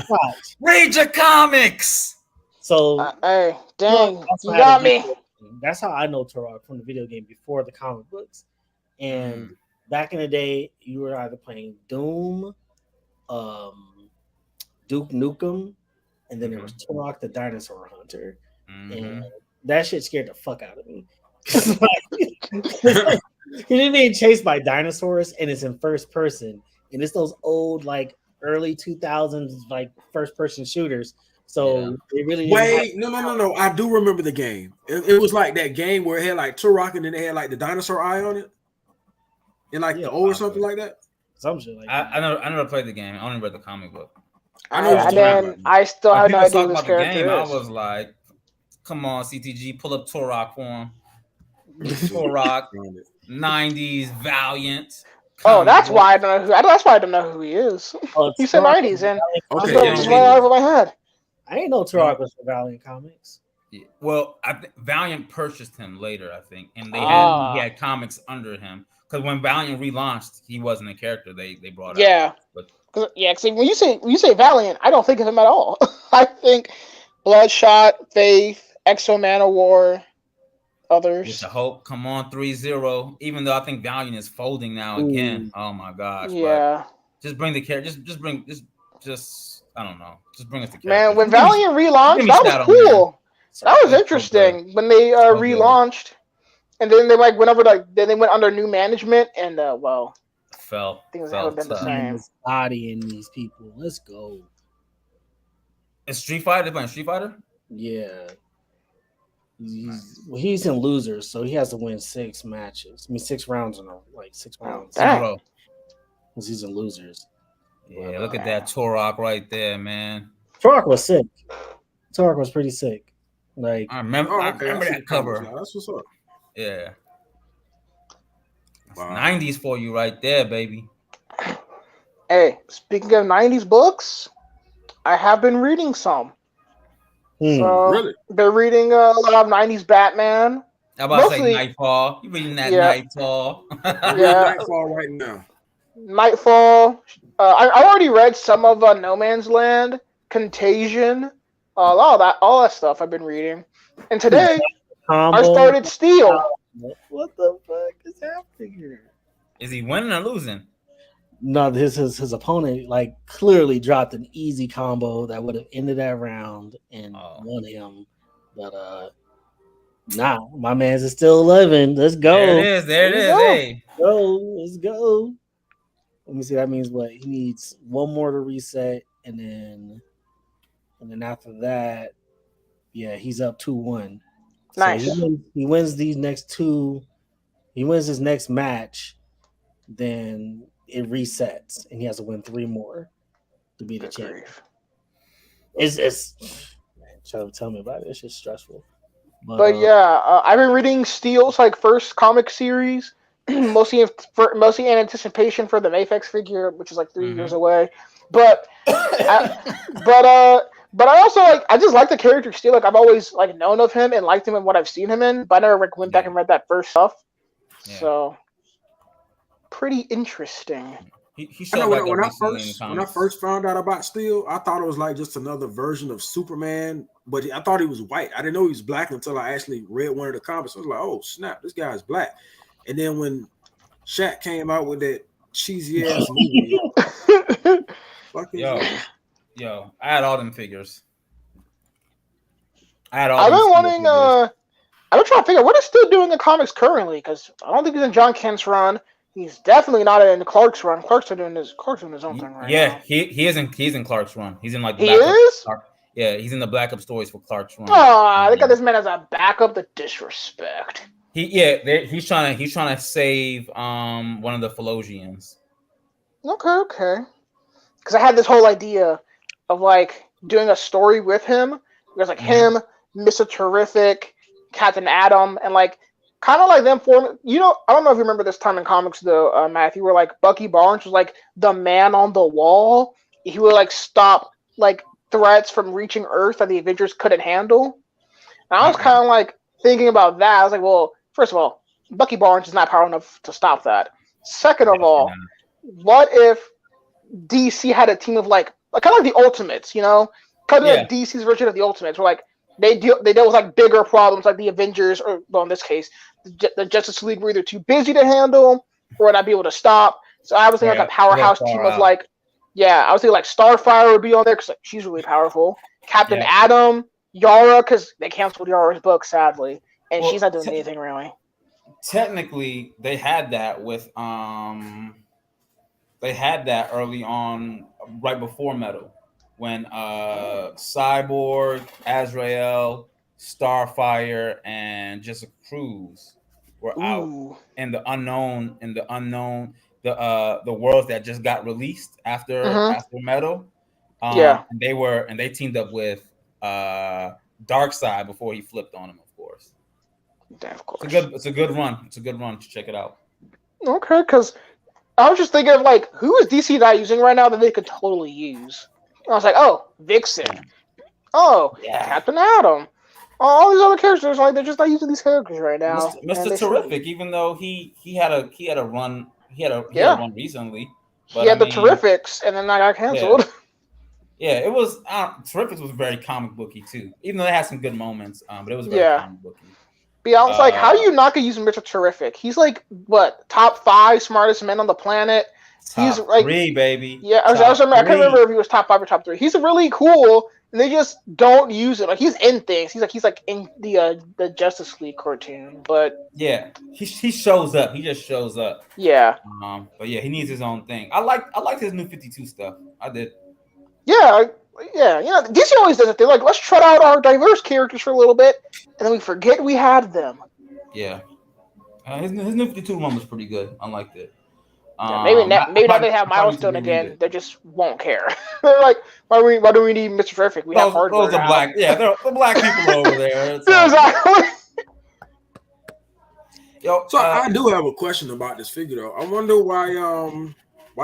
Wow. Read your comics. So, hey, dang, you got me. That's how I know Turok from the video game before the comic books. And back in the day, you were either playing Doom, Duke Nukem, and then there was Turok the Dinosaur Hunter. And that shit scared the fuck out of me. You're being chased by dinosaurs and it's in first person. And it's those old, like, early 2000s, like, first person shooters So they really wait. No. I do remember the game. It was like that game where it had like Turok and then they had like the dinosaur eye on it, and like the O or something like that. Some shit like that. I never played the game. I only read the comic book. I still have no idea who this about the game. character I is. was like, "Come on, CTG, pull up Turok for him." Turok, 90s Valiant. Oh, that's why I don't know who. That's why I don't know who he is. You said 90s, and okay, just went out of my head. I ain't know Turok was for Valiant Comics. Yeah. Well, Valiant purchased him later, I think, and he had comics under him. Because when Valiant relaunched, he wasn't a character they brought out. But because when you say Valiant, I don't think of him at all. I think Bloodshot, Faith, Exo Manowar, others. With the Hope, come on, 3-0. Even though I think Valiant is folding now again. Oh my gosh. Yeah. But just bring the character. Just I don't know. Just bring us the character. Man, when Valiant relaunched, that was cool. That was interesting when they relaunched, and then they went over then they went under new management, and things haven't been the same. Bodying these people, let's go. Is Street Fighter? They're playing Street Fighter? Yeah. He's in losers, so he has to win 6 matches. I mean, 6 rounds in 6 rounds. Dang. Because he's in losers. Yeah, look at that Turok right there, man. Turok was sick. Turok was pretty sick. Like I remember that cover. That's what's up. Yeah. Wow. 90s for you right there, baby. Hey, speaking of 90s books, I have been reading some. So really? They're reading a lot of 90s Batman. I'm about to say Nightfall. You reading that Nightfall? Nightfall right now. Nightfall. I already read some of No Man's Land, Contagion, all that stuff I've been reading. And today I started Steel. What the fuck is happening here? Is he winning or losing? No, his opponent clearly dropped an easy combo that would have ended that round and won him. But nah, my man's is still 11. Let's go. There it is. Hey. Let's go. Let me see. That means what? He needs one more to reset, and then after that, yeah, he's up 2-1. Nice. So he wins these next 2. He wins his next match, then it resets, and he has to win 3 more to be the champion. It's man, tell me about it. It's just stressful. But I've been reading Steel's first comic series, mostly in anticipation for the Mafex figure, which is 3 years away. But but I also I just like the character Steel. I've always known of him and liked him in what I've seen him in, but I never went back and read that first stuff. Yeah. So pretty interesting. When I first found out about Steel, I thought it was just another version of Superman, but I thought he was white. I didn't know he was black until I actually read one of the comics. I was like, oh snap, this guy's black. And then when Shaq came out with that cheesy ass movie, yo, I had all them figures. I've been trying to figure out what is Steel doing in comics currently, because I don't think he's in John Kent's run. He's definitely not in Clark's run. Clark's doing his own thing right now. Yeah, he's in Clark's run. He's in he is? Yeah, he's in the Black Up stories for Clark's run. Oh, they got this man as a backup. The disrespect. He's trying to save one of the Philosians. Okay. Because I had this whole idea of doing a story with him. There's him, Mr. Terrific, Captain Atom, and kind of them form. I don't know if you remember this time in comics though, Matthew, where Bucky Barnes was the man on the wall. He would stop threats from reaching Earth that the Avengers couldn't handle. And I was kind of thinking about that. I was well, first of all, Bucky Barnes is not powerful enough to stop that. Second of all, what if DC had a team of kind of the Ultimates, kind of DC's version of the Ultimates, where they deal with bigger problems like the Avengers, or in this case, the Justice League were either too busy to handle or not be able to stop. So I was thinking a powerhouse team of I was thinking Starfire would be on there because she's really powerful. Captain Atom, Yara, because they canceled Yara's book sadly, and she's not doing anything really. Technically, they had that with They had that early on, right before Metal. when Cyborg, Azrael, Starfire, and Jessica Cruz were out Ooh. in the worlds that just got released after Metal. Yeah. And they teamed up with Darkseid before he flipped on him, of course. Yeah, of course. It's a good run. It's a good run. Check it out. Okay, because I was just thinking of like, who is DC not using right now that they could totally use? And I was like, oh, Vixen. Oh, Yeah. Captain Atom. All these other characters, like they're just not using these characters right now. Mr. Terrific, even though he had a run run recently. But he had the Terrifics, and then that got canceled. Yeah, it was Terrifics was very comic booky too, even though it had some good moments. But it was very comic booky. But yeah, I was like, how do you not gonna use Mr. Terrific? He's like what, top 5 smartest men on the planet. He's like 3, baby. Yeah, I can't remember if he was top 5 or top 3. He's really cool, and they just don't use it. Like he's in things. He's like in the Justice League cartoon, but yeah, he shows up. He just shows up. Yeah. But yeah, he needs his own thing. I liked his New 52 stuff. I did. Yeah. You know, DC always does it. They're like, let's trot out our diverse characters for a little bit, and then we forget we had them. Yeah. His New 52 one was pretty good. I liked it. Maybe now they have Milestone again. They just won't care. They're like, why do we need Mr. Terrific? We have Hardware now. Black. Yeah, the black people over there. Exactly. Yo, so I do have a question about this figure though. I wonder why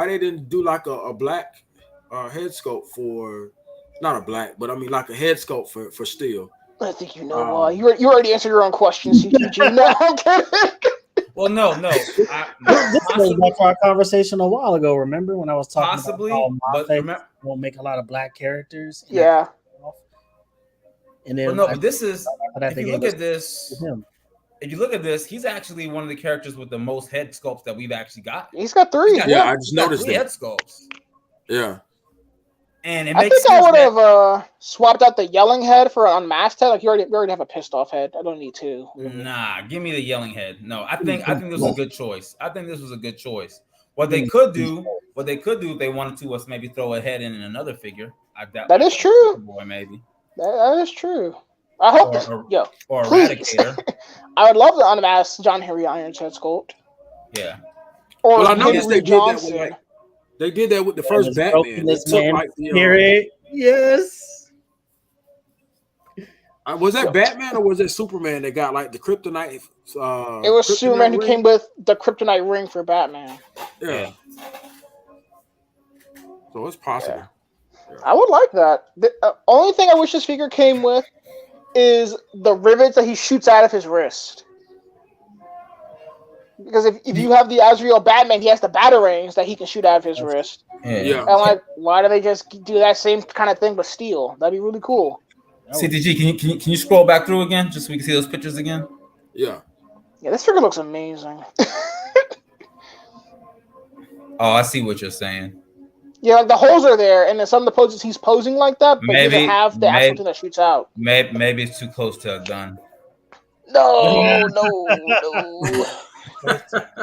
they didn't do like a black head sculpt for, not a black, but I mean like a head sculpt for Steel. I think you know why. You already answered your own question, CTG. No, I'm kidding. Well, no. This goes back to our conversation a while ago. Remember when I was talking about how Mafex won't make a lot of black characters? Yeah. And then, but this is. If you look at this, he's actually one of the characters with the most head sculpts that we've actually got. He's got 3. I just noticed 3 head sculpts. Yeah. And it I think I would have swapped out the yelling head for an unmasked head. Like we already have a pissed off head. I don't need 2. Nah, give me the yelling head. No, I think this was a good choice. What they could do if they wanted to was maybe throw a head in another figure. That is true. Boy, maybe. That is true. I hope or please. Eradicator. I would love to unmask John Henry Irons head sculpt. Yeah. Or I noticed they did Johnson. that with they did that with the first Batman. Yes. Was that Batman or was it Superman that got like the kryptonite? It was kryptonite Superman ring? who came with the kryptonite ring for Batman. Yeah. So it's possible. Yeah. I would like that. The only thing I wish this figure came with is the rivets that he shoots out of his wrist. Because if you have the Azrael Batman, he has the batarangs that he can shoot out of his wrist. Yeah. And like, why do they just do that same kind of thing but steel? That'd be really cool. CTG, can you scroll back through again just so we can see those pictures again? Yeah. Yeah, this figure looks amazing. Oh, I see what you're saying. Yeah, like the holes are there, and in some of the poses he's posing like that, but he doesn't have the actual thing that shoots out. Maybe it's too close to a gun. No.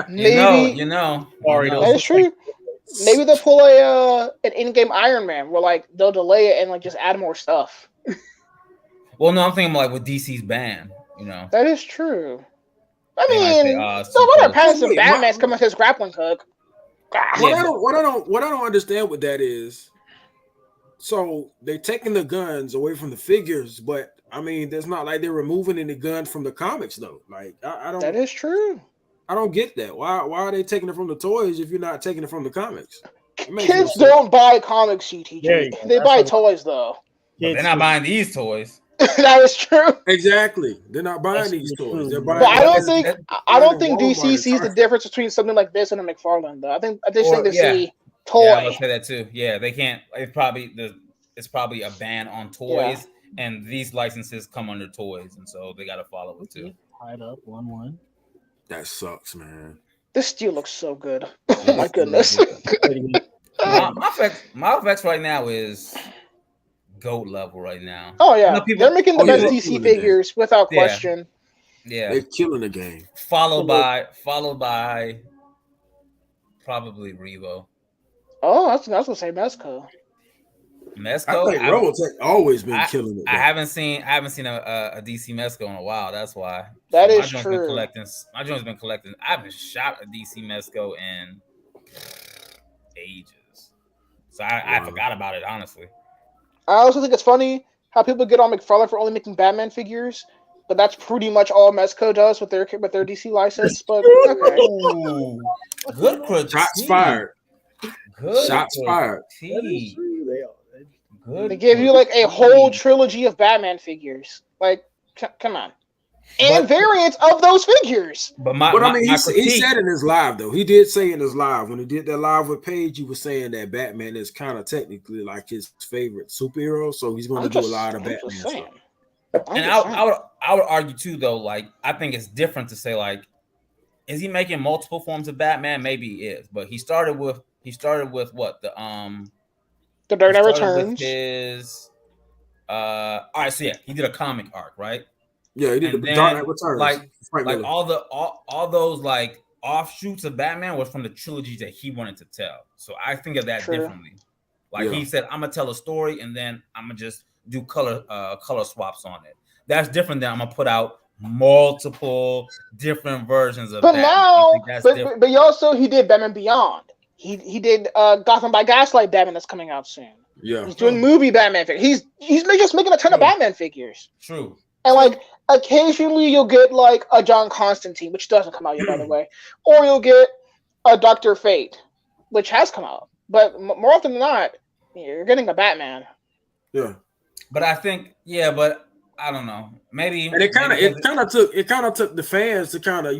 Maybe you know. That is true. Maybe they'll pull an in-game Iron Man where like they'll delay it and like just add more stuff. Well, no, I'm thinking like with DC's ban, you know. That is true. I mean, some other Pattinson Batman's coming with his grappling hook. What I don't understand with that is, so they're taking the guns away from the figures, but I mean, there's not like they're removing any guns from the comics though. Like I don't. That is true. I don't get that. Why are they taking it from the toys if you're not taking it from the comics? Kids don't buy comics, CTG. They buy toys though. They're not buying these toys. That is true. Exactly. They're not buying these toys. They're buying. But I don't think DC sees the difference between something like this and a McFarlane though. I think they see toy. Yeah, I would say that too. Yeah, they can't. It's probably a ban on toys, and these licenses come under toys, and so they got to follow it too. Tied up 1-1. That sucks, man. This steel looks so good. Oh my goodness. My effects right now is GOAT level right now. Oh yeah, they're making the best DC figures without question. Yeah, they're killing the game. Followed by probably Revo. Oh, I was gonna say Mezco. Mezco. I think Robotech always been killing it. I haven't seen a DC Mezco in a while. That's why. That my is joint's true. My joint's been collecting. I haven't shot a DC Mezco in ages, so I forgot about it, honestly. I also think it's funny how people get on McFarlane for only making Batman figures, but that's pretty much all Mezco does with their DC license. But okay, Ooh, good critique. Shots fired. Good Shots fired. critique. Good they give you like a whole trilogy of Batman figures. Like, come on, and variants of those figures. But I mean, he said in his live though. He did say in his live when he did that live with Paige, he was saying that Batman is kind of technically like his favorite superhero, so he's going to do a lot of Batman stuff. And I would argue too, though. Like, I think it's different to say like, is he making multiple forms of Batman? Maybe he is, but he started with what The Dark Knight Returns. His all right, so yeah, he did a comic arc, right? Yeah, he did the Dark Knight Returns. Like all those like offshoots of Batman was from the trilogy that he wanted to tell. So I think of that differently. Like he said, I'm gonna tell a story and then I'm gonna just do color swaps on it. That's different than I'm gonna put out multiple different versions of Batman. But he did Batman Beyond. He did Gotham by Gaslight Batman that's coming out soon. Yeah, he's doing movie Batman figures. He's just making a ton of Batman figures. True. And like occasionally you'll get like a John Constantine, which doesn't come out yet, by the way, or you'll get a Dr. Fate, which has come out. But more often than not, you're getting a Batman. Yeah. But I think, but I don't know. Maybe, and it kind of took the fans to kind of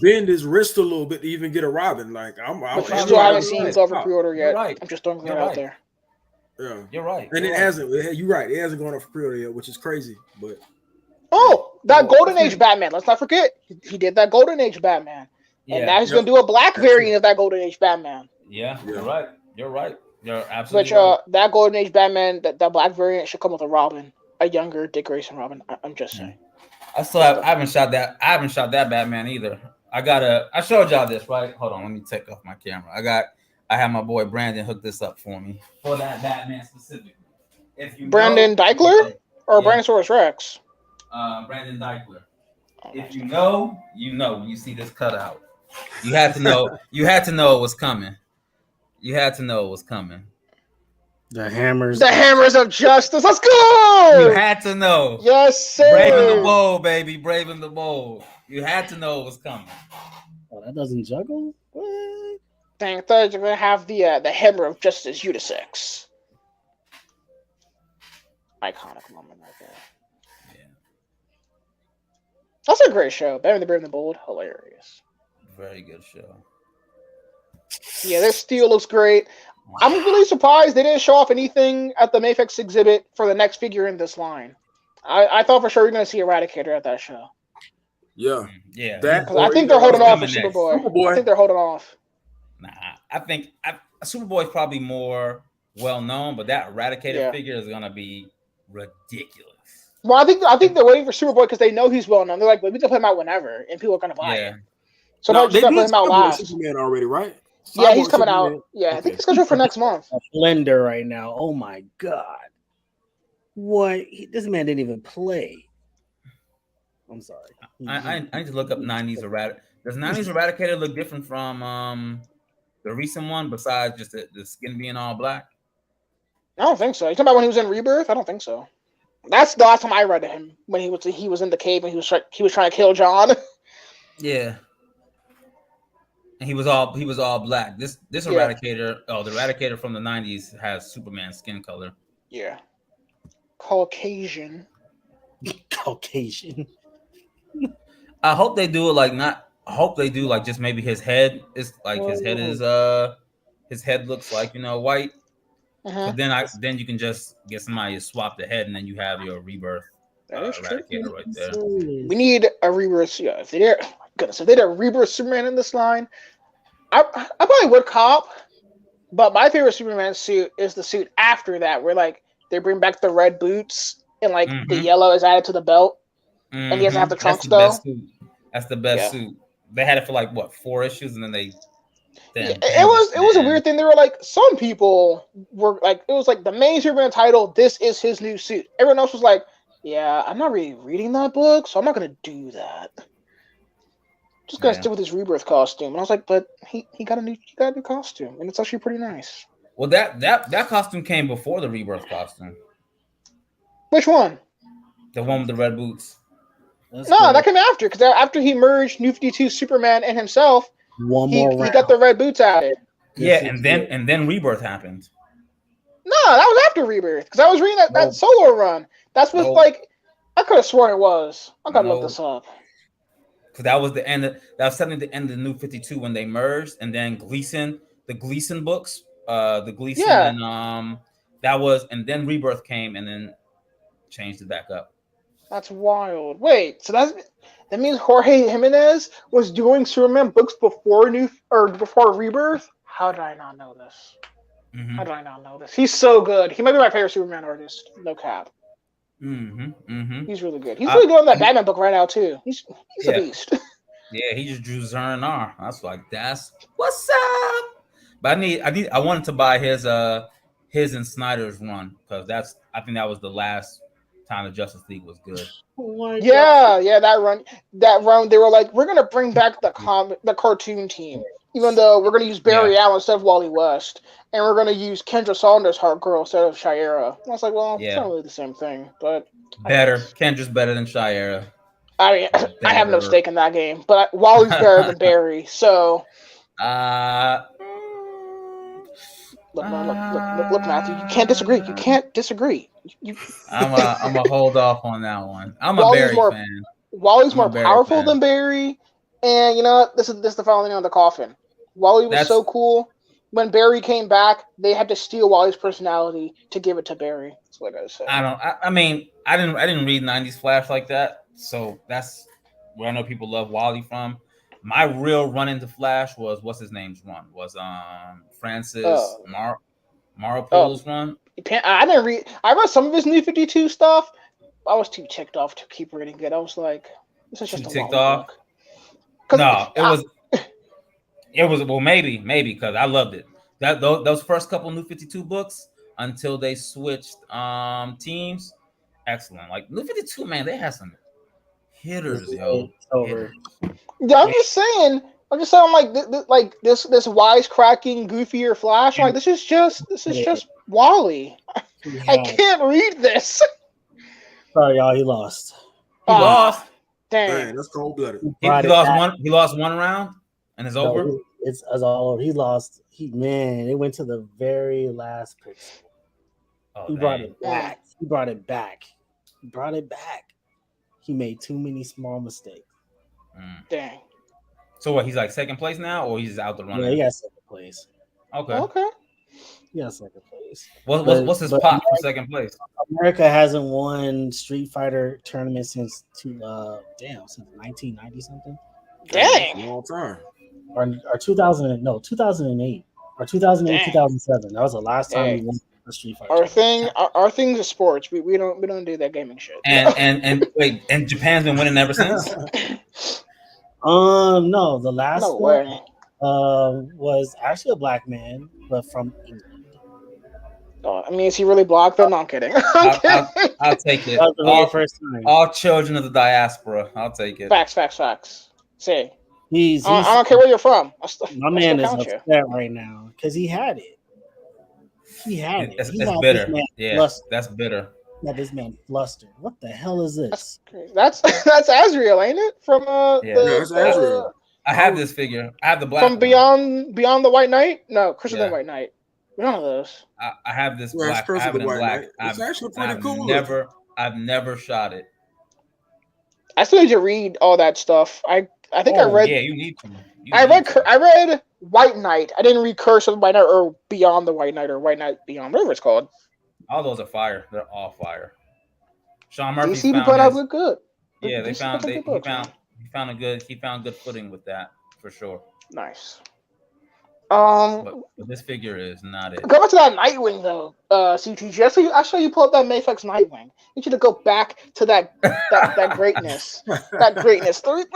bend his wrist a little bit to even get a Robin. Like I still haven't seen his over pre-order yet. Right. I'm just throwing that out there. Yeah, you're right. And it hasn't. You're right. It hasn't gone up for pre-order yet, which is crazy. But that Golden Age Batman. Let's not forget he did that Golden Age Batman, and now he's gonna do a black variant of that Golden Age Batman. Yeah, you're right. You're absolutely right. That Golden Age Batman, that black variant should come with a Robin, a younger Dick Grayson Robin. I'm just saying. I haven't shot that Batman either. I showed y'all this, right? Hold on, let me take off my camera. I have my boy Brandon hook this up for me for that Batman specifically. Brandon Dykler or Brandon Rex? Brandon Dykler. If you know, when you see this cutout. You had to know. You had to know it was coming. The hammers of justice. Let's go. You had to know. Yes, sir. Braving the bold, baby. Braving the bold. You had to know it was coming. Oh, that doesn't juggle? What? Dang, I thought you were gonna have the hammer of justice unisex. Iconic moment right there. Yeah. That's a great show. Batman the Brave and the Bold. Hilarious. Very good show. Yeah, their steel looks great. I'm really surprised they didn't show off anything at the Mayfix exhibit for the next figure in this line. I thought for sure we were going to see Eradicator at that show. Yeah. I think they're holding off for Superboy. I think they're holding off. Nah, I think Superboy is probably more well known, but that Eradicator figure is going to be ridiculous. Well, I think they're waiting for Superboy because they know he's well known. They're like, we can put him out whenever, and people are going to buy it. So they're just going to put him out last. Superman already, right? Yeah, he's coming out. Yeah, I think it's scheduled for next month. Blender right now. Oh my god! What? This man didn't even play. I'm sorry. I need to look up 90s Eradicator. Does 90s Eradicator look different from the recent one? Besides just the skin being all black. I don't think so. You talking about when he was in Rebirth? I don't think so. That's the last time I read him when he was in the cave and he was trying to kill John. Yeah. And he was all black. This Eradicator, the Eradicator from the 90s has Superman skin color. Yeah. Caucasian. I hope they do it like just maybe his head is like his head looks like white. But then you can just get somebody to swap the head and then you have your Rebirth Eradicator right there. We need a Rebirth. Yeah, if they did a Rebirth Superman in this line, I probably would cop. But my favorite Superman suit is the suit after that, where like they bring back the red boots and like the yellow is added to the belt, and he doesn't have the trunks though. That's the best suit. They had it for like 4 issues, and then they Yeah, it was a weird thing. They were like, some people were like, it was like the main Superman title. This is his new suit. Everyone else was like, yeah, I'm not really reading that book, so I'm not gonna do that. Just gonna stick with his Rebirth costume. And I was like, but he got a new costume, and it's actually pretty nice. Well, that costume came before the Rebirth costume. Which one? The one with the red boots. That came after, because after he merged New 52 Superman and himself, he got the red boots added. Yeah, and then Rebirth happened. No, that was after Rebirth, because I was reading that solo run. That's what I could have sworn it was. I gotta look this up. Because that was the end. That was certainly the end of the New 52 when they merged, and then the Gleason books, the Gleason, and that was, and then Rebirth came, and then changed it back up. That's wild. Wait, so that means Jorge Jimenez was doing Superman books before Rebirth? How did I not know this? Mm-hmm. How did I not know this? He's so good. He might be my favorite Superman artist. No cap. Mm-hmm. Mm-hmm. He's really good. He's really good on that Batman book right now too. He's a beast. Yeah, he just drew Zernar. That's what's up. But I wanted to buy his and Snyder's run, because I think that was the last time the Justice League was good. Yeah, that run. They were like, we're gonna bring back the cartoon team, even though we're gonna use Barry Allen instead of Wally West, and we're gonna use Kendra Saunders Hawkgirl instead of Shiera. I was like, well, it's not really the same thing, but better. Kendra's better than Shiera. I mean, I have no stake in that game, but Wally's better than Barry, so. Look, Matthew. You can't disagree. You can't disagree. I'm a hold off on that one. I'm a Barry fan. Wally's more powerful than Barry, and you know what? This is the final thing on the coffin. Wally was so cool. When Barry came back, they had to steal Wally's personality to give it to Barry. That's what I gotta say. I mean, I didn't read '90s Flash like that, so that's where I know people love Wally from. My real run into Flash was what's his name's run was Francis Maripol's run. I didn't read. I read some of his New 52 stuff. I was too ticked off to keep reading it. I was like, "This is just a long book." No, it was well maybe because I loved it. Those first couple New 52 books until they switched teams, excellent. Like New 52, man, they had some hitters, yo. Yeah, I'm just saying, like this wisecracking, goofier Flash. Like this is just Wally. Yeah. I can't read this. Sorry, y'all. He lost. He lost. Dang, that's cold blooded. He lost one round, and it's over. It's all over. He lost. It went to the very last pick. He brought it back. He made too many small mistakes. Dang. So what? He's like second place now, or he's out the running? Yeah, he got second place. Okay. He got second place. What's his pot for second place? America hasn't won Street Fighter tournament since 1990 something. Dang. Long time. Or 2008 or 2008 2007. That was the last time we won the Street Fighter. Our thing's is sports. We don't do that gaming shit. And wait, and Japan's been winning ever since. No, the last one was actually a black man, but from England. Oh, I mean, is he really black? Though? No, I'm kidding. I'll take it. That was the first time. All children of the diaspora. I'll take it. Facts. Say. I don't care where you're from. My man is upset right now because he had it. That's bitter. Yeah, that's bitter. That this man flustered. What the hell is this? That's Azrael, ain't it? From that's Azrael. I have this figure. I have the black from Beyond the White Knight. No, Curse of the White Knight. None of those. I have this black. I have it in black. It's actually pretty cool. I've never shot it. I still need to read all that stuff. I think I read. Yeah, you need to. I read White Knight. I didn't read Curse of the White Knight or Beyond the White Knight or White Knight Beyond, whatever it's called. All those are fire. They're all fire. Sean Murphy found good. Yeah, he found good footing with that for sure. Nice. But this figure is not it. Go back to that Nightwing though, CTG. I saw you pull up that Mayflex Nightwing. You should go back to that greatness. That greatness. Let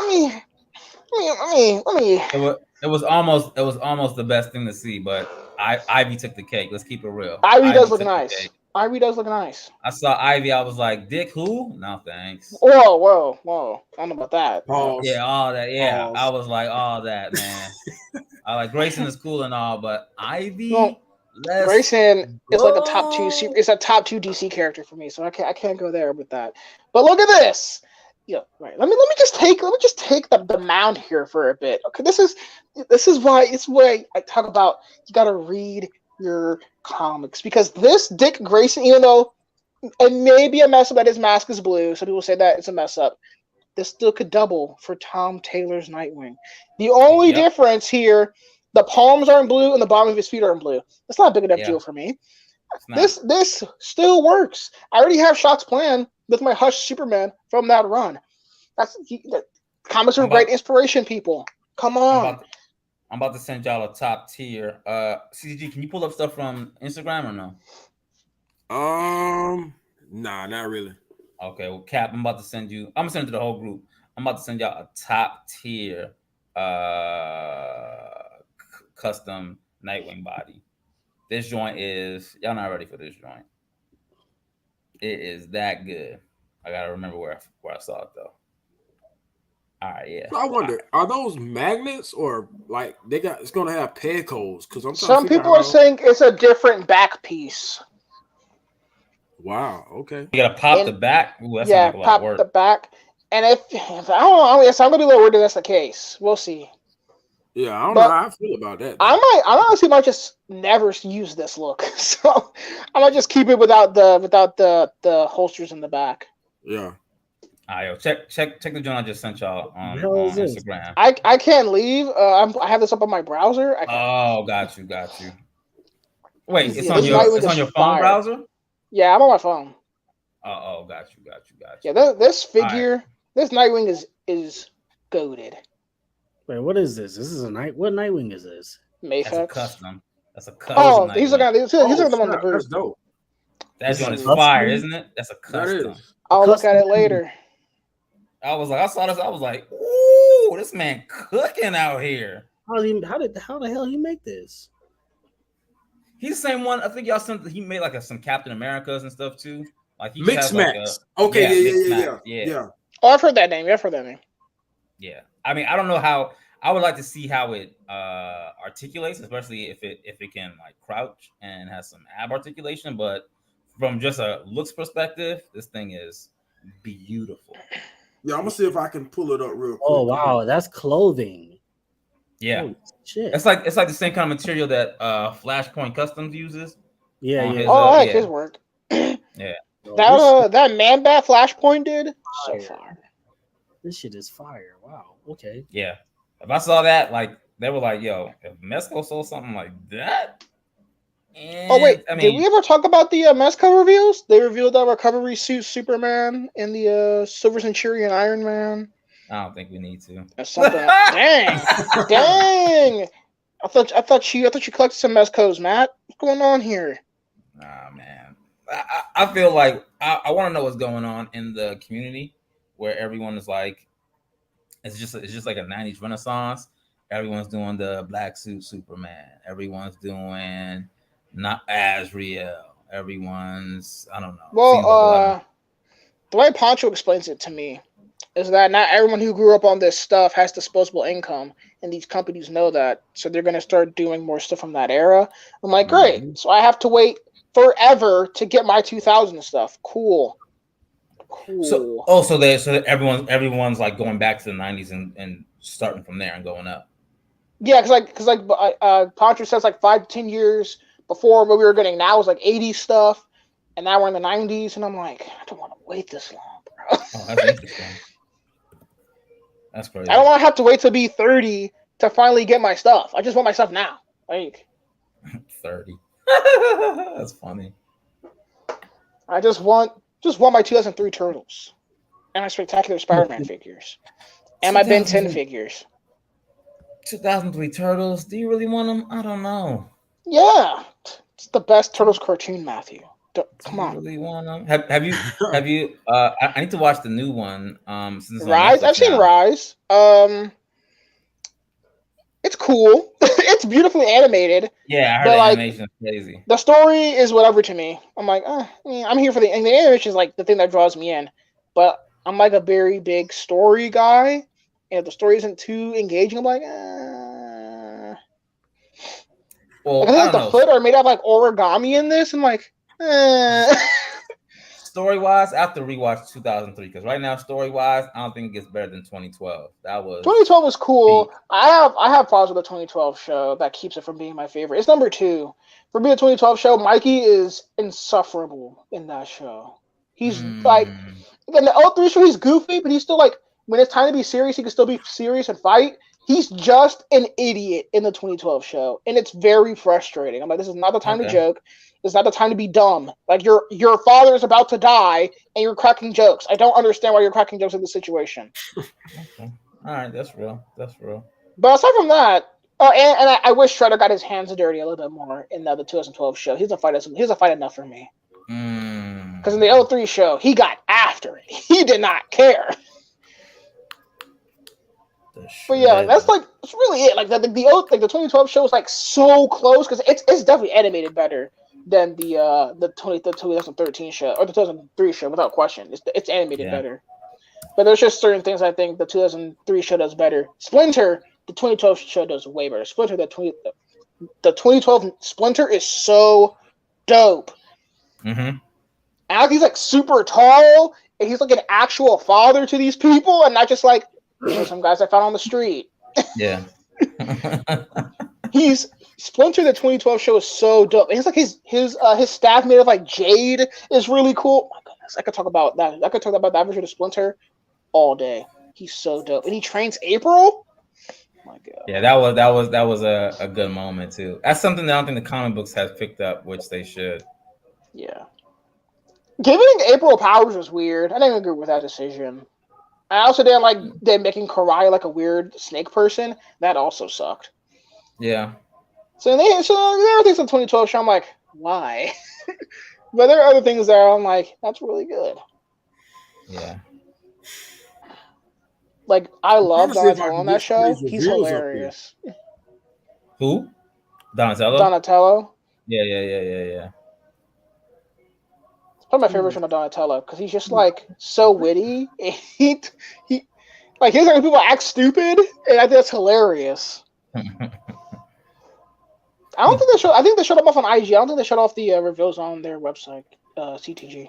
me. Let me. It was almost the best thing to see, but Ivy took the cake. Let's keep it real. Ivy does look took the nice. cake. Ivy does look nice. I saw Ivy. I was like, Dick, who? No, thanks. Whoa. I don't know about that. Pause. Yeah, all that. Yeah, Pause. I was like, all that, man. I like Grayson is cool and all, but Ivy. Well, let's Grayson is like a top go. 2. It's a top 2 DC character for me, so I can't go there with that. But look at this. Yeah, right. Let me just take the mound here for a bit. Okay, this is why I talk about you gotta read your comics, because this Dick Grayson, even though it may be a mess up that his mask is blue, some people say that it's a mess up, this still could double for Tom Taylor's Nightwing. The only difference here, the palms are in blue and the bottom of his feet are in blue. That's not a big enough deal for me. This still works. I already have shots planned with my Hush Superman from that run. Comics are great inspiration, people. Come on. I'm about to send y'all a top tier. CG, can you pull up stuff from Instagram or no? Nah, not really. Okay, well, Cap, I'm gonna send it to the whole group. I'm about to send y'all a top tier custom Nightwing body. This joint is, y'all not ready for this joint. It is that good. I gotta remember where I saw it though. All right, yeah. So I wonder, are those magnets or like it's gonna have peg holes? Because some people are saying it's a different back piece. Wow. Okay. You gotta pop the back. Ooh, yeah, pop the back. And if I don't know, yes, I'm gonna be a little worried if that's the case. We'll see. Yeah, I don't know how I feel about that. I honestly might just never use this look, so I might just keep it without the holsters in the back. Yeah. All right, yo, check the joint I just sent y'all on Instagram. I can't leave. I have this up on my browser. Got you. Wait, it's on your phone browser? Yeah, I'm on my phone. Oh, got you. Yeah, this figure, this Nightwing is goated. Wait, what is this? This is what Nightwing is this? Mayfix. That's a custom. Oh, these are the one the group. That's dope. That joint is fire, isn't it? That's a custom. I'll look at it later. I saw this. I was like, ooh, this man cooking out here. How the hell he make this? He's the same one. I think y'all sent. He made like some Captain Americas and stuff too. Like he Mix Max. Yeah. Oh, I've heard that name. Yeah. I mean, I don't know how. I would like to see how it articulates, especially if it can like crouch and has some ab articulation. But from just a looks perspective, this thing is beautiful. Yeah, I'm gonna see if I can pull it up real quick. Oh wow, that's clothing. Yeah, shit. It's like the same kind of material that Flashpoint Customs uses. Yeah. His work. Yeah. That Man Bat Flashpoint did so far. This shit is fire. Wow. Okay. Yeah. If I saw that, like they were like, "Yo, if Mezco sold something like that." Did we ever talk about the Mezco reveals? They revealed that recovery suit Superman and the Silver Centurion Iron Man. I don't think we need to. That's something. Dang! I thought you collected some Mezcos, Matt. What's going on here? Nah, man. I feel like I want to know what's going on in the community where everyone is like, it's just like a 90s renaissance. Everyone's doing the black suit Superman. Everyone's doing not Azrael. Everyone's, I don't know. Well, the way Poncho explains it to me is that not everyone who grew up on this stuff has disposable income, and these companies know that, so they're going to start doing more stuff from that era. I'm like, great. So I have to wait forever to get my 2000 stuff. Cool. So everyone's like going back to the 90s and starting from there and going up. Yeah, because Poncho says like 5 to 10 years before what we were getting now was like 80s stuff, and now we're in the 90s, and I'm like, I don't want to wait this long, bro. Oh, that's interesting. That's crazy. I don't want to have to wait to be 30 to finally get my stuff. I just want my stuff now. Like 30. That's funny. I just want my 2003 Turtles and my Spectacular Spider-Man figures and my Ben 10 figures. 2003 Turtles. Do you really want them? I don't know. Yeah, it's the best Turtles cartoon, Matthew. Come on. Really want them? Have you? I need to watch the new one. Since Rise. I've seen Rise. it's cool. It's beautifully animated. Yeah, I heard but the like animation is crazy. the story is whatever to me. I'm like, I'm here for the animation is like the thing that draws me in. But I'm like a very big story guy, and if the story isn't too engaging, I'm like, Well, Like, I I think like don't the know. foot are made out of like origami in this. I'm like, Story wise, I have to rewatch 2003 because right now, story wise, I don't think it gets better than 2012. That was 2012 was cool. peak. I have problems with the 2012 show that keeps it from being my favorite. It's number 2 for me. The 2012 show, Mikey is insufferable in that show. He's like in the 03 show, he's goofy, but he's still like when it's time to be serious, he can still be serious and fight. He's just an idiot in the 2012 show, and it's very frustrating. I'm like, this is not the time to joke. It's not the time to be dumb. Like your father is about to die, and you're cracking jokes. I don't understand why you're cracking jokes in this situation. Okay. All right, that's real. That's real. But aside from that, and I wish Shredder got his hands dirty a little bit more in the 2012 show. He doesn't fight enough for me. Because in the 03 show, he got after it. He did not care. But yeah, that's really it. Like the 2012 show is like so close because it's definitely animated better than the 2013 show or the 2003 show without question. It's animated better. But there's just certain things I think the 2003 show does better. Splinter, the 2012 show does way better. Splinter, the 2012 Splinter is so dope. And he's like super tall, and he's like an actual father to these people, and not just like some guys I found on the street. Yeah. He's Splinter. The 2012 show is so dope. And it's like his staff made of like jade is really cool. Oh my goodness, I could talk about that. I could talk about that version of Splinter all day. He's so dope, and he trains April. Oh my god. Yeah, that was a good moment too. That's something that I don't think the comic books have picked up, which they should. Yeah. Giving April powers was weird. I didn't agree with that decision. I also didn't like them making Karai like a weird snake person. That also sucked. Yeah. So there are things in 2012 show I'm like, why? But there are other things there I'm like, that's really good. Yeah. Like I love Donatello on that show. He's hilarious. Who? Donatello? Donatello. Yeah. It's probably my favorite version of Donatello because he's just like so witty. He like he's like when people act stupid, and I think that's hilarious. I don't think they showed. I think they showed them off on IG. I don't think they showed off the reveals on their website, CTG.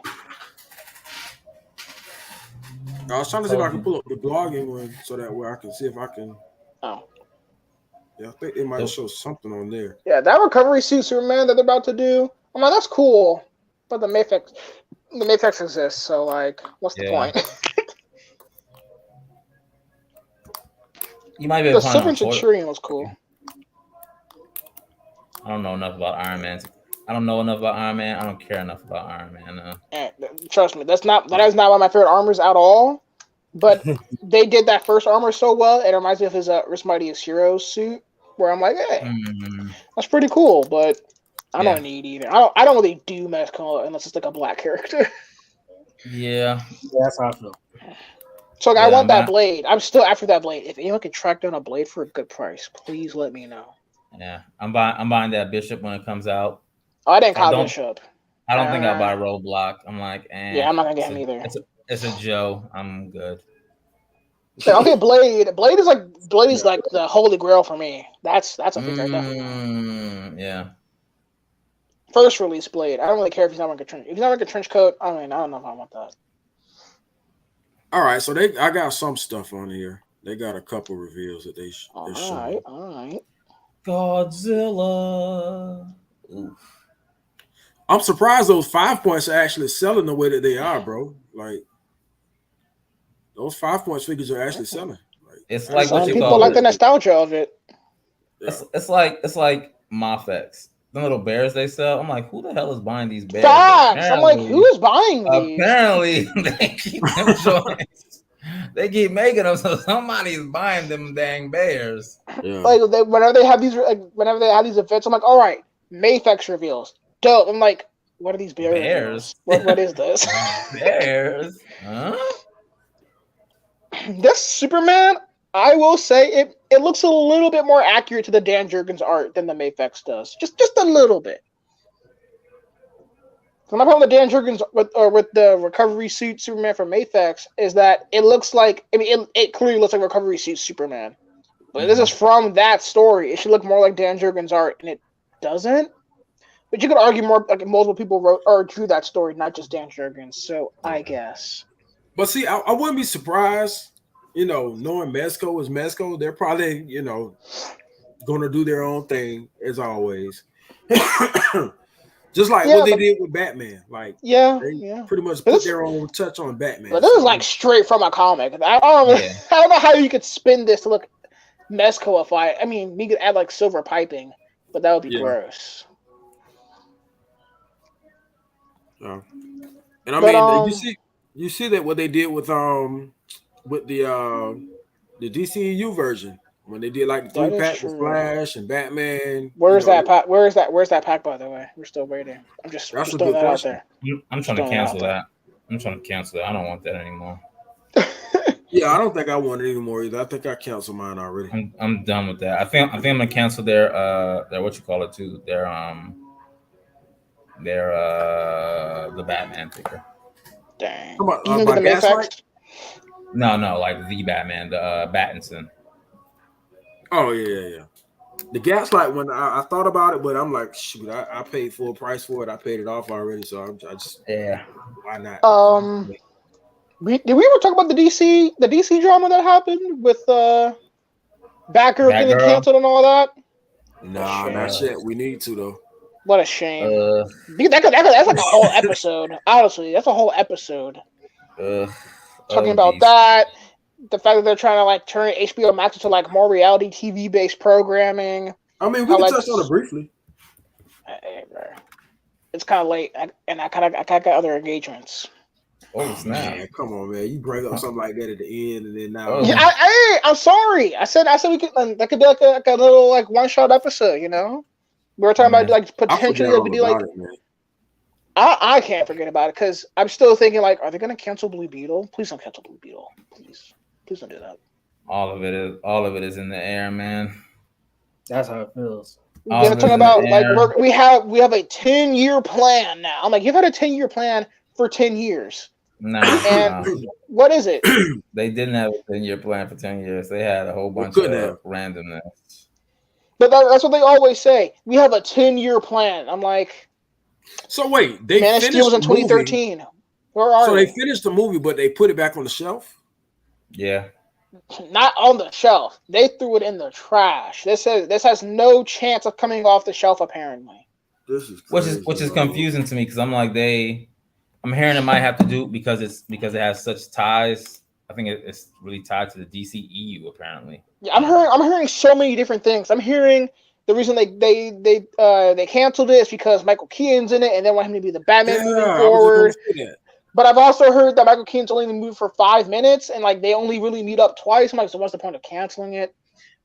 I was trying to see if I can pull up the blogging one so that way I can see if I can. Oh. Yeah, I think they might show something on there. Yeah, that recovery suit Superman that they're about to do. I'm like, that's cool, but the Mayfix exists, so like, what's the point? You might be able the to Super Centurion was cool. I don't know enough about Iron Man. I don't care enough about Iron Man. Trust me, that is not one of my favorite armors at all. But they did that first armor so well. It reminds me of his Risk Mightiest Heroes suit, where I'm like, hey, that's pretty cool. But I don't need either. I don't really do mass color unless it's like a black character. Yeah, that's how I feel. So I want that blade. I'm still after that blade. If anyone can track down a blade for a good price, please let me know. Yeah, I'm buying that Bishop when it comes out. Oh, I didn't cop Bishop. I don't think I'll buy Roadblock. I'm like, yeah, I'm not gonna get him either. It's a Joe. I'm good. So, okay, Blade. Blade is like the holy grail for me. That's a figure definitely. Yeah. First release Blade. I don't really care if he's not wearing a trench. If he's not wearing a trench coat, I don't know if I want that. All right, so I got some stuff on here. They got a couple reveals that they All right. Godzilla. Oof. I'm surprised those 5 points are actually selling the way that they are, bro. Like those 5 points figures are actually selling. Like, it's like some people like the nostalgia of it. Yeah. It's like Mafex. The little bears they sell. I'm like, who the hell is buying these bears? Facts. I'm like, who is buying these? Apparently, they keep them joints. They keep making them, so somebody's buying them dang bears. Yeah. Like whenever they have these events, I'm like, all right, Mayfex reveals. Dope. I'm like, what are these bears? What is this? Bears? Huh? This Superman, I will say it looks a little bit more accurate to the Dan Jurgens art than the Mafex does. Just a little bit. So my problem with Dan Jurgens with the recovery suit Superman from Mafex is that it looks like, I mean, it clearly looks like recovery suit Superman. But this is from that story. It should look more like Dan Jurgens' art, and it doesn't. But you could argue more like multiple people wrote or drew that story, not just Dan Jurgens. So I guess. But see, I wouldn't be surprised, knowing Mezco is Mezco. They're probably, going to do their own thing as always. Just like what they did with Batman. Like, they pretty much put their own touch on Batman. But this is like straight from a comic. I don't know how you could spin this to look Mezco-ified. I mean, we could add like silver piping, but that would be gross. And I mean, you see that what they did with the DCEU version when they did like the 3-pack with Flash and Batman. Where's that pack? Where's that pack? By the way, we're still waiting. I'm just throwing that out there. I'm trying to cancel that. I don't want that anymore. Yeah, I don't think I want it anymore either. I think I canceled mine already. I'm done with that. I think I'm gonna cancel their what you call it too. Their the Batman figure. Dang. Come on, No, like the Batman, the Battinson. Oh yeah. The Gaslight when I thought about it, but I'm like, shoot, I paid full price for it. I paid it off already, so I just why not? Did we ever talk about the DC drama that happened with Batgirl getting canceled and all that? Nah, not yet. We need to though. What a shame. That's like a whole episode. Honestly, that's a whole episode. Talking about that. The fact that they're trying to like turn HBO Max into like more reality TV based programming. I mean, we can touch on it briefly. It's kind of late, and I kind of got other engagements. Oh snap! Man, come on, man! You bring up something like that at the end, and then now. Yeah, I'm sorry. I said we could. That could be like a little like one shot episode. We were talking about like potentially like be like. I can't forget about it because I'm still thinking like, are they going to cancel Blue Beetle? Please don't cancel Blue Beetle. Please don't do that. All of it is in the air, man. That's how it feels. We're talking about like we have a 10-year plan now. I'm like, you've had a 10-year plan for 10 years. No. What is it? They didn't have a 10-year plan for 10 years. They had a whole bunch of randomness. But that's what they always say. We have a 10-year plan. I'm like. So wait, they Man of Steel was in 2013. Where are they? So they finished the movie, but they put it back on the shelf? Yeah. Not on the shelf. They threw it in the trash. This has no chance of coming off the shelf, apparently. This is crazy, which is confusing to me because I'm like I'm hearing it might have to do because it has such ties. I think it's really tied to the DCEU apparently. Yeah, I'm hearing so many different things. I'm hearing the reason they canceled it is because Michael Keaton's in it and they want him to be the Batman moving forward. But I've also heard that Michael Keaton's only in the movie for 5 minutes and like they only really meet up twice. I'm like, so what's the point of canceling it?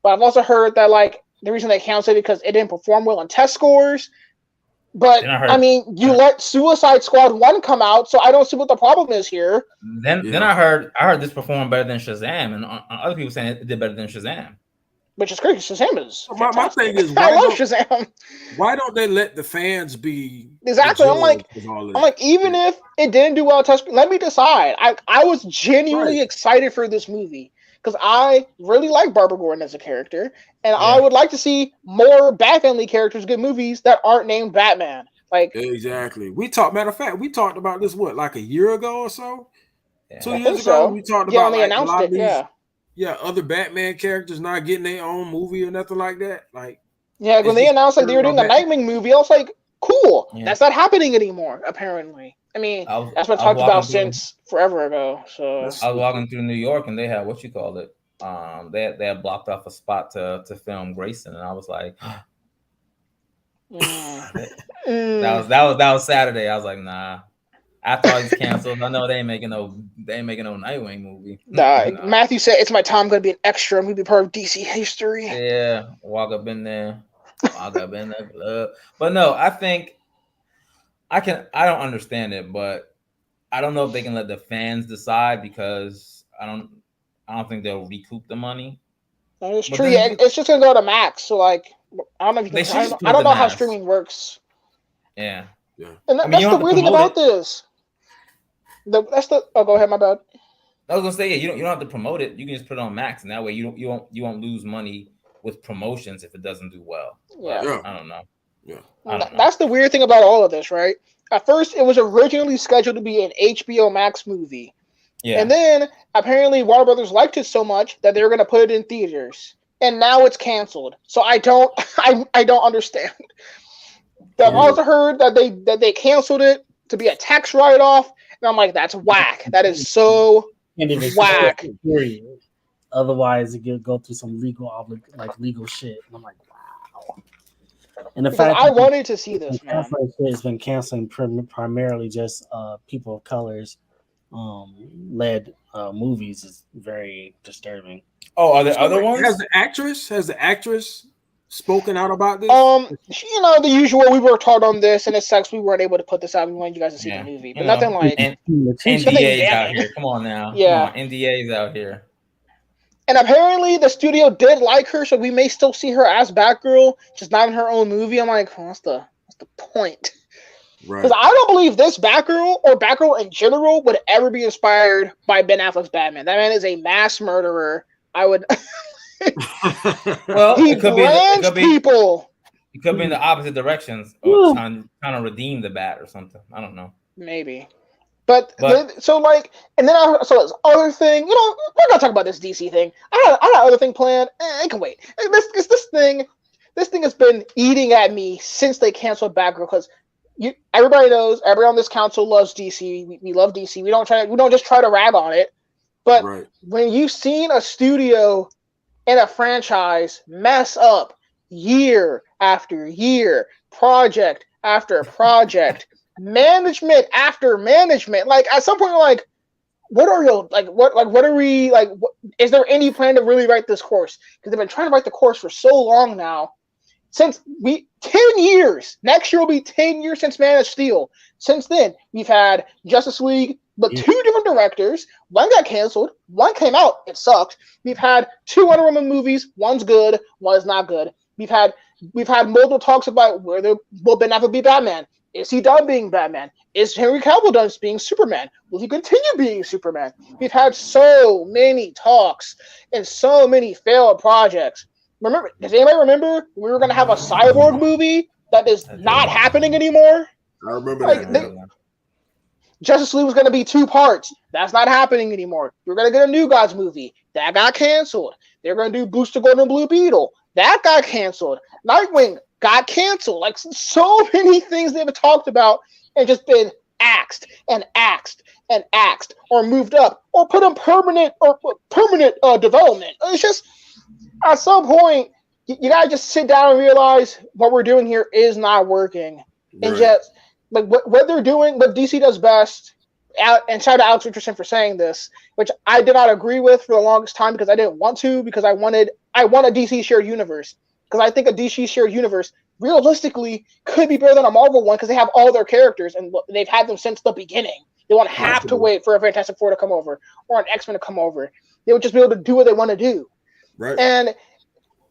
But I've also heard that like the reason they canceled it because it didn't perform well on test scores. But I mean, you let Suicide Squad 1 come out, so I don't see what the problem is here. Then I heard this performed better than Shazam, and other people saying it did better than Shazam. Which is crazy. Shazam is my thing is I love Shazam. Why don't they let the fans be exactly? I'm like even if it didn't do well test, let me decide. I was genuinely excited for this movie because I really like Barbara Gordon as a character, and I would like to see more Bat-family characters get movies that aren't named Batman. Like exactly. Matter of fact, we talked about this like a year ago or so. Yeah. 2 years ago, we talked about when they announced it. Other Batman characters not getting their own movie or nothing like that. Like, when they announced like they were doing the Nightwing movie, I was like, cool. Yeah. That's not happening anymore, apparently. I mean, that's been talked about since forever ago. So I was walking through New York and they had they had blocked off a spot to film Grayson, and I was like, that was Saturday. I was like, nah. After all these canceled, I know they ain't making no Nightwing movie. Nah, Matthew said it's my time gonna be an extra. I'm gonna be part of DC history. Yeah, walk up in there, But no, I think I don't understand it, but I don't know if they can let the fans decide because I don't think they'll recoup the money. It's But true. then Yeah, it's just gonna go to Max. So like, I don't know if you They can. should just put I it don't to know how Max. streaming works, yeah. and I mean, you that's the don't have to weird thing promote about it. this. That's the. Oh, go ahead. My bad. I was gonna say, yeah, you don't have to promote it. You can just put it on Max, and that way you won't lose money with promotions if it doesn't do well. Yeah. But I don't know. Yeah. I don't know. That's the weird thing about all of this, right? At first, it was originally scheduled to be an HBO Max movie. Yeah. And then, apparently, Warner Brothers liked it so much that they were going to put it in theaters. And now it's canceled. So I don't understand. I've also heard that they canceled it to be a tax write-off. And I'm like, that's whack. That is so whack. Period. Otherwise, it could go through some legal shit. And I'm like, wow. And the Because fact I wanted to see this, man. It's been canceling primarily just people of colors led movies is very disturbing. Oh, are there other ones? Has the actress spoken out about this? The usual. We worked hard on this, and it sucks we weren't able to put this out. We wanted you guys to see the movie, but nothing like NDAs out here. Come on now. Yeah, come on, NDAs out here. And apparently, the studio did like her, so we may still see her as Batgirl, just not in her own movie. I'm like, what's the point? Because I don't believe this Batgirl or Batgirl in general would ever be inspired by Ben Affleck's Batman. That man is a mass murderer. I would. Well, he brands people. It could be in the opposite directions, or trying to redeem the Bat or something. I don't know. Maybe. But so this other thing, we're gonna talk about this DC thing. I got other thing planned. It can wait. This thing has been eating at me since they canceled Batgirl because everybody knows, everybody on this council loves DC. We love DC. We don't just try to rag on it. But when you've seen a studio and a franchise mess up year after year, project after project. Management after management, like at some point, like, what are you like? What are we like? Is there any plan to really write this course? Because they've been trying to write the course for so long now. Since 10 years. Next year will be 10 years since Man of Steel. Since then, we've had Justice League, but two different directors. One got canceled. One came out. It sucked. We've had 2 Wonder Woman movies. One's good. One is not good. We've had multiple talks about whether will Ben Affleck be Batman. Is he done being Batman? Is Henry Cavill done being Superman? Will he continue being Superman? We've had so many talks and so many failed projects. Remember, does anybody remember we were going to have a Cyborg movie that is not happening anymore? I remember that. Justice League was going to be 2 parts. That's not happening anymore. We're going to get a New Gods movie. That got canceled. They're going to do Booster Gold and Blue Beetle. That got canceled. Nightwing got canceled. Like, so many things they've talked about and just been axed or moved up or put in permanent development. It's just, at some point, you gotta just sit down and realize what we're doing here is not working. And just like what they're doing, what DC does best. And shout out to Alex Richardson for saying this, which I did not agree with for the longest time because I didn't want to, because I want a DC shared universe. Because I think a DC shared universe realistically could be better than a Marvel one because they have all their characters and they've had them since the beginning. They won't have to wait for a Fantastic Four to come over or an X-Men to come over. They would just be able to do what they want to do. Right. And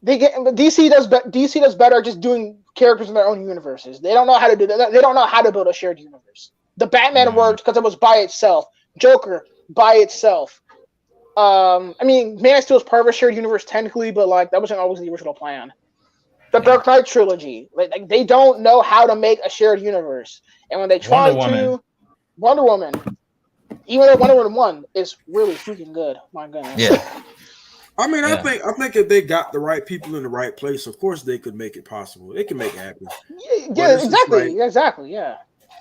DC does better just doing characters in their own universes. They don't know how to do that. They don't know how to build a shared universe. The Batman worked because it was by itself. Joker by itself. I mean, Man of Steel is part of a shared universe technically, but like that wasn't always the original plan. The Dark Knight trilogy, like they don't know how to make a shared universe, and when they try Wonder Woman, even though Wonder Woman 1 is really freaking good, my goodness. Yeah. I mean, I think if they got the right people in the right place, of course they could make it possible. They can make it happen. Yeah, exactly. Exactly. Yeah.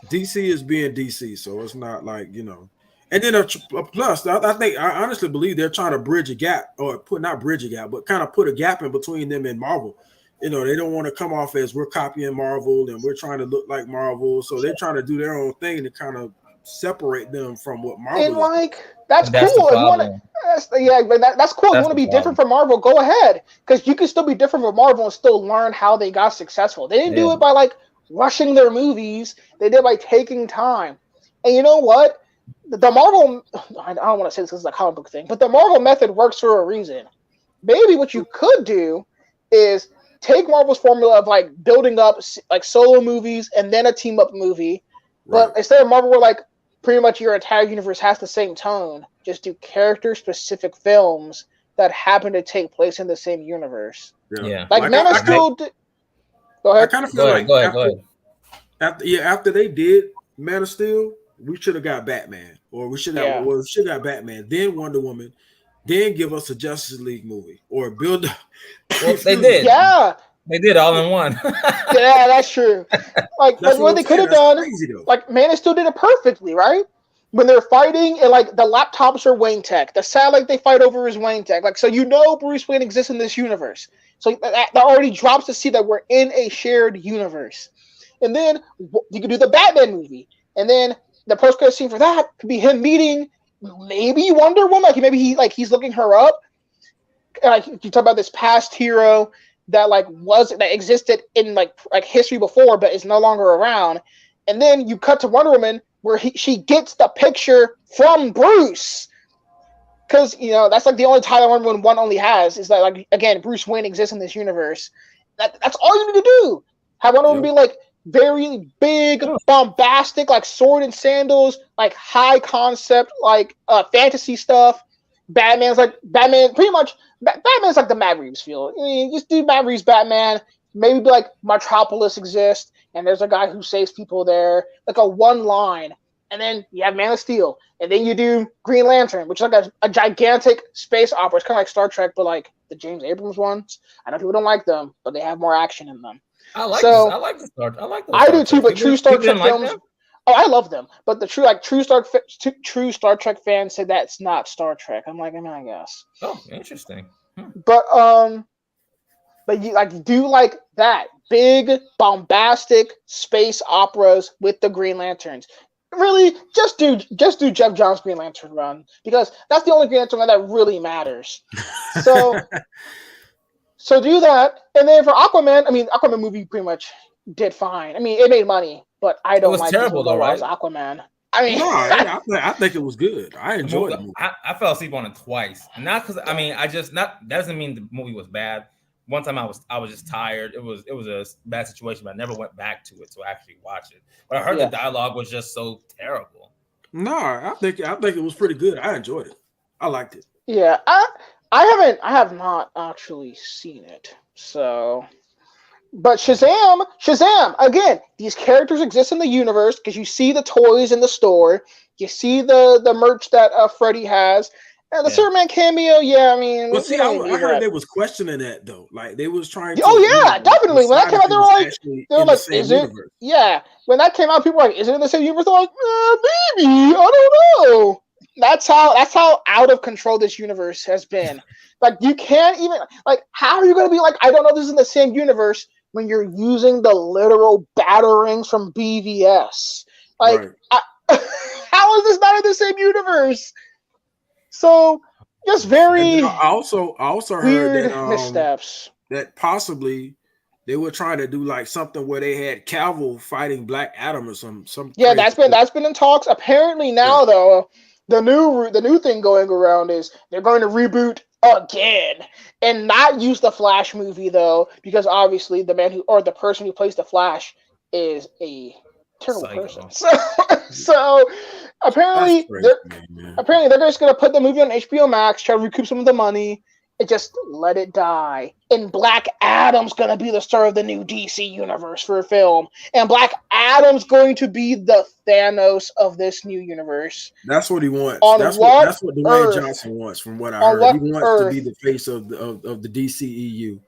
DC is being DC, so it's not like, And then a plus, I honestly believe they're trying to bridge a gap, or not bridge a gap, but kind of put a gap in between them and Marvel. They don't want to come off as we're copying Marvel and we're trying to look like Marvel, so they're trying to do their own thing to kind of separate them from what Marvel. And like that's cool. If you want to, that's cool. If you want to be different from Marvel, go ahead, because you can still be different from Marvel and still learn how they got successful. They didn't do it by like rushing their movies. They did it by taking time. And you know what? The Marvel, I don't want to say this is a comic book thing, but the Marvel method works for a reason. maybe what you could do is take Marvel's formula of like building up like solo movies and then a team up movie, but instead of Marvel, where like pretty much your entire universe has the same tone, just do character specific films that happen to take place in the same universe. Yeah. Like Man of Steel. Go ahead. I kind of feel Go ahead. After they did Man of Steel, we should have got Batman, or we should have got Batman, then Wonder Woman, then give us a Justice League movie, or build. Well, they did. Yeah, they did all in one. Yeah, that's true. Like what they could have done. Like Man of Steel did it perfectly, right? When they're fighting and like the laptops are Wayne Tech, the satellite they fight over is Wayne Tech. Like, so you know Bruce Wayne exists in this universe. So that already drops to see that we're in a shared universe. And then you could do the Batman movie, and then the post-credit scene for that could be him meeting maybe Wonder Woman. Like he's looking her up. Like you talk about this past hero that existed in like history before, but is no longer around. And then you cut to Wonder Woman, where she gets the picture from Bruce, because that's like the only title Wonder Woman 1 only has, is that like again Bruce Wayne exists in this universe. That's all you need to do. Have Wonder Woman be like very big, bombastic, like sword and sandals, like high concept, like fantasy stuff. Batman's pretty much Batman's like the Matt Reeves feel. Just do Matt Reeves Batman. Maybe be like Metropolis exists, and there's a guy who saves people there, like a one line. And then you have Man of Steel, and then you do Green Lantern, which is like a gigantic space opera. It's kind of like Star Trek, but like the James Abrams ones. I know people don't like them, but they have more action in them. I like the Star Trek. I do too, but true Star Trek films. I love them, but the true Star Trek fans say that's not Star Trek. I'm like, I guess. Oh, interesting. But you do like that big bombastic space operas with the Green Lanterns. Really, just do Jeff Johns' Green Lantern run, because that's the only Green Lantern run that really matters. So do that, and then for Aquaman, Aquaman movie pretty much did fine. It made money, but I don't like it. It was terrible though, right? Aquaman. I think it was good. I enjoyed it. I fell asleep on it twice, not because that doesn't mean the movie was bad. One time I was just tired. It was a bad situation, but I never went back to it to actually watch it. But I heard the dialogue was just so terrible. No, I think it was pretty good. I enjoyed it. I liked it. Yeah, I have not actually seen it. So, but Shazam again. These characters exist in the universe because you see the toys in the store, you see the merch that Freddy has. And the Superman cameo, Well, see, I heard they was questioning that though. Like they was trying to. Oh yeah, definitely. When that came out, they were like, "Is it?" Universe. Yeah. When that came out, people were like, "Is it in the same universe?" They're like, "Maybe. I don't know." That's how out of control this universe has been. Like you can't even how are you going to be like, "I don't know, this is in the same universe," when you're using the literal batarangs from BVS? Like, how is this not in the same universe? So, just very. I also weird heard that missteps. That possibly they were trying to do like something where they had Cavill fighting Black Adam or some. Yeah, that's been in talks. Apparently now though, the new thing going around is they're going to reboot again and not use the Flash movie though, because obviously the person who plays the Flash is a terrible person. So apparently they're just gonna put the movie on HBO Max, try to recoup some of the money, and just let it die. And Black Adam's gonna be the star of the new DC universe for a film, and Black Adam's going to be the Thanos of this new universe. That's what he wants. That's what Dwayne Johnson wants, from what I heard. He wants to be the face of the DCEU.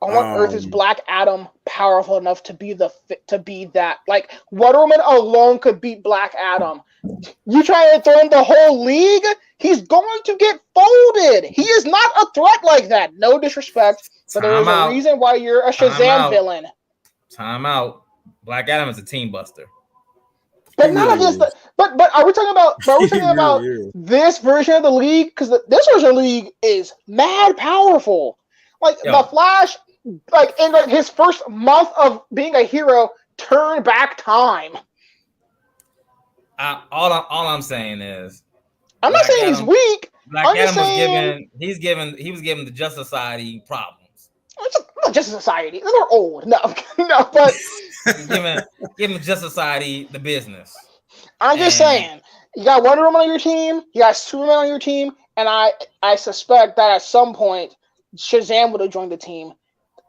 On what earth is Black Adam powerful enough to be that? Like, Wonder Woman alone could beat Black Adam. You try to throw in the whole league, he's going to get folded. He is not a threat like that. No disrespect, but there is a reason why you're a Shazam villain. Time out. Black Adam is a team buster. But not just the. But are we talking about? This version of the league? Because this version of the league is mad powerful. Like the Flash, in his first month of being a hero, turned back time. All I'm saying is, I'm not saying he's weak. Black I'm Adam just saying he was giving the Justice Society problems. it's not just society. They're old. No, no, but giving Justice Society the business. I'm just saying, you got Wonder Woman on your team, you got Superman on your team, and I suspect that at some point Shazam would have joined the team.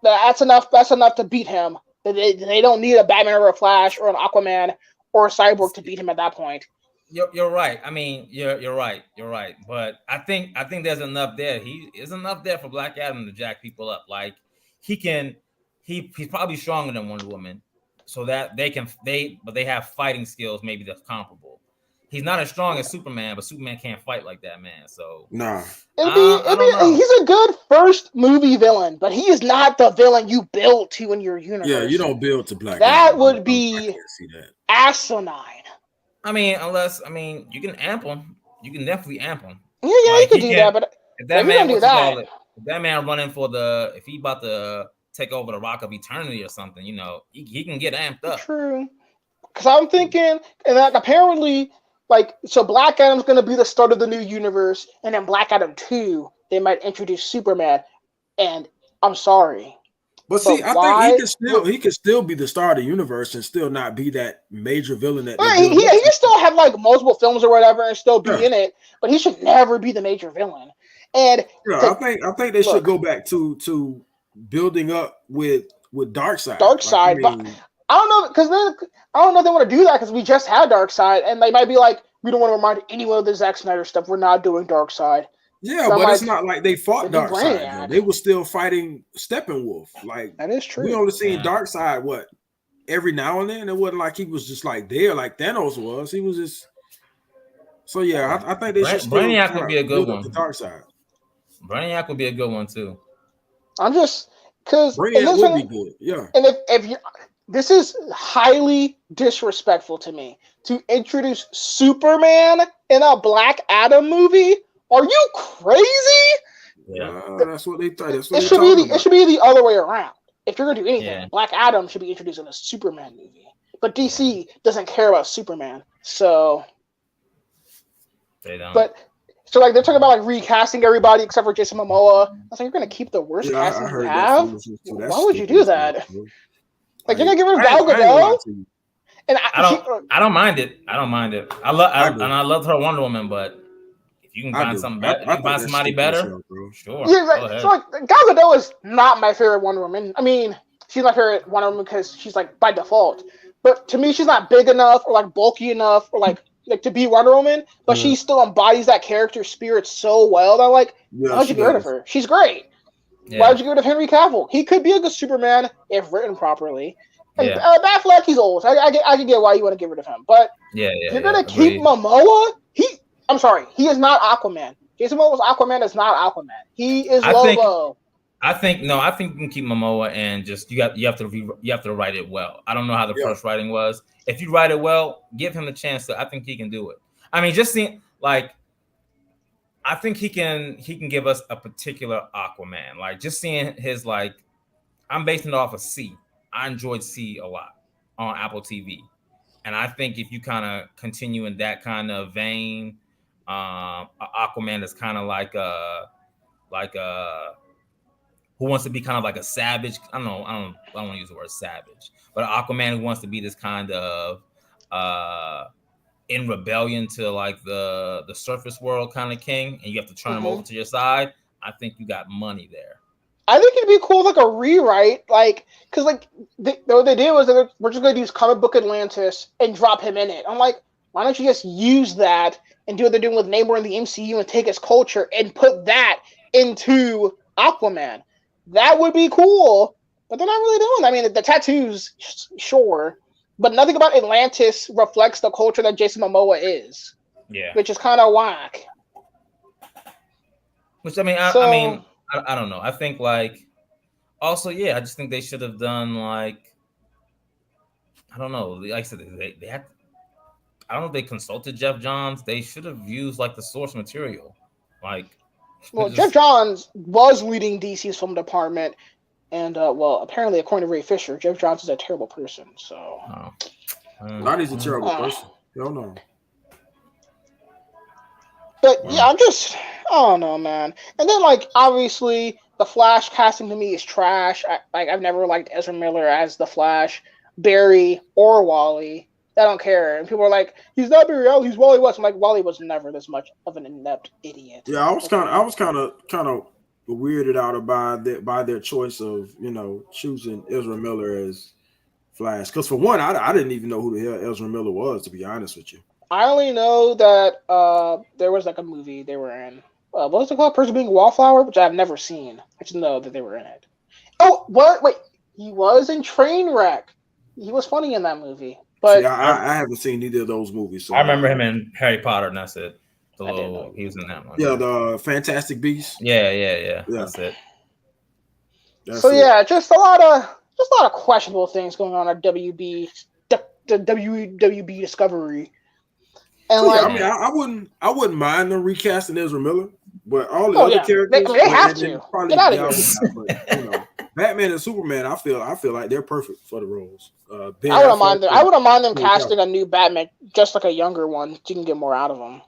That's enough to beat him. They don't need a Batman or a Flash or an Aquaman or a Cyborg to beat him at that point. You're right. I mean, you're right. You're right. But I think there's enough there. There's enough there for Black Adam to jack people up. Like he's probably stronger than Wonder Woman, so that they have fighting skills maybe that's comparable. He's not as strong as Superman, but Superman can't fight like that, man. So nah. He's a good first movie villain, but he is not the villain you build to in your universe. Yeah, you don't build to Black That Adam. would be asinine. I mean, you can amp him. You can definitely amp him. Yeah, you can do that, but if that man if that man running if he about to take over the Rock of Eternity or something, he can get amped up. True. Because I'm thinking, and apparently, so Black Adam's going to be the start of the new universe, and then Black Adam 2, they might introduce Superman, and I'm sorry. But see, I think he could still be the star of the universe and still not be that major villain that he can still have multiple films or whatever and still be in it, but he should never be the major villain. And I think they should go back to building up with Darkseid. But I don't know, because then I don't know if they want to do that because we just had Darkseid, and they might be like, we don't want to remind anyone of the Zack Snyder stuff. We're not doing Darkseid. Yeah, but it's not like they fought Darkseid. They were still fighting Steppenwolf. That is true. We only seen Darkseid every now and then. It wasn't like he was just there like Thanos was. He was just. So yeah, I think they should. Brainiac would be a good one. Darkseid. Brainiac would be a good one too. I'm just because Brainiac would be good. Yeah. And if you. This is highly disrespectful to me to introduce Superman in a Black Adam movie. Are you crazy? Yeah, that's what they thought. It should be the other way around. If you're gonna do anything, Black Adam should be introduced in a Superman movie. But DC doesn't care about Superman, so they don't. But so they're talking about recasting everybody except for Jason Momoa. I was like, you're gonna keep the worst casting you have. Why would you do that? You're gonna get rid of Gal Gadot? And I don't mind it. I I love her Wonder Woman, but if you can find something better, you can find somebody better. Sure. Yeah, so Gal Gadot is not my favorite Wonder Woman. I mean, she's my favorite Wonder Woman because she's by default. But to me, she's not big enough or bulky enough or to be Wonder Woman. But she still embodies that character spirit so well that why would you get rid of her? She's great. Yeah. Why would you get rid of Henry Cavill? He could be a good Superman if written properly. And Batfleck, he's old. I can get why you want to get rid of him. But you're gonna keep Momoa? I'm sorry, he is not Aquaman. Jason Momoa's Aquaman is not Aquaman. He is Lobo. I think you can keep Momoa and just you have to write it well. I don't know how the first writing was. If you write it well, give him the chance to. I think he can do it. I mean, just seeing I think he can give us a particular Aquaman. Just seeing his I'm basing it off of C. I enjoyed C a lot on Apple TV. And I think if you kind of continue in that kind of vein, Aquaman is kind of like a who wants to be kind of like a savage. I don't want to use the word savage, but Aquaman who wants to be this kind of in rebellion to the surface world kind of king, and you have to turn him over to your side. I think you got money there. I think it'd be cool, a rewrite, because what they did was we're just going to use comic book Atlantis and drop him in it. I'm like, why don't you just use that and do what they're doing with Namor in the MCU and take his culture and put that into Aquaman? That would be cool, but they're not really doing that. I mean, the tattoos, sure, but nothing about Atlantis reflects the culture that Jason Momoa is. Yeah, which is kind of whack. Which I don't know. I think also, I just think they should have done I don't know. Like I said, they had. I don't know if they consulted Jeff Johns. They should have used the source material. Jeff Johns was leading DC's film department, and apparently, according to Ray Fisher, Jeff Johns is a terrible person. So, not he's a terrible person. Hell no. But yeah, I don't know, man. And then like obviously the Flash casting to me is trash. I've never liked Ezra Miller as the Flash, Barry or Wally. I don't care. And people are like, he's not Barry Allen, he's Wally West. I'm like, Wally was never this much of an inept idiot. Yeah, I was kind of weirded out by their choice of choosing Ezra Miller as Flash. Because for one, I didn't even know who the hell Ezra Miller was, to be honest with you. I only know that there was like a movie they were in. What was it called? Person Being Wallflower, which I've never seen. I just know that they were in it. Oh, what? Wait, he was in Trainwreck. He was funny in that movie. But see, I haven't seen either of those movies. So I remember him in Harry Potter, and that's it. He was in that one. Yeah, the Fantastic Beasts. Yeah. That's it. Yeah, just a lot of questionable things going on at WB, the WB Discovery. And I wouldn't mind them recasting Ezra Miller, but all the other characters they have to get out of here. Batman and Superman, I feel like they're perfect for the roles. I wouldn't mind them casting a new Batman, just like a younger one, so you can get more out of them.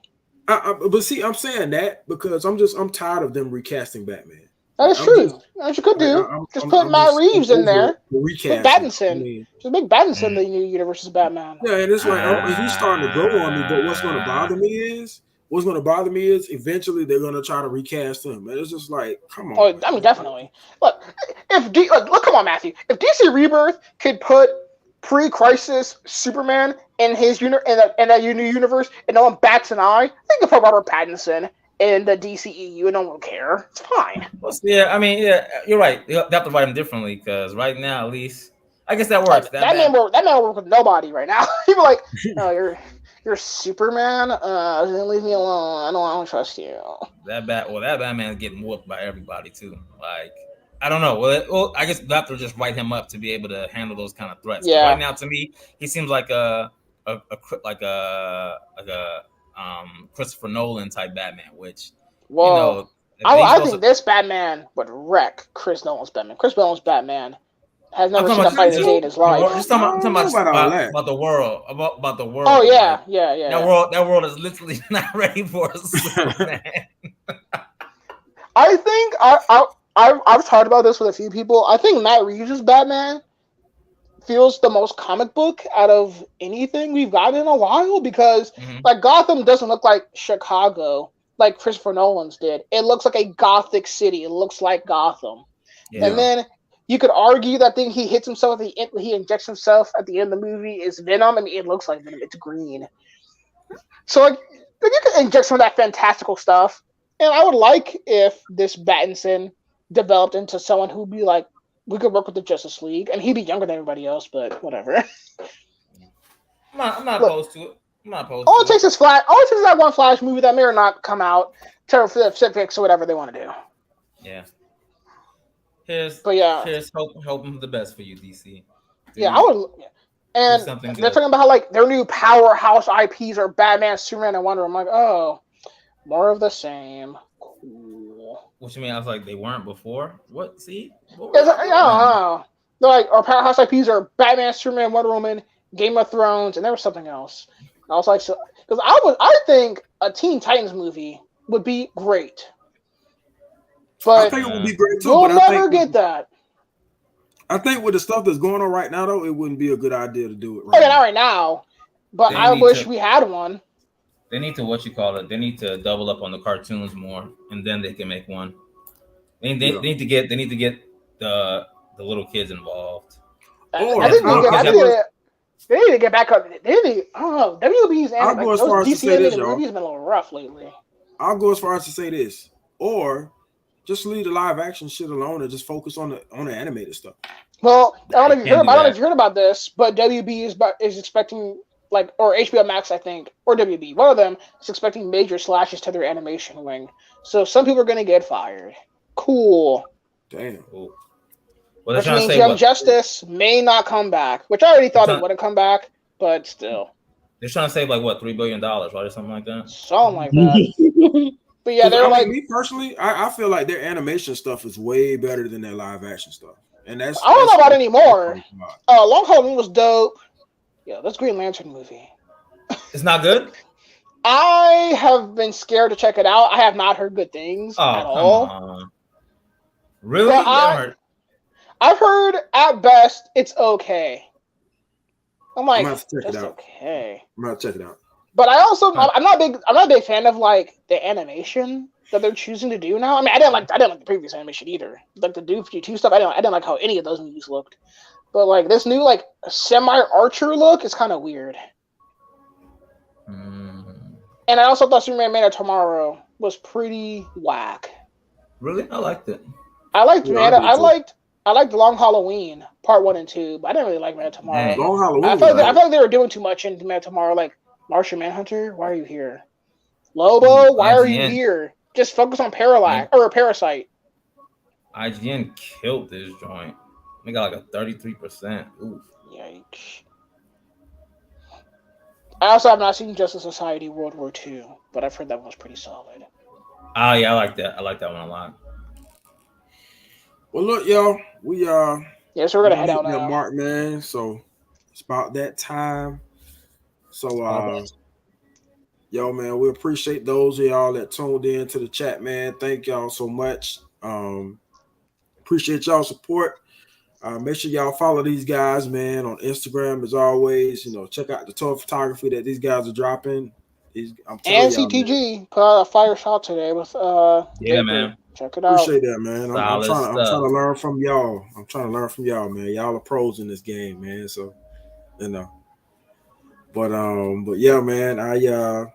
But see, I'm saying that because I'm tired of them recasting Batman. That is true. What you could do, just put Matt Reeves in there. Put Pattinson. Just make Pattinson the new universe's Batman. Yeah, and it's like he's starting to grow on me. But what's going to bother me is eventually they're going to try to recast him. And it's just like, come on. Oh, I mean, definitely. Look, come on, Matthew. If DC Rebirth could put pre-crisis Superman in his in that new universe, and no one bats an eye, they could put Robert Pattinson in the DCEU and no one will care. It's fine. Yeah, I mean, you're right. You have to write him differently because right now, at least, I guess that works. That man will work with nobody right now. People are like, oh, you're Superman. Leave me alone. I don't trust you. That Batman's getting whooped by everybody too. Like, I don't know. Well, I guess they have to just write him up to be able to handle those kind of threats. Yeah. Right now, to me, he seems like a Christopher Nolan type Batman, which I think this Batman would wreck Chris Nolan's Batman. Chris Nolan's Batman has never seen a fight a day in his life. Just talking about the world, about the world. Oh yeah. That world is literally not ready for Superman. I think I've talked about this with a few people. I think Matt Reeves' Batman feels the most comic book out of anything we've gotten in a while because like Gotham doesn't look like Chicago like Christopher Nolan's did. It looks like a gothic city. It looks like Gotham. Yeah. And then you could argue that thing he hits himself he injects himself at the end of the movie is Venom. I mean, it looks like Venom. It's green. So like you could inject some of that fantastical stuff. And I would like if this Pattinson developed into someone who'd be like, we could work with the Justice League, and he'd be younger than everybody else, but whatever. I'm not opposed to it. All it takes is that one Flash movie that may or not come out to fix or whatever they want to do. Yeah. Here's hoping the best for you, DC. I would. And they're talking about how like their new powerhouse IPs are Batman, Superman, and Wonder Woman. I'm like, oh, more of the same. Cool. What you mean? I was like, they weren't before. What? See? I don't know. They're like, our powerhouse IPs are Batman, Superman, Wonder Woman, Game of Thrones, and there was something else. And I was like, because I think a Teen Titans movie would be great. But I think it would be great too. We'll never get that. I think with the stuff that's going on right now, though, it wouldn't be a good idea to do it right now. Not right now. But I wish we had one. They need to They need to double up on the cartoons more, and then they can make one. They need to get the little kids involved. I think they need to get back up. I don't know. WB's DC animated movies have been a little rough lately. I'll go as far as to say this, or just leave the live action shit alone and just focus on the animated stuff. Well, I don't know if you heard about this, but WB is expecting, like, or HBO Max, I think, or WB, one of them is expecting major slashes to their animation wing. So some people are going to get fired. Cool. Damn. Cool. Well, which means Young Justice may not come back, which I already thought it wouldn't come back, but still. They're trying to save like what, $3 billion, right, or something like that. Something like that. But yeah, they're like, me personally, I feel like their animation stuff is way better than their live action stuff, and I don't know about anymore. Long Halloween was dope. Yeah, that's Green Lantern movie. It's not good. I have been scared to check it out. I have not heard good things at Oh, come all. on. Really? But I've heard at best it's okay. I'm like, have to check it just out. okay. I'm gonna check it out. But I'm not a big fan of like the animation that they're choosing to do now. I mean, I didn't like the previous animation either. Like the Doofy 2 stuff, I didn't like how any of those movies looked. But like this new like semi-Archer look is kind of weird. And I also thought Superman Man of Tomorrow was pretty whack. Really? I liked it. I liked Long Halloween Part 1 and 2, but I didn't really like Man of Tomorrow. Dang. Long Halloween. I felt like they were doing too much in Man of Tomorrow. Like Martian Manhunter, why are you here? Lobo, why are you here? Just focus on Parasite. IGN killed this joint. They got like a 33%. Oof. Yikes. I also have not seen Justice Society World War II, but I've heard that one was pretty solid. Oh yeah, I like that. I like that one a lot. Well, look, y'all, we so we're gonna head out now. Mark, man. So it's about that time. So yo, man, we appreciate those of y'all that tuned in to the chat, man. Thank y'all so much. Appreciate y'all support. Make sure y'all follow these guys, man, on Instagram as always. You know, check out the tour photography that these guys are dropping. I'm and CTG put out a fire shot today with yeah, man. Check it out. Appreciate that, man. I'm trying to learn from y'all. Man. Y'all are pros in this game, man. So, you know. But yeah, man, I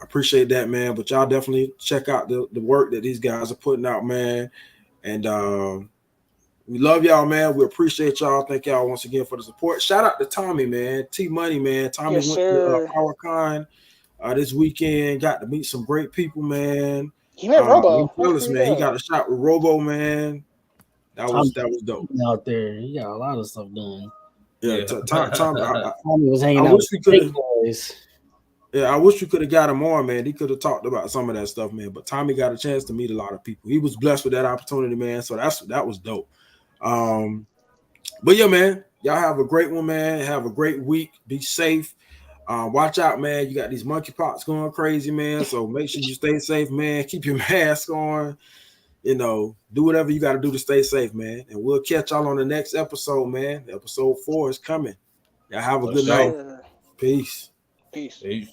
appreciate that, man. But y'all definitely check out the work that these guys are putting out, man. And we love y'all, man. We appreciate y'all. Thank y'all once again for the support. Shout out to Tommy, man. T Money, man. Tommy went to PowerCon this weekend. Got to meet some great people, man. He met Robo. Man. He got a shot with Robo, man. That was dope. Out there, he got a lot of stuff done. Yeah, Tommy was hanging out with big boys. Yeah, I wish we could have got him on, man. He could have talked about some of that stuff, man. But Tommy got a chance to meet a lot of people. He was blessed with that opportunity, man. So that was dope. But yeah, man, y'all have a great one, man. Have a great week. Be safe. Watch out, man. You got these monkeypox going crazy, man. So make sure you stay safe, man. Keep your mask on. You know, do whatever you got to do to stay safe, man. And we'll catch y'all on the next episode, man. Episode 4 is coming. Y'all have a good night. Peace. Peace. Peace.